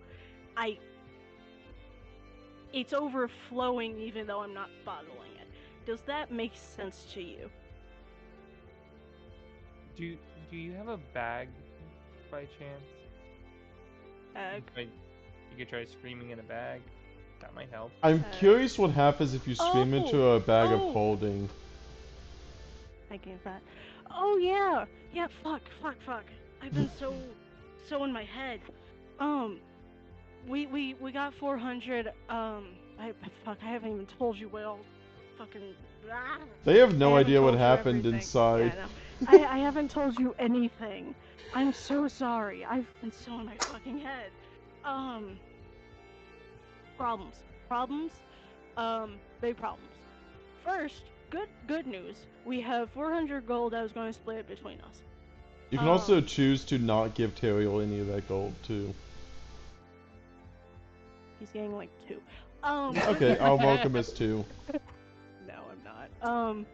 It's overflowing even though I'm not bottling it. Does that make sense to you? Do you have a bag by chance? Bag? You could try screaming in a bag. That might help. I'm curious what happens if you scream into a bag of holding. I gave that. Oh yeah! Yeah, fuck. I've been so in my head. We got 400, I haven't even told you what all fucking They have no I haven't idea what told you happened everything. inside. Yeah, I know. I haven't told you anything. I'm so sorry. I've been so in my fucking head. Problems. Problems? Big problems. First, good news. We have 400 gold I was going to split it between us. You can also choose to not give Teriel any of that gold, too. He's getting like 2. Okay, I'll welcome as 2. No, I'm not.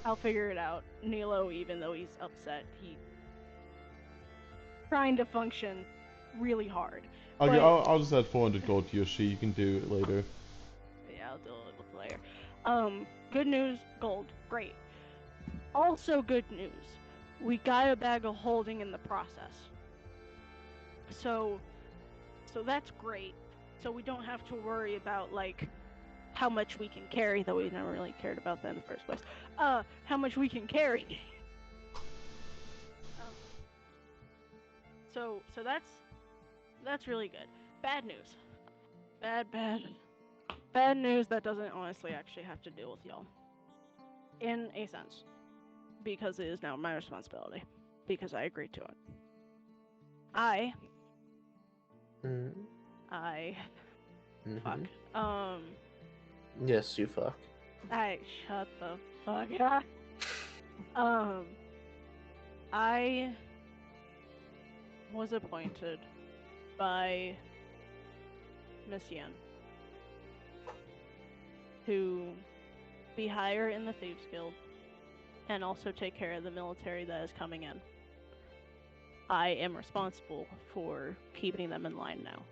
I'll figure it out. Nilo, even though he's upset, he's trying to function really hard. I'll just add 400 gold to your sheet. You can do it later. Yeah, I'll deal with it later. Good news, gold. Great. Also good news. We got a bag of holding in the process. So that's great. So we don't have to worry about, like, how much we can carry, though we never really cared about that in the first place. How much we can carry. So that's really good. Bad news. Bad news that doesn't honestly actually have to deal with y'all. In a sense. Because it is now my responsibility. Because I agreed to it. Fuck. Yes, you fuck. Shut the fuck up. I was appointed by Miss Yen to be higher in the Thieves Guild and also take care of the military that is coming in. I am responsible for keeping them in line now.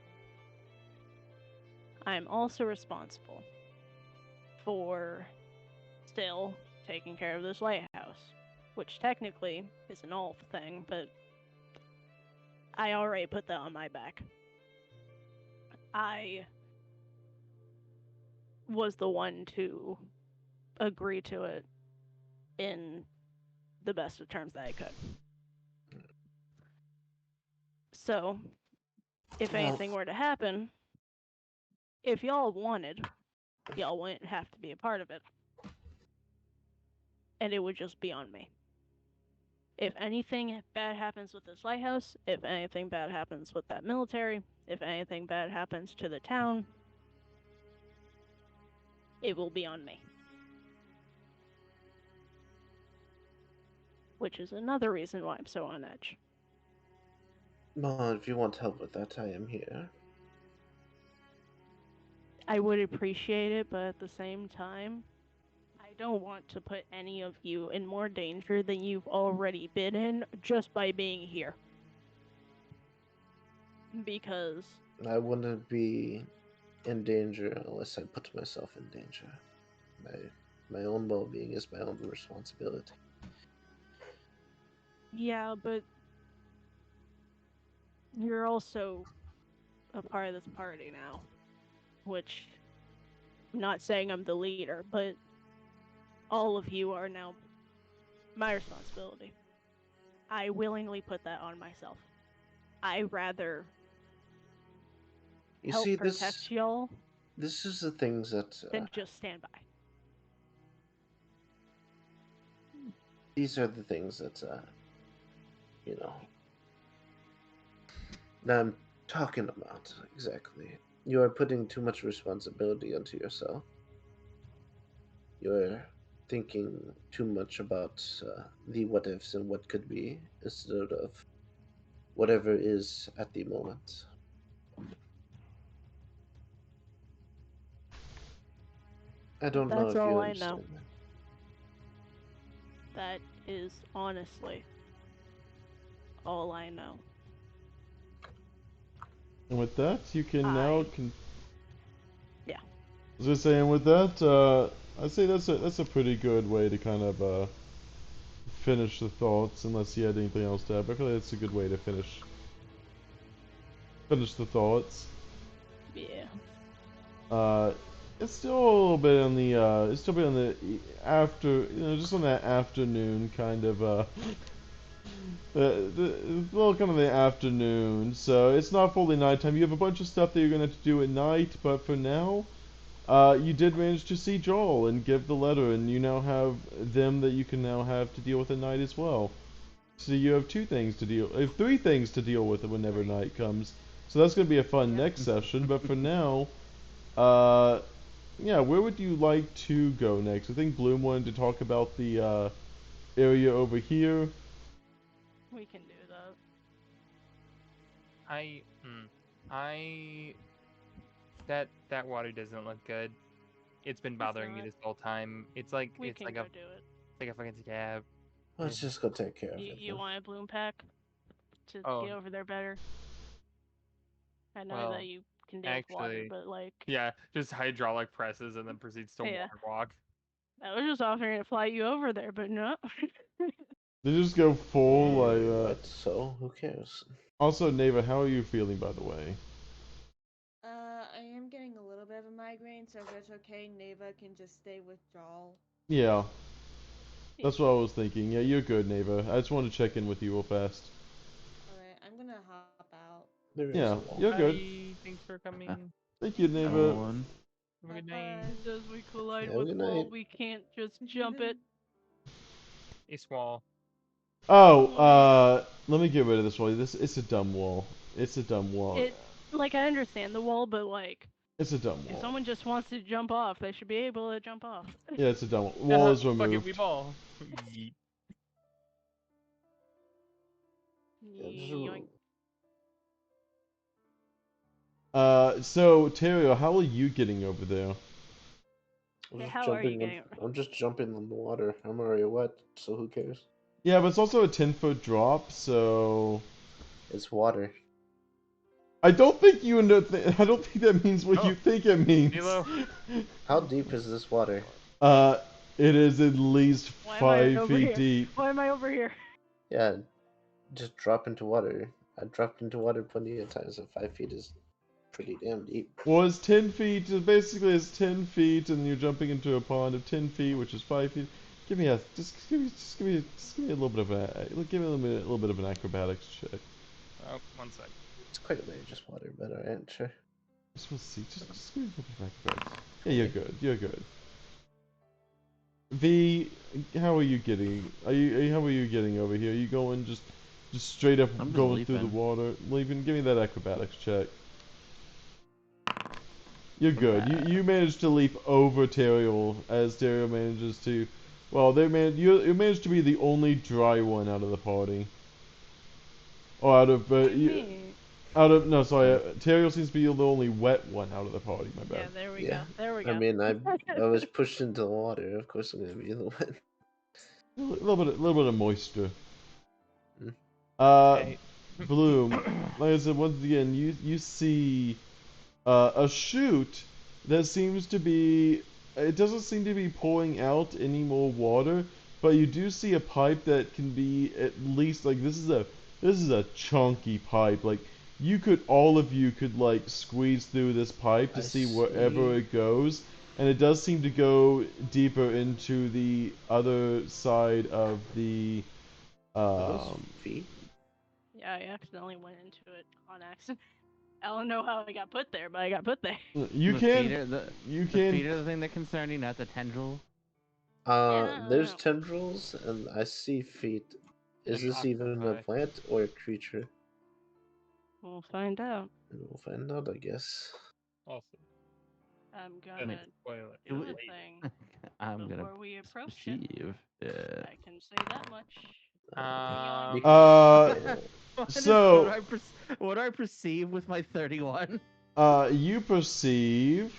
I am also responsible for still taking care of this lighthouse, which technically is an Ulf thing, but I already put that on my back. I was the one to agree to it in the best of terms that I could. So, if anything were to happen, if y'all wanted, y'all wouldn't have to be a part of it. And it would just be on me. If anything bad happens with this lighthouse, if anything bad happens with that military, if anything bad happens to the town, it will be on me. Which is another reason why I'm so on edge. Well, if you want help with that, I am here. I would appreciate it, but at the same time, I don't want to put any of you in more danger than you've already been in just by being here. Because I wouldn't be in danger unless I put myself in danger. My own well-being is my own responsibility. yeah, but you're also a part of this party now. Which, I'm not saying I'm the leader, but all of you are now my responsibility. I willingly put that on myself. I rather help protect y'all this is the things that than just stand by. These are the things that that I'm talking about. Exactly. You are putting too much responsibility onto yourself. You're thinking too much about the what ifs and what could be instead of whatever is at the moment. I don't know if you understand that. That is honestly all I know. And with that, you can now Yeah. I was gonna say, and with that, I'd say that's a pretty good way to kind of finish the thoughts, unless you had anything else to add. But I feel like that's a good way to finish the thoughts. Yeah. It's still a little bit on the it's still bit on the after, just on that afternoon kind of well, kind of the afternoon. So it's not fully nighttime. You have a bunch of stuff that you're gonna have to do at night, but for now, you did manage to see Joel and give the letter, and you now have them that you can now have to deal with at night as well. So you have three things to deal with whenever Right. night comes. So that's gonna be a fun Yeah. next session. But for now, uh, yeah, where would you like to go next? I think Bloom wanted to talk about the area over here. We can do that. I that water doesn't look good. It's been bothering me alright. this whole time. We can go do it. It's like a fucking scab. Let's just go take care of it. You then. want a bloom pack to Oh. get over there better? I know Well, that you can deal with water, actually, but like, Yeah, just hydraulic presses and then proceeds to Yeah. water walk. I was just offering to fly you over there, but no. They just go full like that. What? So who cares? Also, Neva, how are you feeling, by the way? I am getting a little bit of a migraine, so if it's okay, Neva can just stay with Joel. Yeah, that's what I was thinking. Yeah, you're good, Neva. I just wanted to check in with you real fast. Alright, I'm gonna hop out. There is Yeah, a wall. you're good. Bye. Thanks for coming. Thank you, Thank you. Neva. One. Have a good Bye-bye. night. It says we collide Have a with good wall, night. we can't just jump it. A swall. Oh, let me get rid of this wall. It's a dumb wall. It's a dumb wall. Like, I understand the wall, but like, It's a dumb if wall. someone just wants to jump off, they should be able to jump off. Yeah, it's a dumb wall. Wall is Fuck it, we removed. ball. Yeet. Yeah, just Yoink. So, Terrio, how are you getting over there? I'm Hey, just how are you jumping getting? I'm just jumping in the water. I'm already wet, so who cares? Yeah, but it's also a 10-foot drop, so... It's water. I don't think you know. I don't think that means what Oh, you think it means. Milo. How deep is this water? It is at least Why am I 5 over feet here? deep. Why am I over here? Yeah, just drop into water. I dropped into water plenty of times, and 5 feet is pretty damn deep. Well, it's 10 feet. Basically, it's 10 feet, and you're jumping into a pond of 10 feet, which is 5 feet. Give me a a little bit of give me a little bit of an acrobatics check. Oh, 1 sec. It's quite a bit, just water, but alright, sure. Just give me a little bit of acrobatics. Yeah, you're good. You're good. V, how are you getting? How are you getting over here? Are you going just straight up I'm just going through the leaping. water, leaving? Give me that acrobatics check. You're good. You managed to leap over Teriel as Teriel manages to. Well, you managed to be the only dry one out of the party. Or out of Me. no, sorry. Teriel seems to be the only wet one out of the party. My Yeah, bad. there we Yeah. go. There we go. I mean, I was pushed into the water. Of course, I'm gonna be the one. A little bit of moisture. Hmm. Hey. Bloom. Like I said, once again, you see a chute that seems to be. It doesn't seem to be pouring out any more water, but you do see a pipe that can be at least like this is a chunky pipe. Like all of you could like squeeze through this pipe to I see wherever see. it goes, and it does seem to go deeper into the other side of the Are those um. feet? Yeah, I accidentally went into it on accident. I don't know how I got put there, but I got put there. You the can feet are the can feet are the thing that concerns you, not the tendril. There's Yeah. tendrils, and I see feet. Is And this even a octopi. plant or a creature? We'll find out. We'll find out, I guess. Also, I'm and gonna spoiler. do would- the thing I'm gonna before we approach it. achieve it. I can say that much. Um, Yeah. So- What do I perceive with my 31? You perceive.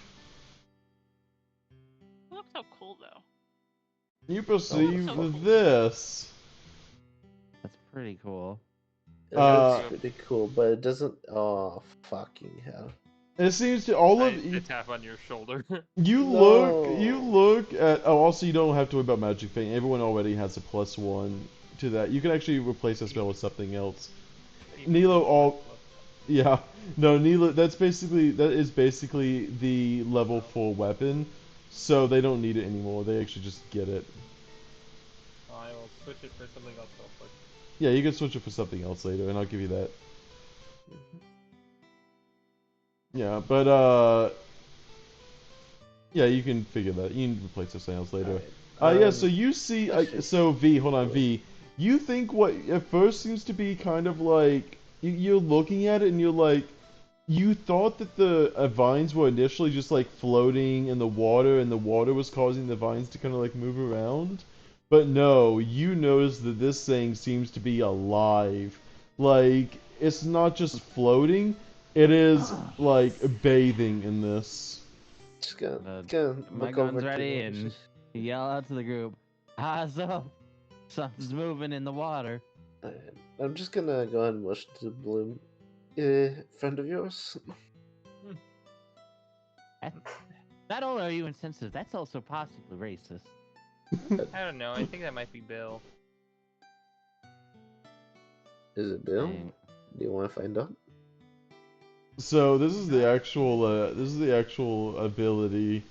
It looks so cool though. You perceive so cool. this. That's pretty cool. It Uh, looks pretty cool, but it doesn't. Oh, fucking hell. It seems to all I of you. tap on your shoulder. You No. look at. Oh, also you don't have to worry about magic thing. Everyone already has a +1 to that. You can actually replace that spell with something else. Nilo all. Yeah, no, Nilo. That is basically the level 4 weapon, so they don't need it anymore. They actually just get it. I will switch it for something else real quick. Yeah, you can switch it for something else later, and I'll give you that. Yeah, but Yeah, you can figure that. You can replace those sails later. Alright, Yeah, so you see, let's see. so V, hold on, V. You think what at first seems to be kind of like, you're looking at it and you're like, you thought that the vines were initially just like floating in the water and the water was causing the vines to kind of like move around. But no, you notice that this thing seems to be alive. Like, it's not just floating, it is like bathing in this. Just gonna My look over gun's to ready the and yell out to the group. So something's moving in the water. I'm just gonna go ahead and motion to Bloom. Friend of yours? Not only are you insensitive, that's also possibly racist. I don't know. I think that might be Bill. Is it Bill? Dang. Do you want to find out? So this is the actual ability.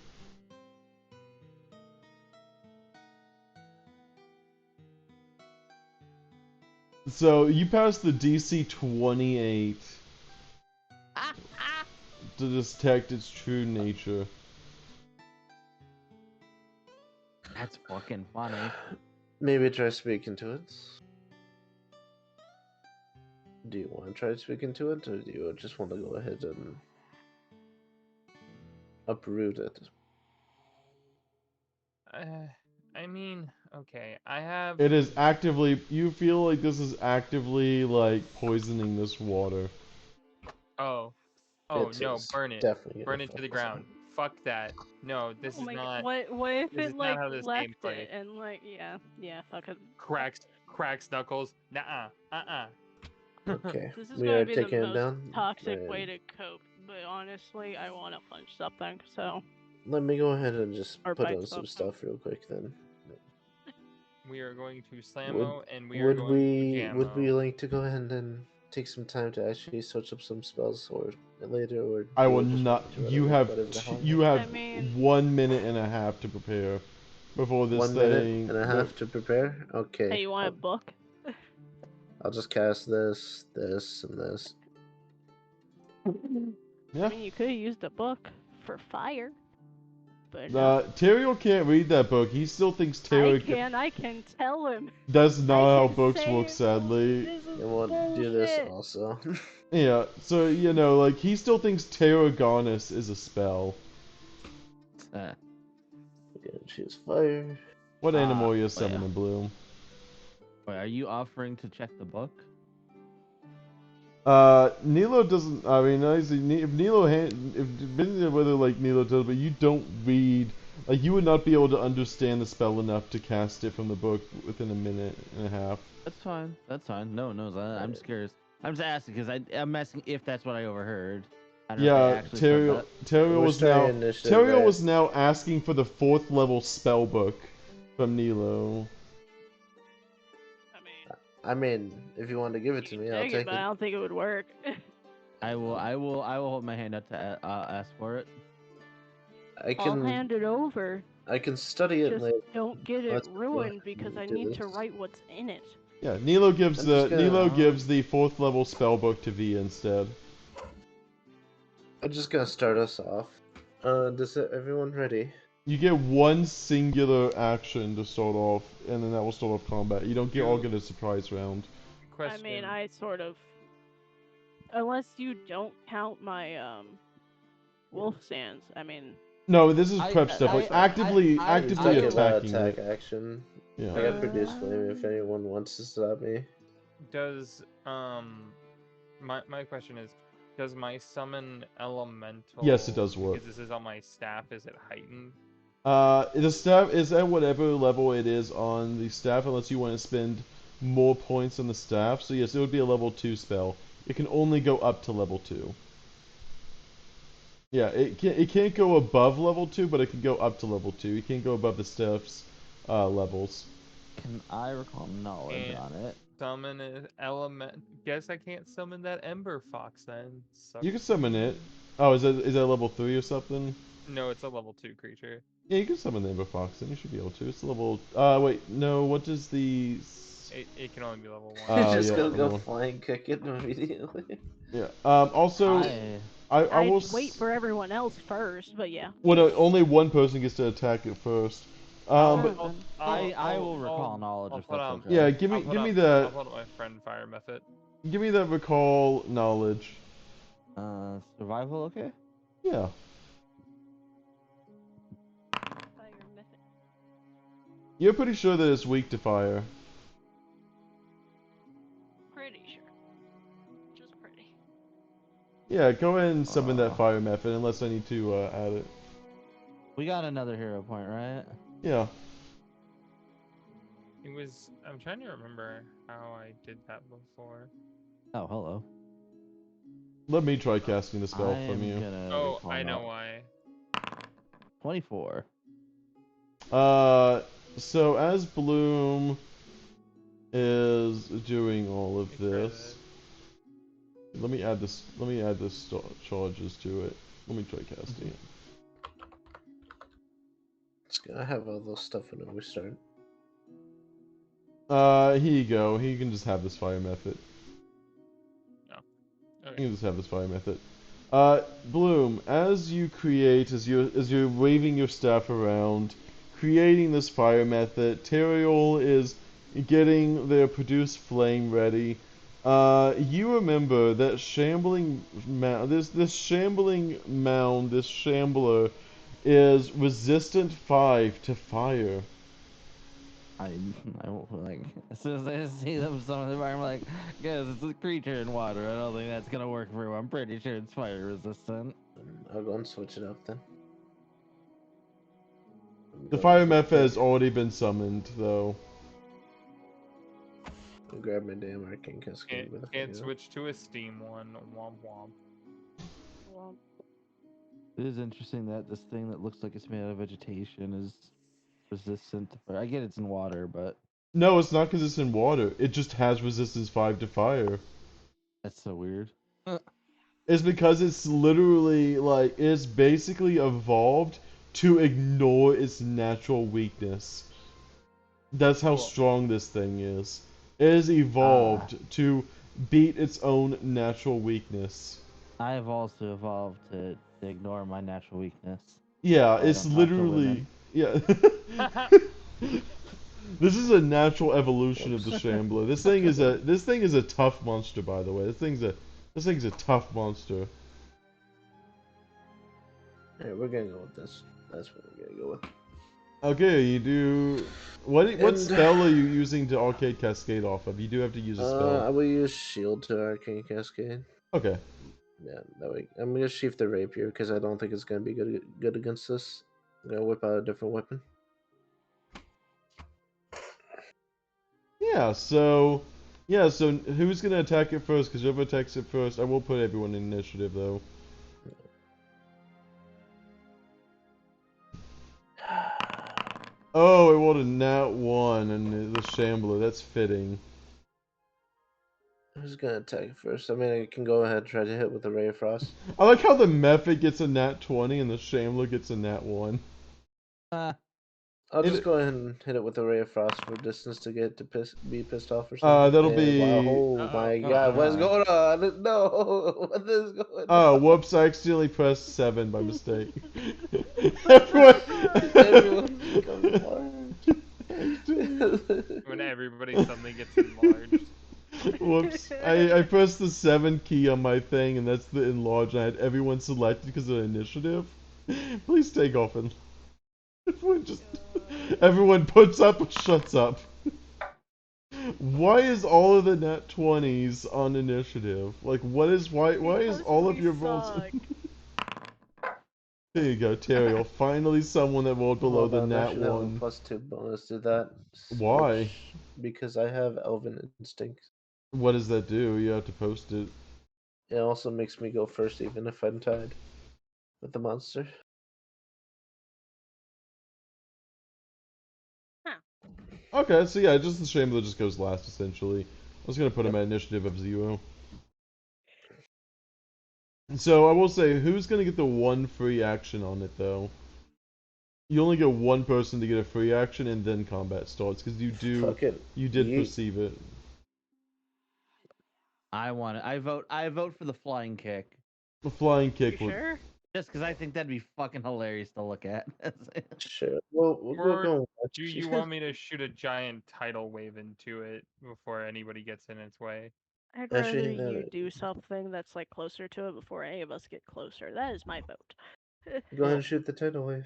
So you passed the DC 28 to detect its true nature. That's fucking funny. Maybe try speaking to it. Do you want to try speaking to it, or do you just want to go ahead and uproot it? I mean, okay. I have. It is actively. You feel like this is actively like poisoning this water. Oh. It No! is Burn it! definitely Burn gonna it to the focus on ground! Fuck that! No, this Oh is my not. god. What if This it is like not how this left game plays. it and like yeah, fuck it. Cracks knuckles. Nuh-uh. Okay, This is we gonna are be the taking it most down. toxic way And to cope, but honestly, I want to punch something, so let me go ahead and just or put bite on some something. stuff real quick then. We are going to Would slammo and we are going to would we jammo. like to go ahead and take some time to actually search up some spells or later, or I do will you just not. want me to run You over have whatever the hell? you have I mean- 1 minute and a half to prepare before this 1 minute thing. and a half to prepare. Okay. Hey, you want a book? I'll just cast this, this, and this. Yeah. I mean, you could have used a book for fire, but Terrio can't read that book. He still thinks Terrio. I can tell him. That's not how can books say work, it, sadly. This is And we'll do this bullshit. also. Yeah, so, you know, like, he still thinks Terragonus is a spell. We're gonna choose fire. What animal are you yeah. summoning, Bloom? Wait, are you offering to check the book? Nilo doesn't. I mean, obviously, if Nilo if whether like Nilo does, but you don't read. Like, you would not be able to understand the spell enough to cast it from the book within a minute and a half. That's fine. That's fine. No, I'm just curious. I'm just asking because I'm asking if that's what I overheard. I don't know if they Yeah, actually said that. Terrio We're was now starting initiative, Terrio right? was now asking for the 4th level spell book from Nilo. I mean, if you want to give it to me, I'll take But I it. don't think it would work. I will hold my hand up to ask for it. I I'll can hand it over. I can study it Just later. don't get it Let's go ruined ahead because and I do need to this. write what's in it. Yeah, Nilo gives I'm just gonna- the 4th level spell book to V instead. I'm just gonna start us off. Does everyone ready? You get one singular action to start off, and then that will start off combat. You don't all get a surprise round. Question. I mean, I sort of, unless you don't count my wolf sands. I mean, No, this is prep stuff. Like, actively He's talking about attacking attack it. action. Yeah. I got produce flame if anyone wants to stop me. Does my question is, does my summon elemental? Yes, it does work. Because this is on my staff. Is it heightened? The staff is at whatever level it is on the staff, unless you want to spend more points on the staff. So yes, it would be a level 2 spell. It can only go up to level 2. Yeah, it can't go above level 2, but it can go up to level 2. You can't go above the staff's levels. Can I recall knowledge And on it? summon an element. Guess I can't summon that Ember Fox then. Sucks. You can summon it. Oh, is that level 3 or something? No, it's a level 2 creature. Yeah, you can summon the Ember Fox, then you should be able to. It's level... wait, no, what does the... It can only be level 1. Just yeah, gonna go no. flying kick it immediately. Yeah. Also, I I'd will. wait for everyone else first, but yeah. Well, no, only one person gets to attack it first. But Then. I will recall knowledge I'll if put that's on. okay. yeah, give me I'll that put my friend fire method. recall knowledge. Survival, okay? Yeah. Fire method. You're pretty sure that it's weak to fire. Pretty sure. Just pretty. Yeah, go ahead and summon that fire method unless I need to add it. We got another hero point, right? Yeah. It was. I'm trying to remember how I did that before. Oh, hello. Let me try casting the spell I from am you. gonna Oh, recall I know knowledge. why. 24. So as Bloom is doing all of this, let me add this. Let me add this charges to it. Let me try casting it. It's gonna have all those stuff when we start. Here you go. You can just have this fire method. Oh. You Okay. can just have this fire method. Bloom, as you create, as you're waving your staff around, creating this fire method, Teriel is getting their produce flame ready. You remember that shambling mound, this shambling mound, this shambler, is resistant 5 to fire. I won't, like, as soon as I see them summon the fire, I'm like, guys, it's a creature in water. I don't think that's gonna work for you. I'm pretty sure it's fire resistant. I'll go and switch it up then. The fire method has already been summoned, though. I'll grab my damn arcane cascade. Can't switch to a steam one. Womp womp. Well, It is interesting that this thing that looks like it's made out of vegetation is resistant to fire. I get it's in water, but No, it's not because it's in water. It just has resistance 5 to fire. that's so weird. It's because it's literally, like, it's basically evolved to ignore its natural weakness. That's how Cool. strong this thing is. It is evolved to beat its own natural weakness. I have also evolved to ignore my natural weakness. Yeah, I it's don't talk to literally... women. Yeah. This is a natural evolution of the Shambler. This thing is a tough monster, by the way. This thing's a tough monster. Alright, we're gonna go with this. That's what we're gonna go with. Okay, you do. What spell are you using to Arcade Cascade off of? You do have to use a I spell. will use shield to arcane cascade. Okay. Yeah, that way. I'm gonna sheath the rapier because I don't think it's gonna be good against this. I'm gonna whip out a different weapon. Yeah. So who's gonna attack it first? Because whoever attacks it first, I will put everyone in initiative though. Oh, I rolled a nat 1 and the Shambler. That's fitting. Who's gonna attack first? I mean, I can go ahead and try to hit with the ray of frost. I like how the Mephit gets a nat 20 and the Shambler gets a nat 1. I'll just It- go ahead and hit it with the ray of frost for distance to get to be pissed off or something. That'll Yeah, be. wow, oh Uh-oh. my Oh, god, what's no. going on? No, what is going Oh, on? whoops! I accidentally pressed 7 by mistake. Everyone. Everyone's becoming large. When everybody suddenly gets enlarged. Whoops. I pressed the 7 key on my thing, and that's the enlarge. I had everyone selected because of initiative. Please take off and everyone puts up or shuts up. Why is all of the nat 20s on initiative? Like, why is because all of we your rolls? suck. There you go, Teriel. Finally, someone that rolled below Hold the on, I nat should have a 1. +2 bonus to that. Why? Because I have Elven Instinct. What does that do? You have to post it. It also makes me go first, even if I'm tied with the monster. Okay, so yeah, just the Shambler just goes last, essentially. I was gonna put him at initiative of 0. So I will say, who's gonna get the one free action on it, though? You only get one person to get a free action, and then combat starts, because Fucking you did yeet. perceive it. I want it. I vote for the flying kick. The flying You kick would. sure? Just because I think that'd be fucking hilarious to look at. Sure. We'll Or go and do watch. you want me to shoot a giant tidal wave into it before anybody gets in its way? I'd rather Actually, you do something that's like closer to it before any of us get closer. That is my vote. go ahead and shoot the tidal wave.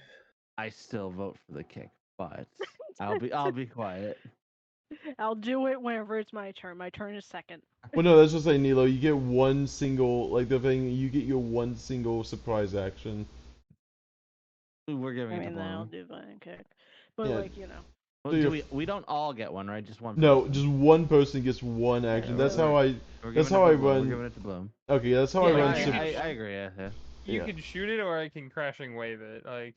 I still vote for the kick, but I'll be quiet. I'll do it whenever it's my turn. My turn is second. Well, no, that's just like Nilo. You get one single, like the thing. You get your one single surprise action. We're giving I it to mean, then I'll Bloom. do flying kick. But Yeah. like, you know. Well, So do you're we don't all get one, right? Just one No, person. just one person gets one action. Yeah, That's we're- how I. We're That's giving how it I to Bloom. run. We're giving it to Bloom. Okay, that's how Yeah, I run. you can I agree. Yeah. You Yeah. can shoot it, or I can crashing wave it. Like,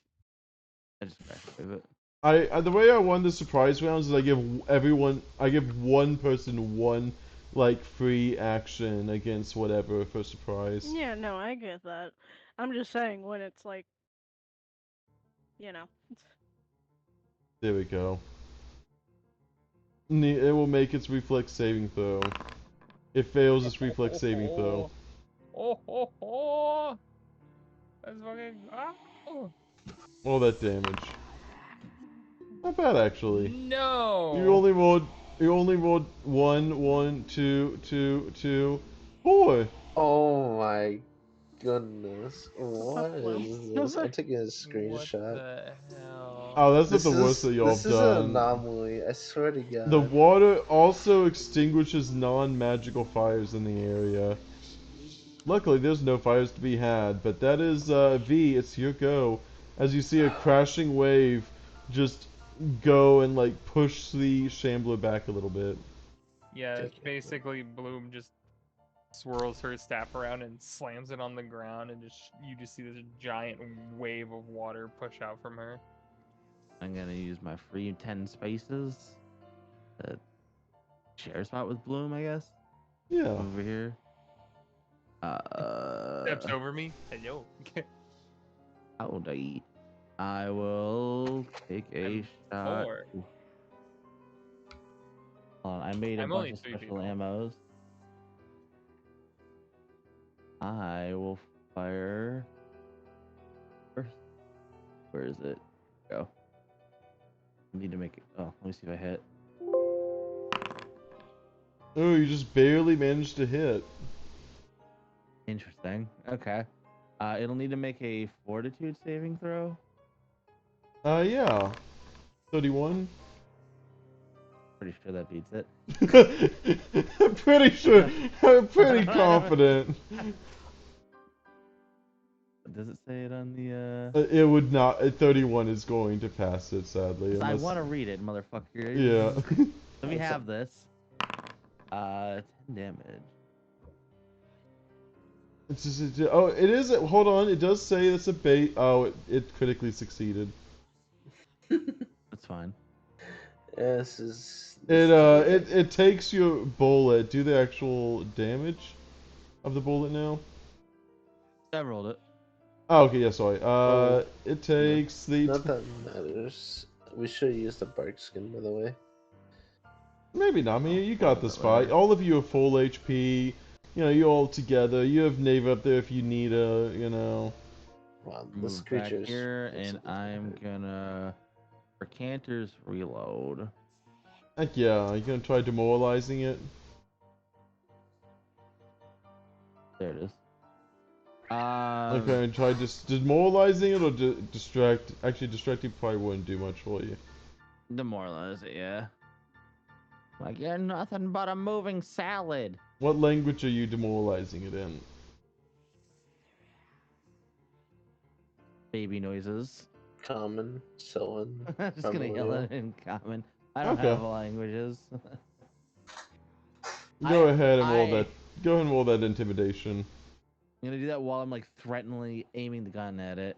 I just with it. I the way I won the surprise rounds is I give one person one like free action against whatever for surprise. Yeah, no, I get that. I'm just saying when it's like, you know. There we go. It will make its reflex saving throw. It fails its reflex saving throw. Oh. That's fucking. Oh. All that damage. Not bad actually. No. You only rolled one, two, 4. Oh my goodness. What Bloom. is this? I'm taking a What screenshot. the hell? Oh, that's not This the worst is that y'all this have is an done. anomaly. I swear to God. The water also extinguishes non-magical fires in the area. Luckily, there's no fires to be had, but that is V. It's your go. As you see a crashing wave just go and like push the shambler back a little bit. Yeah, Take it's it. basically Bloom just swirls her staff around and slams it on the ground, and you just see this giant wave of water push out from her. I'm gonna use my free 10 spaces to share a spot with Bloom, I guess. Yeah. Over here. Steps over me. Hello. How would I eat? I will take a I'm shot. 4. Ooh. Hold on, I made a I'm bunch only of 3 special people. ammos. I will fire first. Where is it? Go. I need to make it. Oh, let me see if I hit. Oh, you just barely managed to hit. Interesting. Okay. It'll need to make a fortitude saving throw. Yeah. 31. Pretty sure that beats it. I'm pretty sure. I'm pretty confident. Does it say it on the? It would not. 31 is going to pass it, sadly. I Unless... want to read it, motherfucker. Yeah. Let me have this. 10 damage. It's just, oh, it is. Hold on. It does say it's a bait. Oh, it critically succeeded. That's fine. Yeah, this is. It takes your bullet. Do the actual damage of the bullet now. I rolled it. Oh, okay. Yeah. Sorry. Oh, It takes the. Not that matters. We should use the bark skin, by the way. Maybe not. I mean, you got this Whatever. fight. All of you are full HP. You know, you all together. You have Nave up there if you need a. You know. Wow, this Move back creature's. here, and I'm gonna for Cantor's reload. Heck yeah. You gonna try demoralizing it? There it is. Okay, try just demoralizing it or distract. Actually, distracting probably wouldn't do much for you. Demoralize it, yeah. Like you're nothing but a moving salad. What language are you demoralizing it in? Baby noises. Common, so on. I'm just gonna yell Primordial. it in common. I don't Okay. have languages. Go ahead and roll I- that. Go ahead and roll that intimidation. I'm gonna do that while I'm like threateningly aiming the gun at it.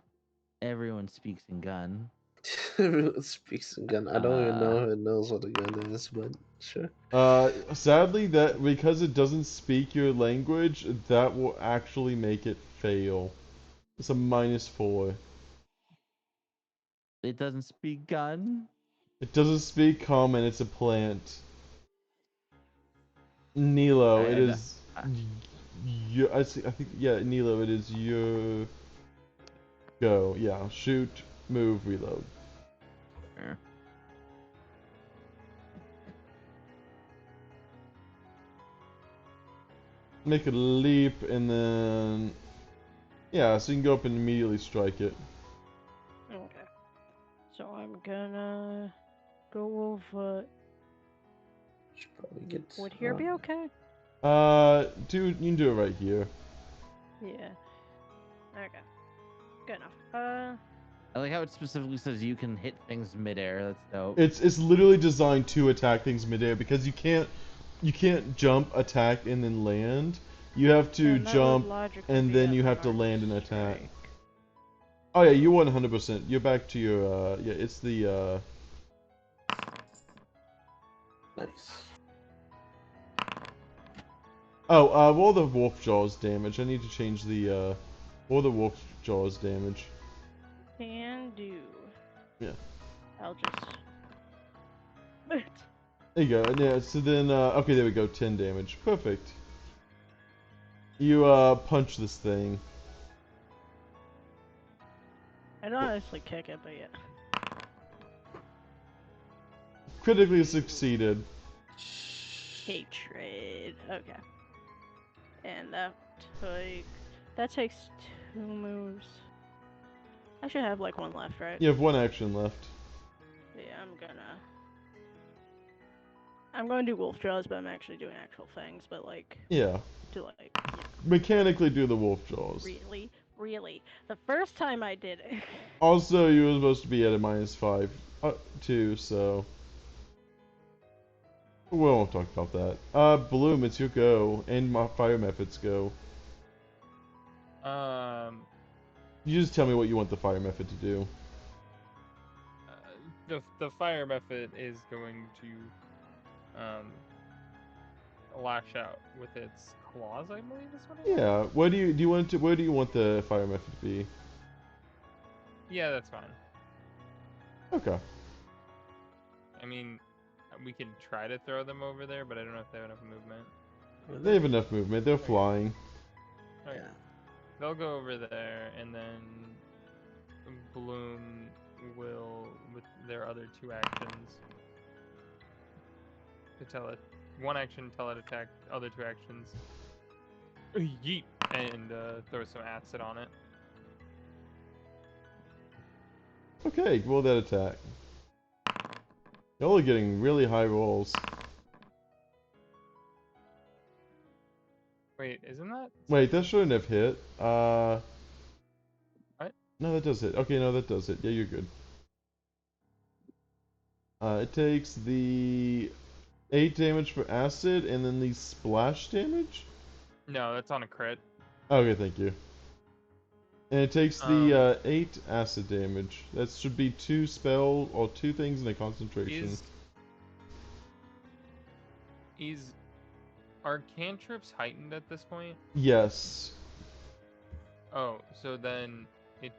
Everyone speaks in gun. Everyone speaks in gun. I don't even know if it knows what a gun is, but sure. Sadly, that because it doesn't speak your language, that will actually make it fail. It's a -4. It doesn't speak gun. It doesn't speak common. It's a plant. Nilo, it is. I think yeah, Nilo, it is your go. Yeah, shoot, move, reload. Sure. Make a leap and then yeah, so you can go up and immediately strike it. Okay. So I'm gonna go over. Should probably get. Would here be okay? Dude, you can do it right here. Yeah. Okay. Good enough. I like how it specifically says you can hit things midair. That's dope. It's literally designed to attack things midair because you can't jump, attack, and then land. You have to then that would jump logically and be then a you have to hard land and attack. strike. Oh yeah, you 100%. You're back to your yeah. It's the Nice. Oh, roll the wolf jaws damage. I need to change the roll the wolf jaws damage. Can do. Yeah. I'll just. There you go. And yeah, so then okay, there we go. 10 damage. Perfect. You punch this thing. I don't honestly kick it, but yeah. Critically succeeded. Hatred. Okay. And that takes 2 moves. I should have like 1 left, right? You have 1 action left. Yeah, I'm gonna do wolf jaws, but I'm actually doing actual things, but like Yeah. to like yeah. Mechanically do the wolf jaws. Really. The first time I did it. Also, you were supposed to be at a -5 too, so we won't talk about that. Bloom, it's your go, and my fire methods go. You just tell me what you want the fire method to do. The fire method is going to lash out with its claws, I believe is what it is. Yeah. Where do you want to? Where do you want the fire method to be? Yeah, that's fine. Okay. I mean, we can try to throw them over there, but I don't know if they have enough movement. They have enough movement. They're flying. Okay. Yeah. They'll go over there, and then Bloom will, with their other 2 actions, to tell it 1 action, tell it attack, other 2 actions, yeet, and throw some acid on it. Okay, roll that attack. Y'all are getting really high rolls. Wait, isn't that? Wait, that shouldn't have hit. What? No, that does hit. Okay, no, that does hit. Yeah, you're good. It takes the 8 damage for acid and then the splash damage? No, that's on a crit. Okay, thank you. And it takes the 8 acid damage. That should be 2 spell or 2 things in a concentration. Are cantrips heightened at this point? Yes. Oh, so then it.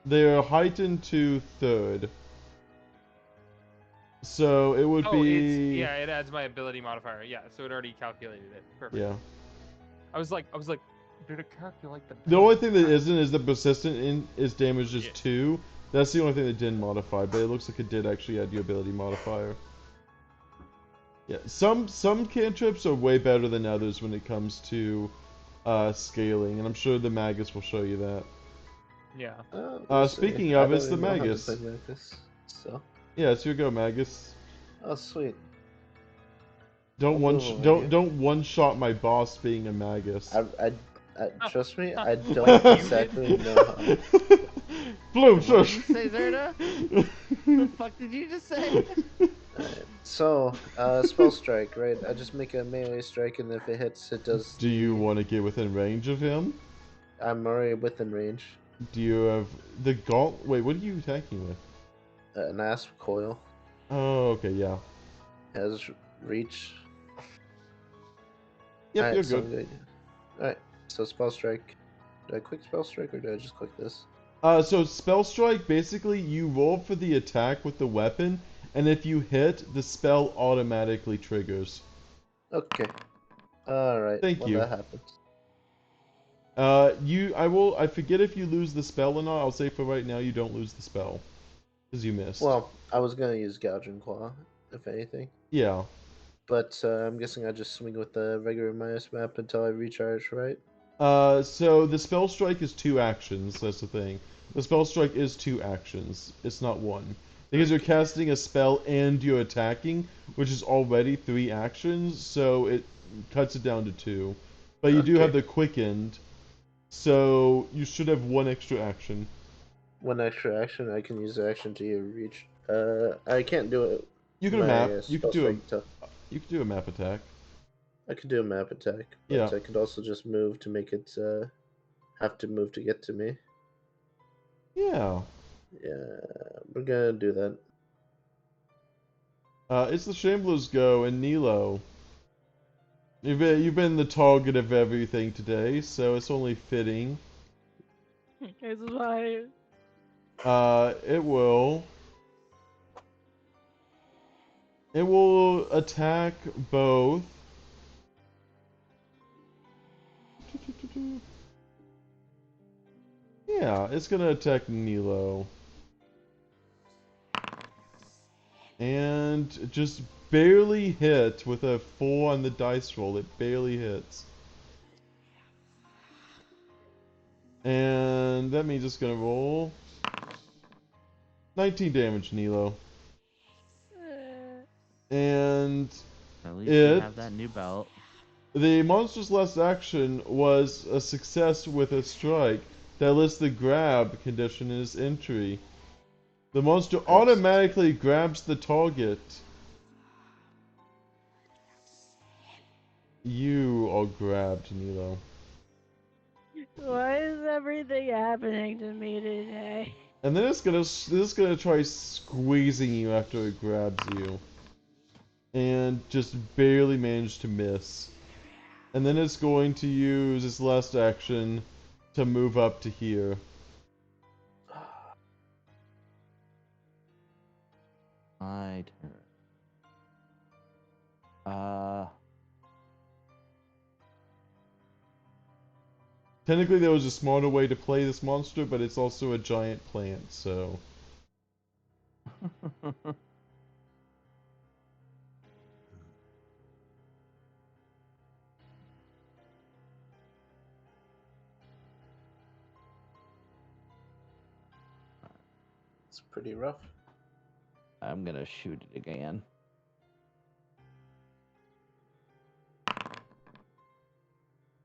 They're heightened to 3rd. So it would be. Yeah, it adds my ability modifier. Yeah, so it already calculated it. Perfect. Yeah. I was like, did it calculate the? The only thing that isn't is the persistent is damage is 2. That's the only thing that didn't modify, but it looks like it did actually add your ability modifier. Yeah, some cantrips are way better than others when it comes to scaling, and I'm sure the Magus will show you that. Yeah. We'll speaking see. of, I it's the don't even know how to Magus. play Magus. So. Yeah, it's your go, Magus. Oh, sweet. Don't I'll one shot my boss being a Magus. I trust me, I don't exactly know how. Bloom, What shush. did you say, Zerda? The fuck did you just say? Alright, so, spell strike, right? I just make a melee strike, and if it hits, it does. Do you want to get within range of him? I'm already within range. Do you have the gaunt? Wait, what are you attacking with? An asp coil Oh, okay, yeah. has reach. Yep, Alright, you're so good. Alright, so spell strike. Do I click spell strike or do I just click this? So spell strike, basically you roll for the attack with the weapon, and if you hit, the spell automatically triggers. Okay. Alright, Thank well you. that happens. I forget if you lose the spell or not. I'll say for right now you don't lose the spell. Because you missed. Well, I was gonna use Gouging Claw, if anything. Yeah. But I'm guessing I just swing with the regular minus map until I recharge, right? So the spell strike is 2 actions, that's the thing. The spell strike is 2 actions. It's not 1. Because you're casting a spell and you're attacking, which is already 3 actions, so it cuts it down to 2. But you do have Okay. the quickened, so you should have 1 extra action. One extra action, I can use the action to reach. I can't do it. You can My map. You could spell strike. you could do a map attack. I could do a map attack, Yeah. but I could also just move to make it have to move to get to me. Yeah. Yeah, we're gonna do that. It's the Shambler's go and Nilo. You've been the target of everything today, so it's only fitting. This is why. It will. It will attack both. Yeah, it's gonna attack Nilo. And just barely hit with a 4 on the dice roll. It barely hits. And that means it's gonna roll 19 damage, Nilo. And At least you have that new belt. the monster's last action was a success with a strike that lists the grab condition in its entry. The monster automatically grabs the target. You are grabbed, Nilo. Why is everything happening to me today? And then it's gonna try squeezing you after it grabs you. And just barely manage to miss. And then it's going to use its last action to move up to here. My turn. Technically there was a smarter way to play this monster, but it's also a giant plant, so... It's pretty rough. I'm gonna shoot it again.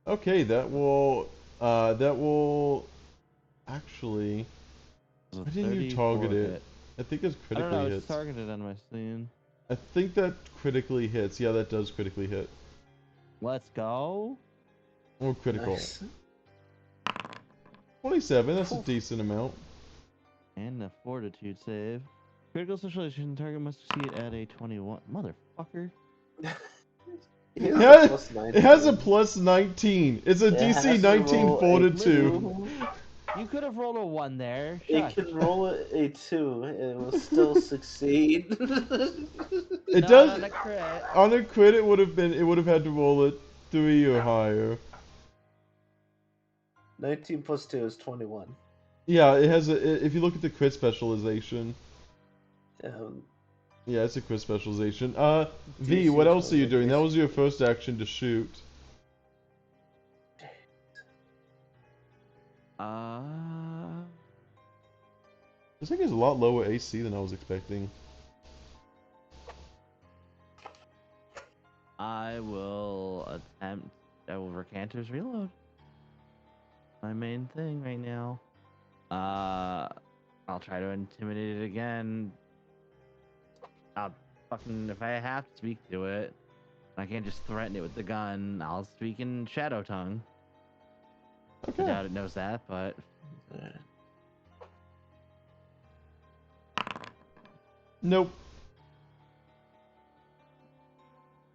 Okay, that will actually... Why didn't you target it? Hit. I think it's I don't critically know, hits. it's targeted on my screen. I think that critically hits. Yeah, that does critically hit. Let's go. Or critical. Nice. 27, that's a decent amount. And a fortitude save. Critical situation target must succeed at a 21. Motherfucker. It has It has a plus 19. It's a It has DC to 19 roll a fortitude. 2. You could have rolled a 1 there. It Shush. can roll a 2 and it will still succeed. It Not does on a crit. on a crit it would have had to roll a 3 or higher. 19 plus 2 is 21. Yeah, it has a if you look at the crit specialization. Yeah, it's a crit specialization. V, DC what else are you doing? That specialization. was your first action to shoot. This thing is a lot lower AC than I was expecting. I will Recanter's Reload. My main thing right now. I'll try to intimidate it again. I'll fucking, if I have to speak to it, I can't just threaten it with the gun, I'll speak in Shadow Tongue. Okay. I doubt it knows that, but... Nope.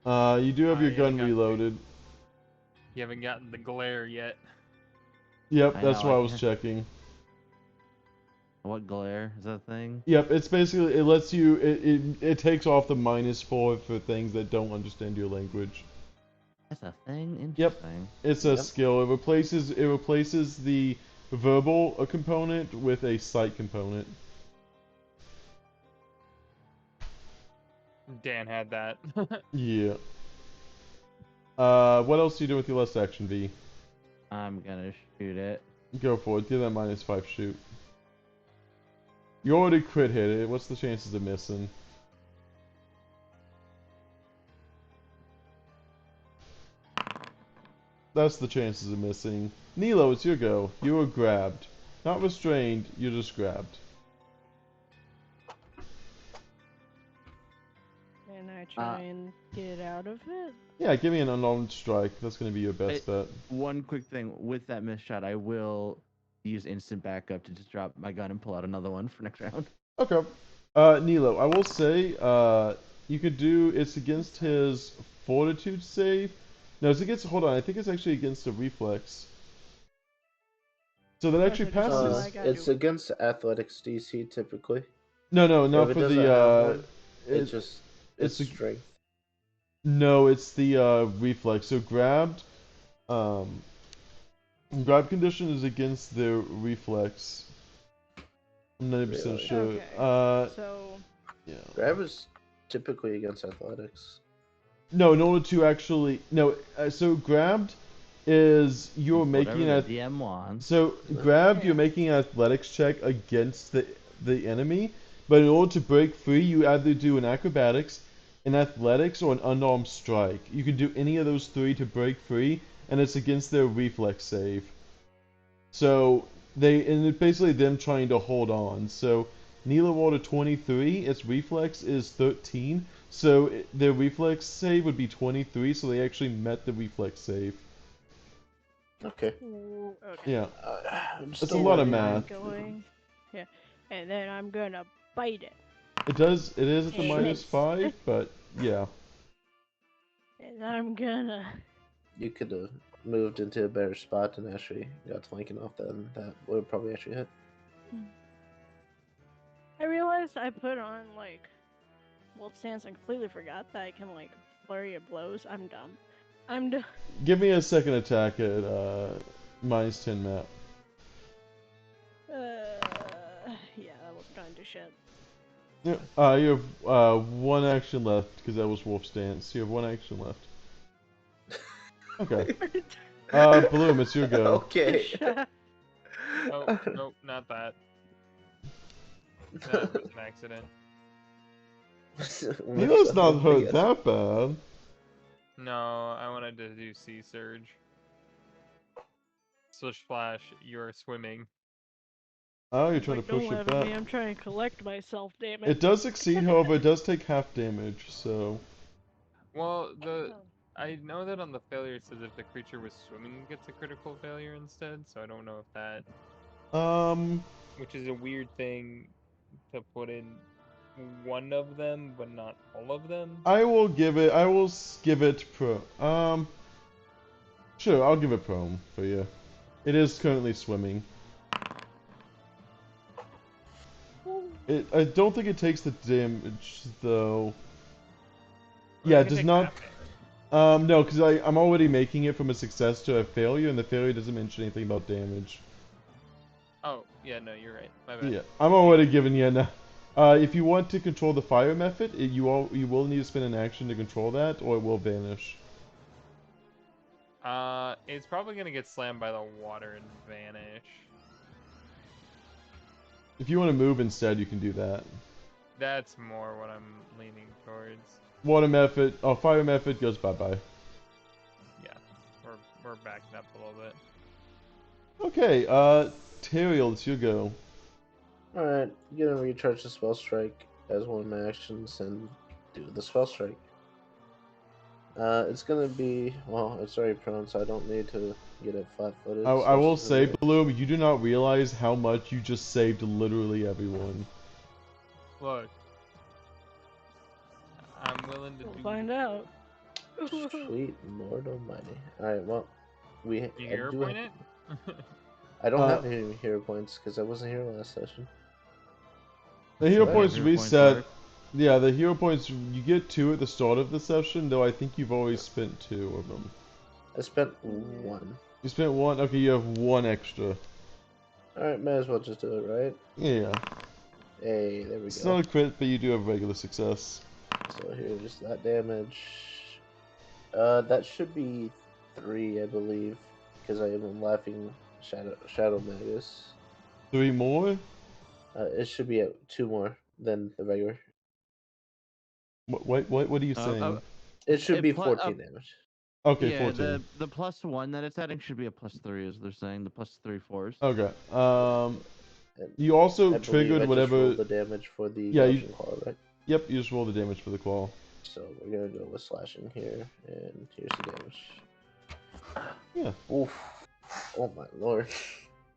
You do have your you gun haven't gotten- reloaded. You haven't gotten the glare yet. Yep, I that's know, why I I was can't- checking. What glare is that a thing? Yep, it's basically it lets you it takes off the -4 for things that don't understand your language. That's a thing. Yep, Interesting. it's a Yep. skill. It replaces the verbal component with a sight component. Dan had that. Yeah. What else do you do with your last action, V? I'm gonna shoot it. Go for it. Do that -5 shoot. You already crit hit it. What's the chances of missing? That's the chances of missing. Nilo, it's your go. You were grabbed. Not restrained, you're just grabbed. And I try and get out of it. Yeah, give me an unarmed strike. That's going to be your best bet. One quick thing with that missed shot, I will use instant backup to just drop my gun and pull out another one for next round. Okay. Nilo, I will say, you could do, it's against his fortitude save. No, it's against, hold on, I think it's actually against a reflex. So that actually Okay, just hold on, passes. I gotta It's do- against athletics DC typically. No, Or not if it for doesn't the, have one, it- it's a- strength. No, it's the reflex. So grab condition is against their reflex. I'm 90% Really? sure. Okay. So Yeah. Grab is typically against athletics. No, in order to actually so grabbed is you're Whatever making the a DM wants. so grabbed Yeah. you're making an athletics check against the enemy, but in order to break free you either do an acrobatics, an athletics, or an unarmed strike. You can do any of those three to break free, and it's against their reflex save. So and it's basically them trying to hold on. So Nila rolled a 23, its reflex is 13, so their reflex save would be 23, so they actually met the reflex save. Okay. ooh, okay. Yeah, I'm that's a still lot of learning. math. Going. Yeah. And then I'm gonna bite it. It is at the Hey. -5, but yeah. And I'm gonna You could have moved into a better spot and actually got flanking off that, and that would have probably actually hit. I realized I put on like World Stance and completely forgot that I can like flurry of blows. I'm dumb. I'm dumb. Give me a second attack at -10 map. Yeah, that was kind of shit. Yeah. You have one action left because that was Wolf Stance. You have one action left. Okay. Bloom, it's your go. Okay. Oh, nope, not that. That was an accident. Nilo's not hurt that bad. No, I wanted to do Sea Surge. Splish Splash, you're swimming. Oh, you're trying Like, to push don't it laugh back. at me. I'm trying to collect myself. Damn it. It does succeed, however, it does take half damage, so... Well, Oh. I know that on the failure it says if the creature was swimming, it gets a critical failure instead, so I don't know if that... Which is a weird thing to put in one of them, but not all of them. I will give it pro... Sure, I'll give it prone for you. It is currently swimming. I don't think it takes the damage, though. Yeah, it does not... No, because I'm already making it from a success to a failure, and the failure doesn't mention anything about damage. Oh, yeah, no, you're right. My bad. Yeah, I'm already giving you enough. If you want to control the fire method, you will need to spend an action to control that, or it will vanish. It's probably gonna get slammed by the water and vanish. If you want to move instead, you can do that. That's more what I'm leaning towards. Water method, fire method goes bye-bye. Yeah, we're backing up a little bit. Okay, Teriel, it's your go. Alright, gonna recharge the spell strike as one of my actions and do the spell strike. It's gonna be, well, it's already prone, so I don't need to get it flat-footed. I will so say, Bloom, you do not realize how much you just saved literally everyone. Look, I'm willing to We'll do. find out. Sweet Lord Almighty. Alright, well, You I hero do point have- it? I don't have any hero points because I wasn't here last session. The hero Sure. points Hero points reset. work. Yeah, the hero points, you get 2 at the start of the session, though I think you've always spent 2 of them. I spent 1. You spent 1? Okay, you have 1 extra. Alright, may as well just do it, right? Yeah. Hey, there we It's go. not a crit, but you do have regular success. So here's that damage. That should be 3, I believe, because I am laughing Shadow Magus. 3 more? It should be at 2 more than the regular. What are you saying? It should It be pl- 14 damage. Okay, Yeah, 14. the +1 that it's adding should be a +3, as they're saying. The +3 force. Okay. And You also I believe triggered I just whatever. rolled the damage for the Yeah, you- Gaussian Claw, right? Yep, you just roll the damage for the claw. So we're gonna go with slashing here, and here's the damage. Yeah. Oof. Oh my lord.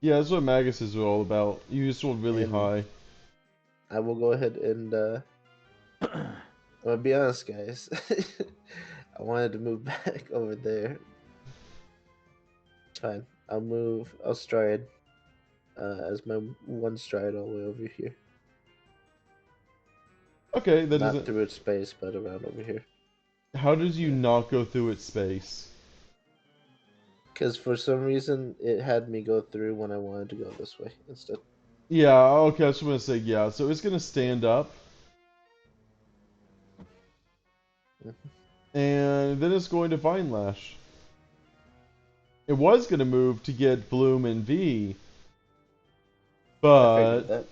Yeah, that's what Maguses are all about. You just rolled really And- high. I will go ahead and I'm gonna be honest, guys. I wanted to move back over there. It's fine. I'll stride as my 1 stride all the way over here. Okay, that Not doesn't. through its space, but around over here. How does you not go through its space? Because for some reason it had me go through when I wanted to go this way instead. Yeah, okay, I was just gonna say yeah. So it's gonna stand up. And then it's going to Vine Lash. It was gonna move to get Bloom and V. I figured But that.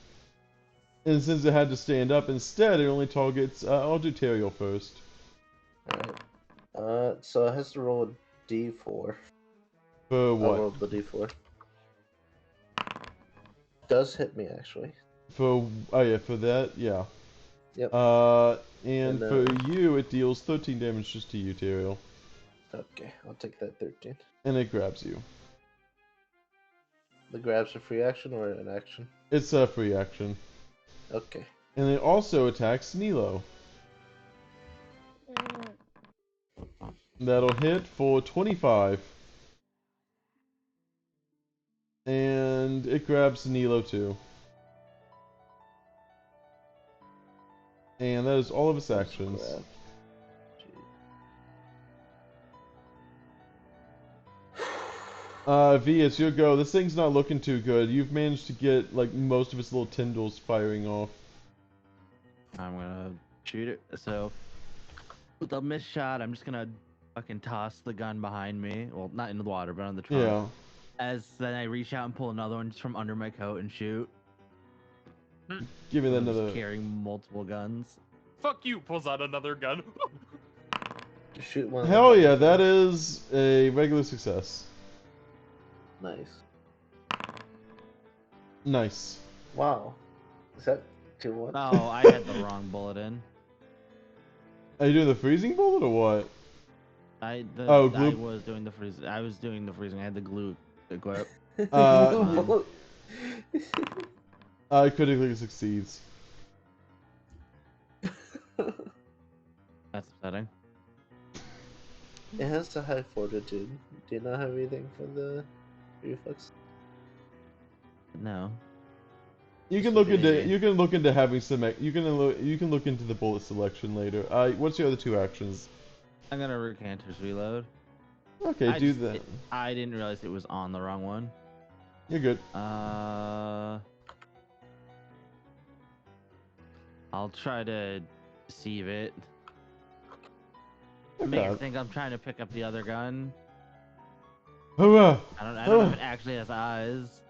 and since it had to stand up instead, it only targets I'll do Teriel first. Alright. So it has to roll a d4. For I'll what? roll the d4. Does hit me actually. For oh yeah, for that, yeah. Yep. And And, for you, it deals 13 damage just to you, Teriel. Okay, I'll take that 13. And it grabs you. The grab's a free action or an action? It's a free action. Okay. And it also attacks Nilo. That'll hit for 25. And it grabs Nilo too. And that is all of its actions. Grab. V, it's your go. This thing's not looking too good. You've managed to get like most of its little tendrils firing off. I'm gonna shoot it. So with a missed shot, I'm just gonna fucking toss the gun behind me. Well, not into the water, but on the trunk. Yeah. As then I reach out and pull another one just from under my coat and shoot. Give me that I'm just another. carrying multiple guns. Fuck you! Pulls out another gun. Shoot one. Hell yeah, that is a regular success. Nice. Nice. Wow. Is that 2-1? Oh, I had the wrong bullet in. Are you doing the freezing bullet or what? I Oh, glue- was doing the freezing. I was doing the freezing. I had the glue equip. Critically succeeds. That's upsetting. It has a high fortitude. Do you not have anything for the reflex? No. You can look into having some. You can look into the bullet selection later. What's your other 2 actions? I'm gonna Recanter's reload. Okay, I do just- that. I didn't realize it was on the wrong one. You're good. I'll try to deceive it. Make Okay. it think I'm trying to pick up the other gun. Hurrah! I don't know if it actually has eyes.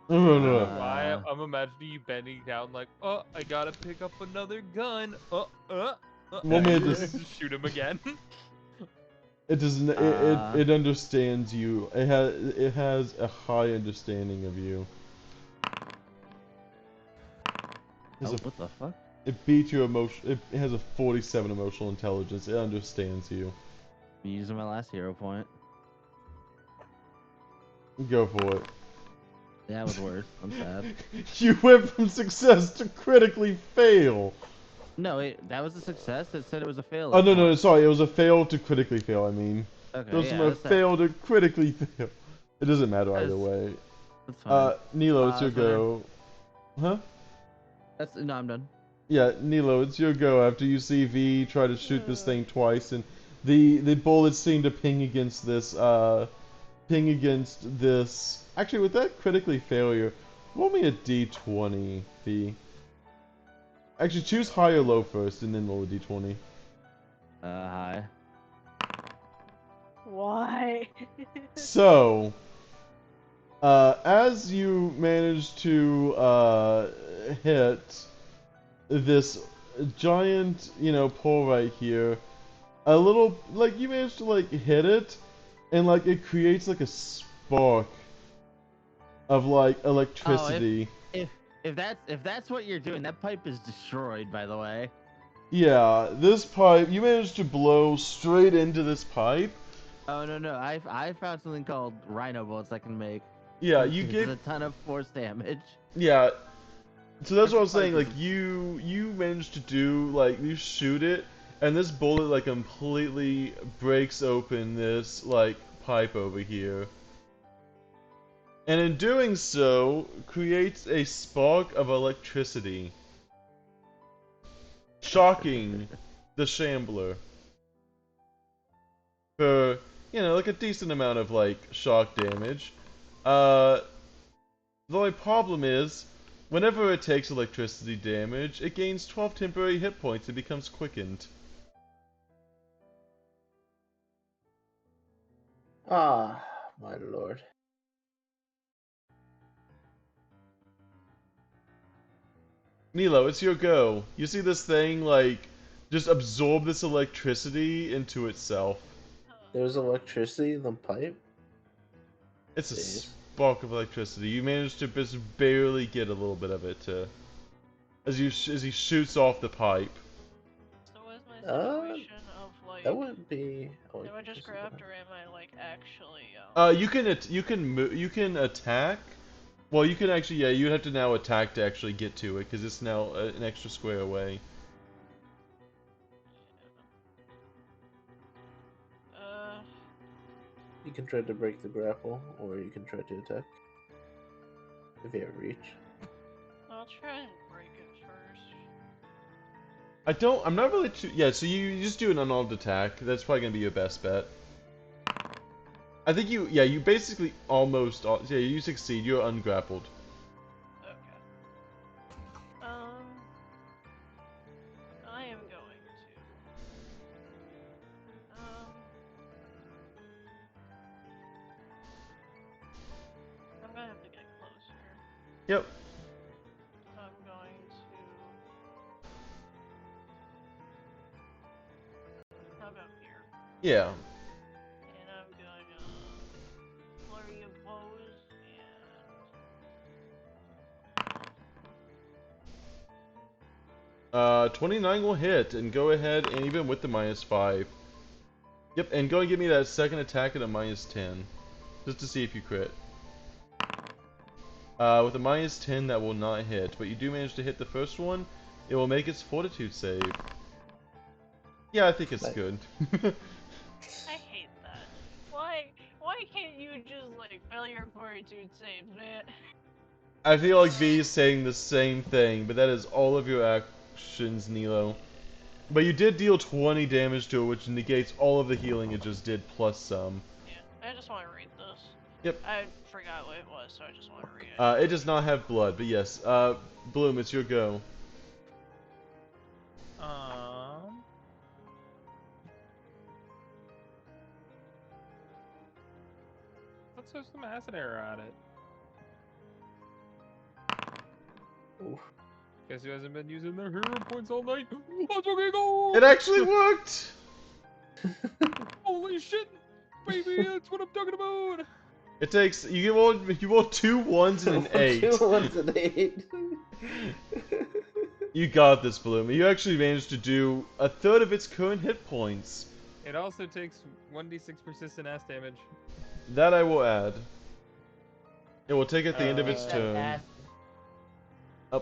I'm imagining you bending down like, oh, I gotta pick up another gun. Well, and man, you this- just shoot him again. It doesn't. It understands you. It has a high understanding of you. Oh, what the fuck? It beats your emotion. It has a 47 emotional intelligence. It understands you. I'm using my last hero point. Go for it. That was worse. I'm sad. You went from success to critically fail. No, that was a success. It said it was a fail. Oh no, sorry. It was a fail to critically fail. I mean, Okay, it was yeah, from a that's fail to critically fail. It doesn't matter either That's- way. That's fine. Nilo, it's your so then- go. Huh? No, I'm done. Yeah, Nilo, it's your go after you see V try to shoot this thing twice, and the bullets seem to ping against this, Actually, with that critically failure, roll me a d20, V. Actually, choose high or low first, and then roll a d20. Hi. Why? So, as you manage to, hit this giant, pole right here, a little, like, you manage to, like, hit it, and, like, it creates, like, a spark of, like, electricity. If that's what you're doing, that pipe is destroyed, by the way. Yeah, this pipe, you managed to blow straight into this pipe. Oh no, I found something called rhino bolts I can make. Yeah, you It's gave, a ton of force damage. yeah, so that's what I was Pipe saying, like, is- you managed to do, like, you shoot it, and this bullet, like, completely breaks open this, like, pipe over here. And in doing so, creates a spark of electricity. Shocking the Shambler. For, like a decent amount of, like, shock damage. The only problem is, whenever it takes electricity damage, it gains 12 temporary hit points and becomes quickened. Ah, my lord. Nilo, it's your go. You see this thing, like, just absorb this electricity into itself. There's electricity in the pipe? It's a Jeez. spark of electricity. You manage to just barely get a little bit of it as he shoots off the pipe. So is my Uh, situation of like, That wouldn't be. am I just grabbed or am I like actually? You can attack. Well, you can actually, yeah, you'd have to now attack to actually get to it because it's now an extra square away. You can try to break the grapple, or you can try to attack. If you have reach. I'll try and break it first. I'm not really too, yeah, so you just do an unarmed attack. That's probably going to be your best bet. I think you basically almost, yeah, you succeed. You're ungrappled. Okay. I am going to. I'm gonna have to get closer. Yep. I'm going to. How about here? Yeah. And I'm gonna flurry of blows and 29 will hit, and go ahead, and even with the -5. Yep, and go and give me that second attack at a -10. Just to see if you crit. With a -10, that will not hit, but you do manage to hit the first one. It will make its fortitude save. Yeah, I think it's Nice. good. I hate that. Why can't you just like fail your fortitude saves, man? I feel like V is saying the same thing, but that is all of your actions, Nilo. But you did deal 20 damage to it, which negates all of the healing it just did, plus some. Yeah, I just want to read this. Yep. I forgot what it was, so I just want to read it. It does not have blood, but yes. Bloom, it's your go. Let's throw some acid arrow at it. Oof. Guess who hasn't been using their hero points all night? Let's fucking go! It actually worked! Holy shit! Baby, that's what I'm talking about! It takes, you roll 2 1s and an 8. 2 1s and 8. You got this, Bloom. You actually managed to do a third of its current hit points. It also takes 1d6 persistent ass damage. That I will add. It will take at the end of its turn. I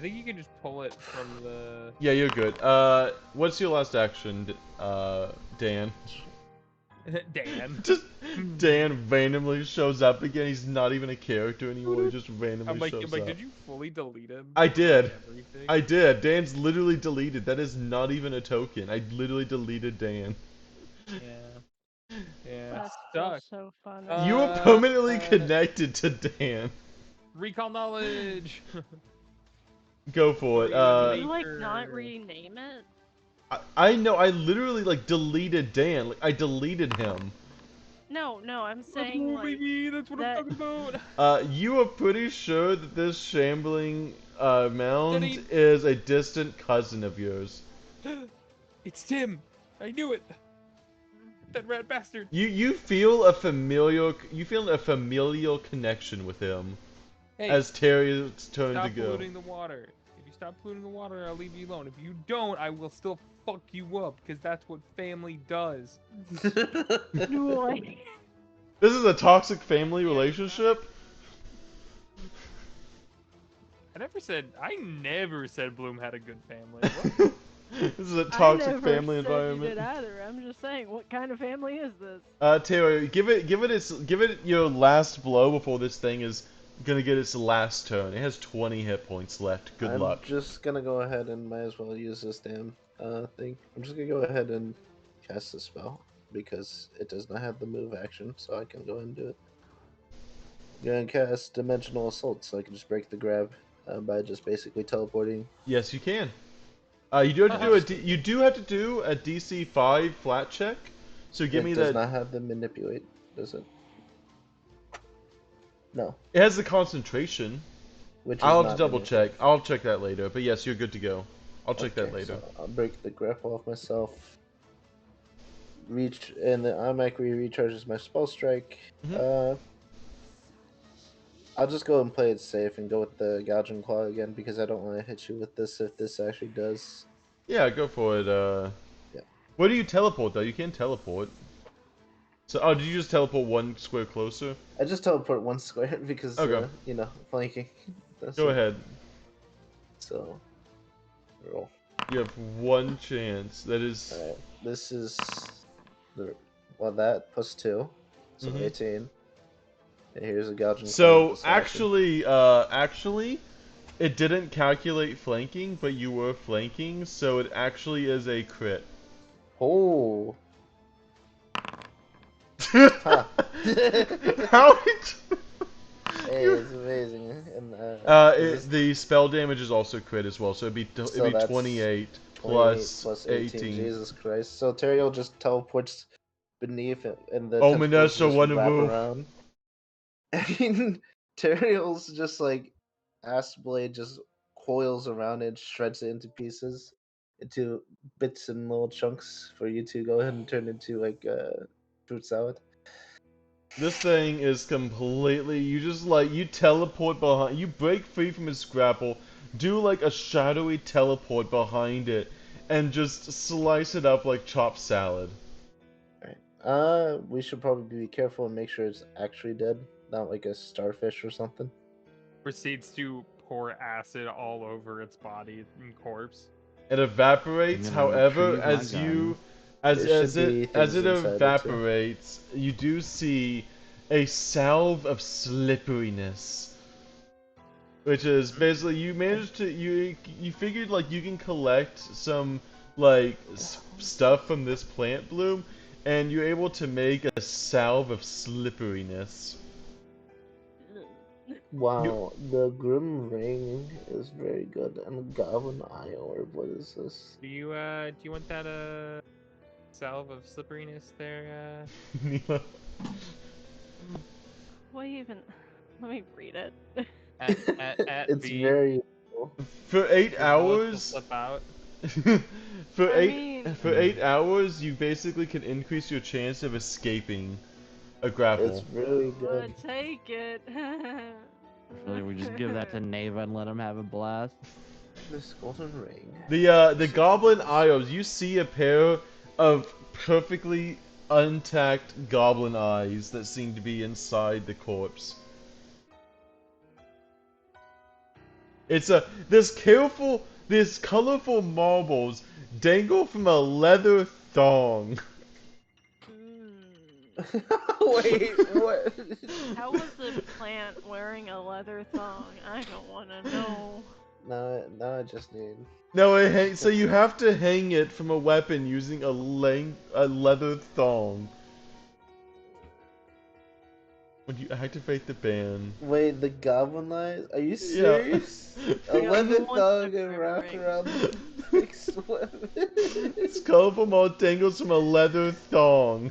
think you can just pull it from the... Yeah, you're good. What's your last action, Dan? Dan. Dan randomly shows up again. He's not even a character anymore. He just randomly I'm like, shows up. did you fully delete him? I Like, did. everything? I did. Dan's literally deleted. That is not even a token. I literally deleted Dan. Yeah. Yeah. That's still Sucks. so funny. You were permanently connected to Dan. Recall knowledge. Go for it. Can you like not rename it? I know. I literally like deleted Dan. Like I deleted him. No, I'm Let's saying go, like baby. That's what that- I'm talking about. You are pretty sure that this shambling mound Denny. is a distant cousin of yours. It's Tim. I knew it. That rat bastard. You feel a familial connection with him Hey, as Terry's turn to stop go. polluting the water. If you stop polluting the water, I'll leave you alone. If you don't, I will still fuck you up because that's what family does. Boy. This is a toxic family relationship. I never said Bloom had a good family. What? This is a I toxic never family said environment. You did either. I'm just saying, what kind of family is this? Terry, give it your last blow before this thing is gonna get its last turn. It has 20 hit points left. Good luck. I'm just gonna go ahead and might as well use this damn thing. I'm just gonna go ahead and cast the spell because it does not have the move action, so I can go ahead and do it. I'm gonna cast Dimensional Assault, so I can just break the grab by just basically teleporting. Yes, you can. You do have to do you do have to do a DC 5 flat check. So give me It does that. not have the manipulate, does it? No. It has the concentration. Which is I'll have to not double manipulate. check. I'll check that later. But yes, you're good to go. I'll check that Okay, later. so I'll break the grapple off myself. Reach and then automatically recharges my spell strike. I'll just go and play it safe and go with the gouging claw again because I don't want to hit you with this if this actually does. Yeah, go for it. Yeah. Where do you teleport though? You can't teleport. So, oh, did you just teleport one square closer? I just teleport one square because Okay. flanking. Go ahead. So roll. You have one chance. That is. Alright. This is that plus 2. So Mhm. 18. And here's a gouging claw. So with the slashing. actually, it didn't calculate flanking, but you were flanking, so it actually is a crit. Oh. Huh. How? Hey, it's amazing. And The spell damage is also crit as well, so it'd be that's 28 plus 18. Jesus Christ. So Teriel just teleports beneath it, and the Ominous tentacles or just wrap Wonderwoo. around. And Teriel's just like ass blade just coils around it, shreds it into pieces, into bits and little chunks for you to go ahead and turn into like fruit salad. This thing is completely. You just you teleport behind. You break free from its grapple, do like a shadowy teleport behind it, and just slice it up like chopped salad. Alright. We should probably be careful and make sure it's actually dead, not like a starfish or something. Proceeds to pour acid all over its body and corpse. It evaporates, I'm gonna however, retrieve my as you gun. as There as should be it as things it inside it, too. evaporates, you do see a salve of slipperiness. Which is basically you managed to you figured like you can collect some stuff from this plant bloom, and you're able to make a salve of slipperiness. Wow, the Grim Ring is very good, and Goblin Eye Orb, what is this? Do you want that salve of slipperiness there? What even? Let me read it. At It's V. very cool. For 8 Your bullets will hours, slip out. for I 8 hours, you basically can increase your chance of escaping a grapple. It's really good. Take it. I feel like we just give that to Neva and let him have a blast. This Golden Ring. The Goblin Eyes, you see a pair of perfectly untacked goblin eyes that seem to be inside the corpse. It's this colorful marbles dangle from a leather thong. Wait, what? How was the plant wearing a leather thong? I don't want to know. Now I just need. No, so you have to hang it from a weapon using a leather thong. When you activate the ban. Wait, the goblin eyes? Are you Yeah. serious? A Yeah, leather who wants thong the and grim wrap ring? around the fixed weapon. It's colorful mode tangles from a leather thong.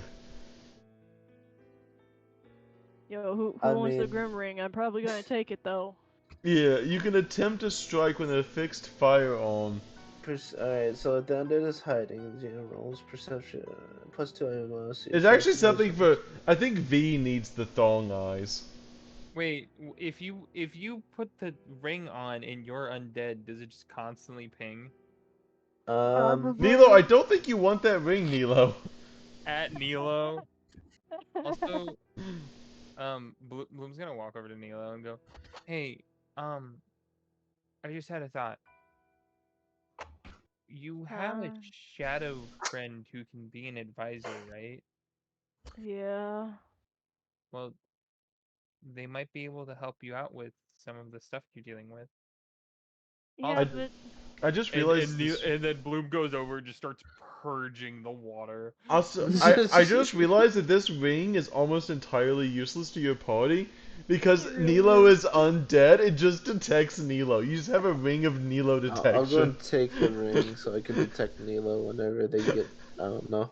Yo, who I wants the mean- grim ring? I'm probably gonna take it though. Yeah, you can attempt to strike with a fixed firearm. Alright, so at the undead is hiding. The GM rolls perception +2 AMO. So It's actually something for. I think V needs the thong eyes. Wait, if you put the ring on and you're undead, does it just constantly ping? Nilo, I don't think you want that ring, Nilo. At Nilo. Also, Bloom's gonna walk over to Nilo and go, "Hey, I just had a thought. You have a shadow friend who can be an advisor, right? Yeah. Well, they might be able to help you out with some of the stuff you're dealing with." Yeah, Also, but I just realized and, this. and then Bloom goes over and just starts purging the water. Also, I just realized that this ring is almost entirely useless to your party because It really Nilo is. is undead. It just detects Nilo. You just have a ring of Nilo detection. I'll go and take the ring so I can detect Nilo whenever they get. I don't know.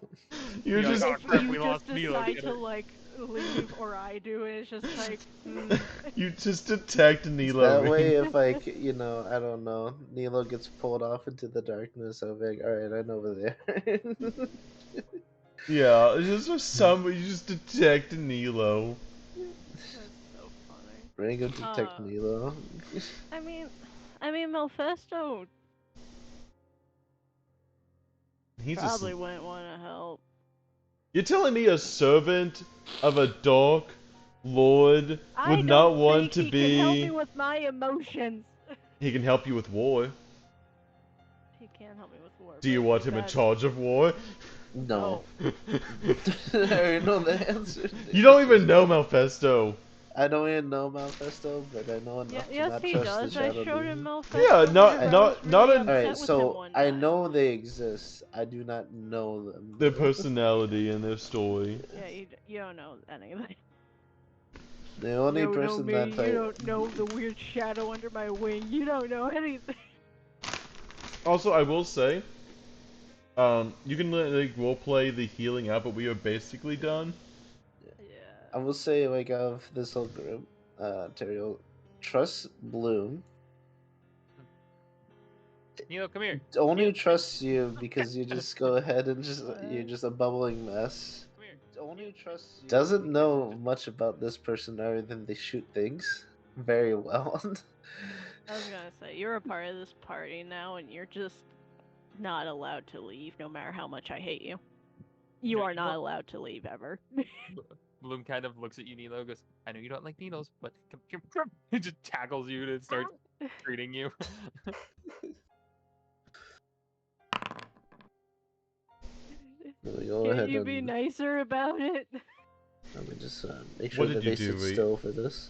You're You're like, just "Oh, if crap, you we just lost Nilo, decide get to it." like leave or I do, and it's just like, you just detect Nilo. That ring. way, if like I don't know, Nilo gets pulled off into the darkness, I'll be like, all right, I know over there. Yeah, it's just for some you just detect Nilo. that's so funny. Ring of detect Nilo. I mean, Mephisto He's probably asleep. wouldn't want to help. You're telling me a servant of a dark lord I would not don't want think to he can help me be? with my emotions. He can help you with war. He can't help me with war. Do you but want him in that- charge of war? No. I already know the answer. You don't even know Mephisto. I don't even know Manifesto, but I know Yeah, enough to yes, not he trust the does. I Shadow showed him Demon. Mephisto Yeah, whenever I was not really an. upset Alright, with him so one I time. know they exist. I do not know them. Their personality and their story. Yeah, you don't know anything. The only You don't know person me. that You don't know the weird shadow under my wing. You don't know anything. Also, I will say, you can like roleplay the healing up, but we are basically done. I will say, like, of this whole group, Terrio, trust Bloom. Nilo, come here. Only Nilo, trusts you because you just go ahead and you're What? just a bubbling mess. come here. Only trusts you. Doesn't know much about this person other than they shoot things very well. I was gonna say, you're a part of this party now, and you're just not allowed to leave, no matter how much I hate you. You No, are you not won't- allowed to leave ever. Bloom kind of looks at you, Nilo, goes, "I know you don't like needles, but come." He just tackles you and starts treating you. Go Can't ahead you be and nicer about it? let me just make What sure did that you they do, sit Reed? still for this.